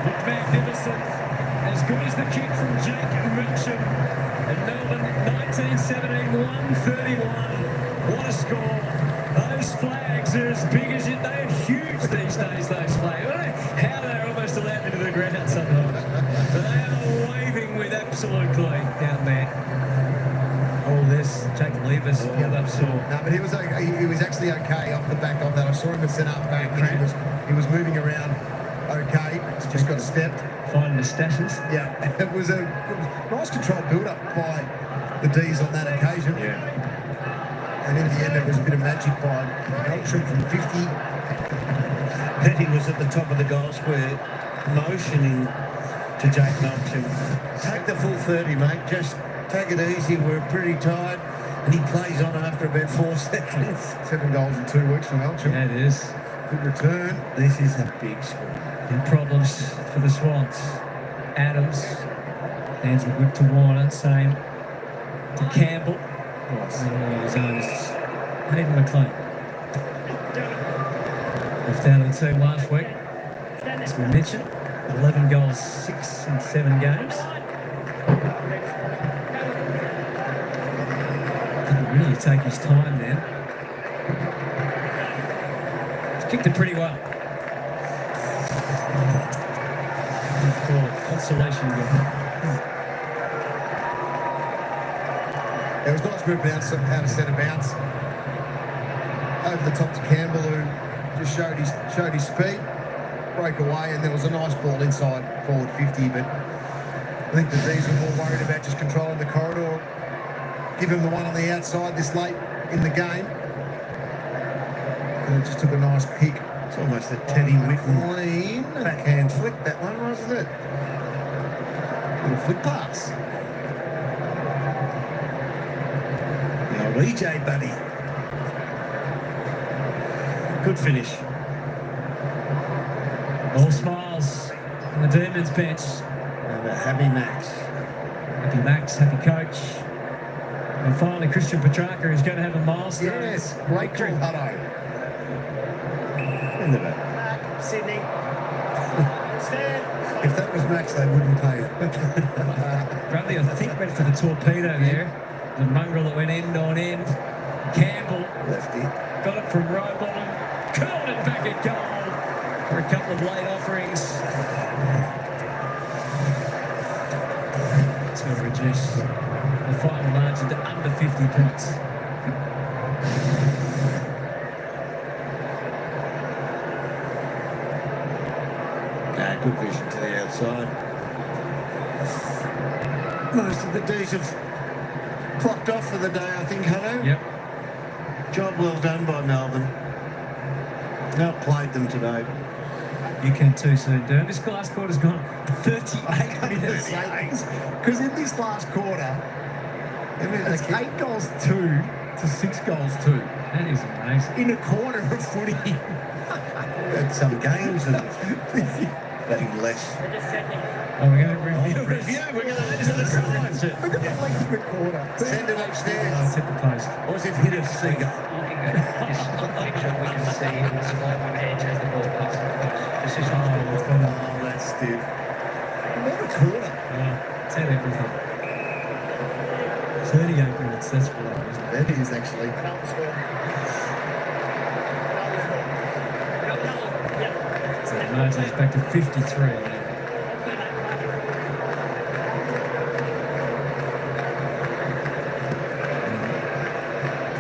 looked magnificent. As good as the kick from Jake Milsham. And Melbourne, 1917, 131. What a score. Those flags are as big as it. They are huge these days, those flags. How they're almost allowed into the ground sometimes. But they are waving with absolute glee down there. Oh, there's Jake Lever's pulled up sore. No, but he was actually okay off the back of that. I saw him at centre back. He was moving around okay. Just got stepped. Finding the stashes. Yeah, it was a nice controlled build-up by the D's on that occasion. Yeah. And in the end, it was a bit of magic by Meltram from 50. Petty was at the top of the goal square, motioning to Jake Meltram. Take the full 30, mate. Just take it easy. We're pretty tired. And he plays on after about 4 seconds. 7 goals in 2 weeks from Meltram. Yeah, it is. Good return. This is a big score. Big problems for the Swans. Adams. Hands were good to Warner. Same to Campbell. And his own is Hayden McLean. Left out of the team last week. As we mentioned, 11 goals, 6 in 7 games. Didn't really take his time then. He's kicked it pretty well. Call it consolation goal. It was nice move bounce out of centre bounce. Over the top to Campbell, who just showed his speed. Broke away, and there was a nice ball inside forward 50, but I think the D's were more worried about just controlling the corridor. Give him the one on the outside this late in the game. And it just took a nice kick. It's almost a Teddy Whitten Clean. backhand flick, that one, wasn't it? Little flick pass. The old EJ buddy. Good finish. All smiles on the Demons bench. And a happy Max. Happy Max, happy coach. And finally, Christian Petrarca is going to have a milestone. Yes, great call, Hutto. Into that. Sydney. Stand. If that was Max, they wouldn't pay it. Bradley, I think, went for the torpedo there. The mongrel that went end on end. Campbell Lefty. got it from row bottom. Curled it back at goal for a couple of late offerings. To reduce the the final margin to under 50 points. Good vision to the outside. Most of the D's have clocked off for the day, I think, Hutto. Yep. Job well done by Melbourne. Outplayed them today. You can too soon, Dern. This last quarter's gone 38 minutes. Because in this last quarter, it's 8 goals 2 to 6 goals 2. That is amazing. In a quarter of footy. Had some games that betting less. Oh, we're going to review. We're going to listen to the signs. Look at the length of the quarter. Send it upstairs. Let's hit the post. Or is it hit a seagull? Looking at this picture, we can see in the slide when Edge has the ball past the post. This is Oh, that's stiff. What a quarter. It's had everything. 38 minutes, that's what it is. That is actually. So the margin is back to 53 now.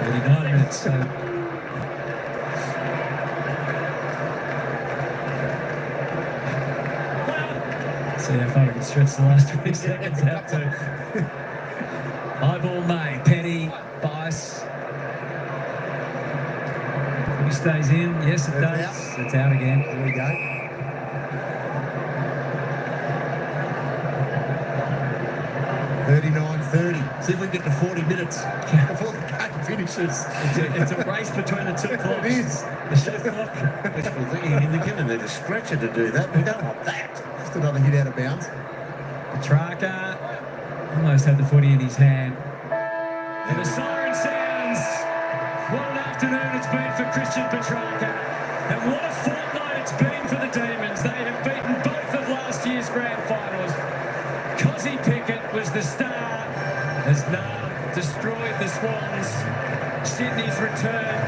39 minutes, so see how far we can stretch the last 20 seconds out to. High ball May, Penny, Bice. He stays in, yes it does. It's out again. Here we go. See if we can get to 40 minutes before the game finishes. It's a race between the two clocks. It is. The shot clock. Wishful thinking. You're going to need a stretcher to do that. We don't want that. Just another hit out of bounds. Petrarca almost had the footy in his hand. And the siren sounds. What an afternoon it's been for Christian Petrarca. And what a fortnight it's been for the Demons. They have beaten both of last year's grand finals. Cozzy Pickett was the star. Has now destroyed the Swans. Sydney's return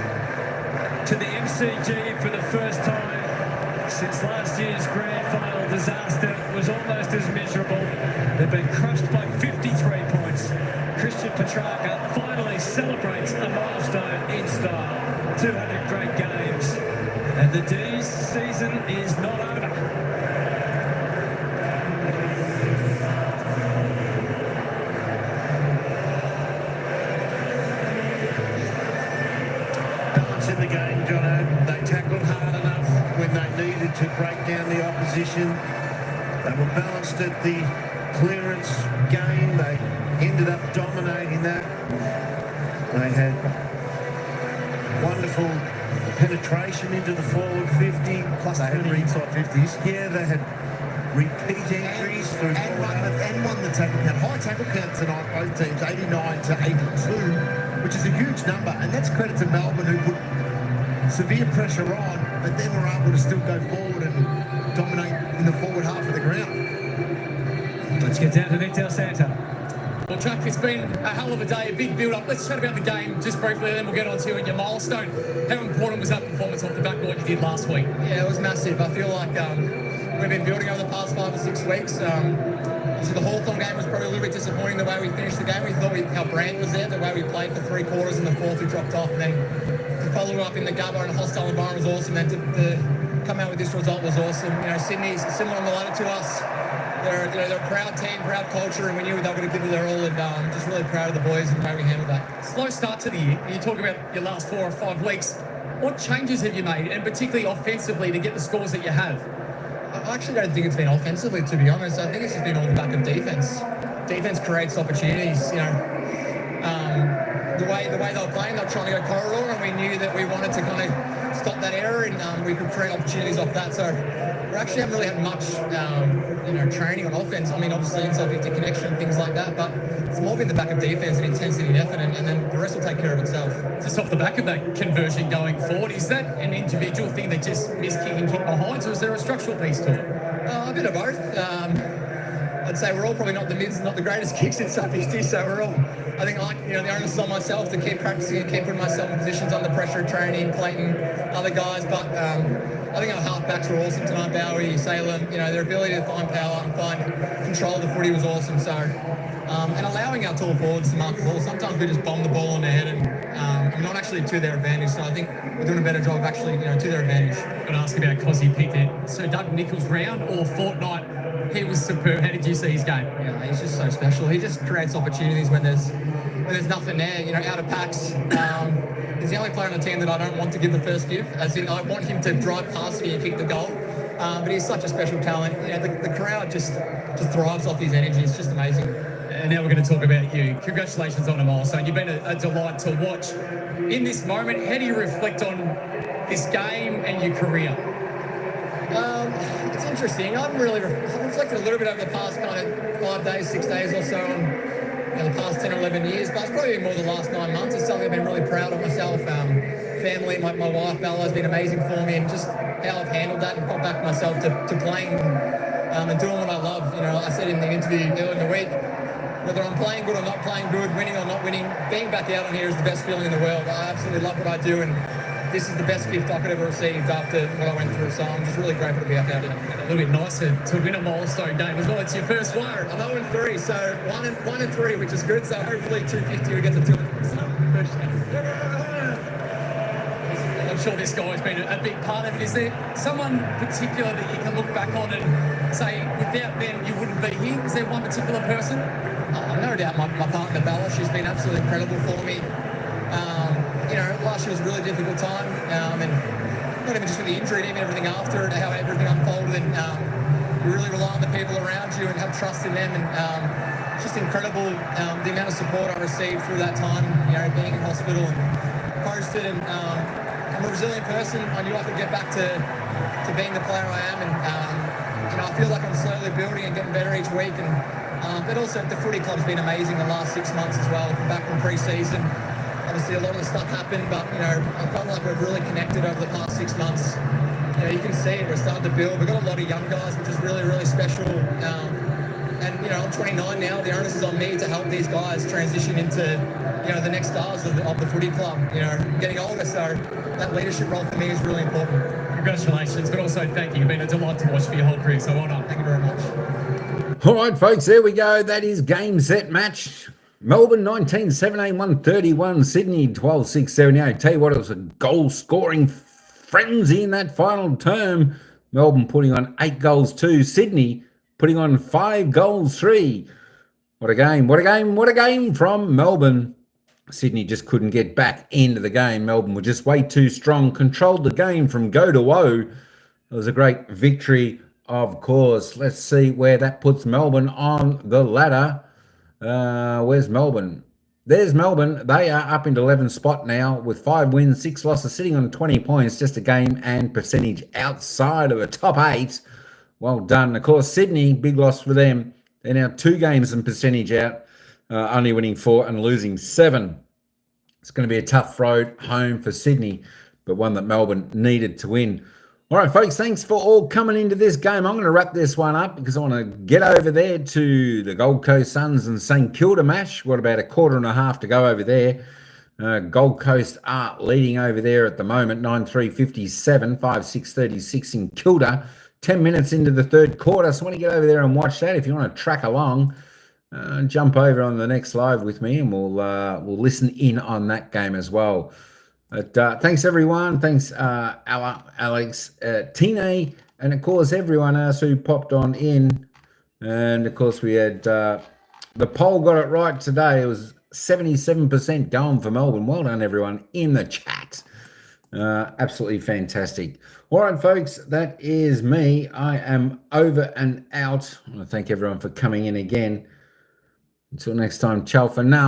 to the MCG for the first time since last year's grand final disaster was almost as miserable. They've been crushed by 53 points. Christian Petrarca finally celebrates a milestone in style. 200 great games. And the D's season is not over. In the game, Jono, they tackled hard enough when they needed to break down the opposition. They were balanced at the clearance game. They ended up dominating that. They had wonderful penetration into the forward 50. Plus they had inside 50s. Yeah, they had repeat entries through and won the tackle count. High tackle count tonight, both teams, 89 to 82, which is a huge number. And that's credit to Melbourne, who put severe pressure on, but then were able to still go forward and dominate in the forward half of the ground. Let's get down to Nick Del Santa. Well, Chuck, it's been a hell of a day, a big build-up. Let's chat about the game just briefly, then we'll get on to your milestone. How important was that performance off the back of what you did last week? Yeah, it was massive. I feel like we've been building over the past 5 or 6 weeks. Obviously, the Hawthorn game was probably a little bit disappointing the way we finished the game. We thought our brand was there, the way we played for 3 quarters, and the fourth we dropped off. And then to follow up in the Gubbo in a hostile environment was awesome. And to come out with this result was awesome. You know, Sydney's similar on the ladder to us. They're a proud team, proud culture, and we knew they were going to give it their all. And just really proud of the boys and the way we handled that. Slow start to the year. You talk about your last 4 or 5 weeks. What changes have you made, and particularly offensively, to get the scores that you have? I actually don't think it's been offensively, to be honest. I think it's just been on the back of defence. Defence creates opportunities, you know. The way they were playing, they were trying to go corridor, and we knew that we wanted to kind of stop that error, and we could create opportunities off that. So we actually haven't really had much, training on offence. I mean, obviously inside 50 connection, things like that, but it's more been the back of defence and intensity and effort, and then the rest will take care of itself. Just off the back of that conversion going forward, is that an individual thing that just missed kick and kick behind, or is there a structural piece to it? A bit of both. I'd say we're all probably not the greatest kicks in sub 50, so we're all I think the onus is on myself to keep practicing and keep putting myself in positions under pressure, training, Clayton, other guys. But I think our halfbacks were awesome tonight. Bowie, Salem, their ability to find power and find control of the footy was awesome. So, and allowing our tall forwards to mark the ball. Sometimes we just bomb the ball on their head and not actually to their advantage. So I think we're doing a better job of actually, to their advantage. I'm going to ask about Cozzy Pickett. So Doug Nichols round or fortnight, he was superb. How did you see his game? Yeah, he's just so special. He just creates opportunities when there's nothing there. Out of packs. He's the only player on the team that I don't want to give the first give. As in, I want him to drive past me and kick the goal. But he's such a special talent. The crowd just thrives off his energy. It's just amazing. And now we're going to talk about you. Congratulations on a milestone. You've been a delight to watch. In this moment, how do you reflect on this game and your career? It's interesting. I've reflected a little bit over the past kind of 5 days, 6 days or so on the past 10 or 11 years, but it's probably more the last 9 months. It's something I've been really proud of myself. Family, my wife, Bella, has been amazing for me, and just how I've handled that and got back myself to playing and doing what I love. I said in the interview earlier in the week, whether I'm playing good or not playing good, winning or not winning, being back out on here is the best feeling in the world. I absolutely love what I do, and this is the best gift I could ever receive after what I went through. So I'm just really grateful to be back out here. A little bit nicer to win a milestone game as well. It's your first one. I'm 0-3, so 1-3, which is good. So hopefully 250 we get to 200. I'm sure this guy's been a big part of it. Is there someone particular that you can look back on and say, without them, you wouldn't be here? Is there one particular person? No doubt my partner Bella. She's been absolutely incredible for me. Last year was a really difficult time, and not even just with the injury, even everything after it, how everything unfolded, and you really rely on the people around you and have trust in them, and it's just incredible the amount of support I received through that time, being in hospital and posted, and I'm a resilient person. I knew I could get back to being the player I am, and I feel like I'm slowly building and getting better each week, and but also the footy club's been amazing the last 6 months as well, from back from pre-season. Obviously, a lot of the stuff happened, but I felt like we've really connected over the past 6 months. You can see it. We're starting to build. We've got a lot of young guys, which is really, really special. And I'm 29 now. The onus is on me to help these guys transition into the next stars of the footy club. Getting older, so that leadership role for me is really important. Congratulations, but also thank you. You've been a delight to watch for your whole career. So well done. Thank you very much. All right, folks, there we go. That is game, set, match. Melbourne 19-17, 131. Sydney 12-6, 78. Tell you what, it was a goal-scoring frenzy in that final term. Melbourne putting on 8 goals, 2. Sydney putting on 5 goals, 3. What a game, what a game, what a game from Melbourne. Sydney just couldn't get back into the game. Melbourne were just way too strong, controlled the game from go to woe. It was a great victory, of course. Let's see where that puts Melbourne on the ladder. Where's Melbourne? There's Melbourne. They are up into 11th spot now with 5 wins, 6 losses, sitting on 20 points, just a game and percentage outside of the top 8. Well done. Of course, Sydney, big loss for them. They're now 2 games and percentage out, only winning 4 and losing 7. It's going to be a tough road home for Sydney, but one that Melbourne needed to win. All right, folks, thanks for all coming into this game. I'm going to wrap this one up because I want to get over there to the Gold Coast Suns and St Kilda match. What about a quarter and a half to go over there? Gold Coast are leading over there at the moment, 9-3-57, 5-6-36 in Kilda. 10 minutes into the third quarter, so I want to get over there and watch that. If you want to track along, jump over on the next live with me and we'll listen in on that game as well. But thanks, everyone. Thanks, Alex, Tine, and, of course, everyone else who popped on in. And, of course, we had the poll got it right today. It was 77% going for Melbourne. Well done, everyone, in the chat. Absolutely fantastic. All right, folks, that is me. I am over and out. I want to thank everyone for coming in again. Until next time, ciao for now.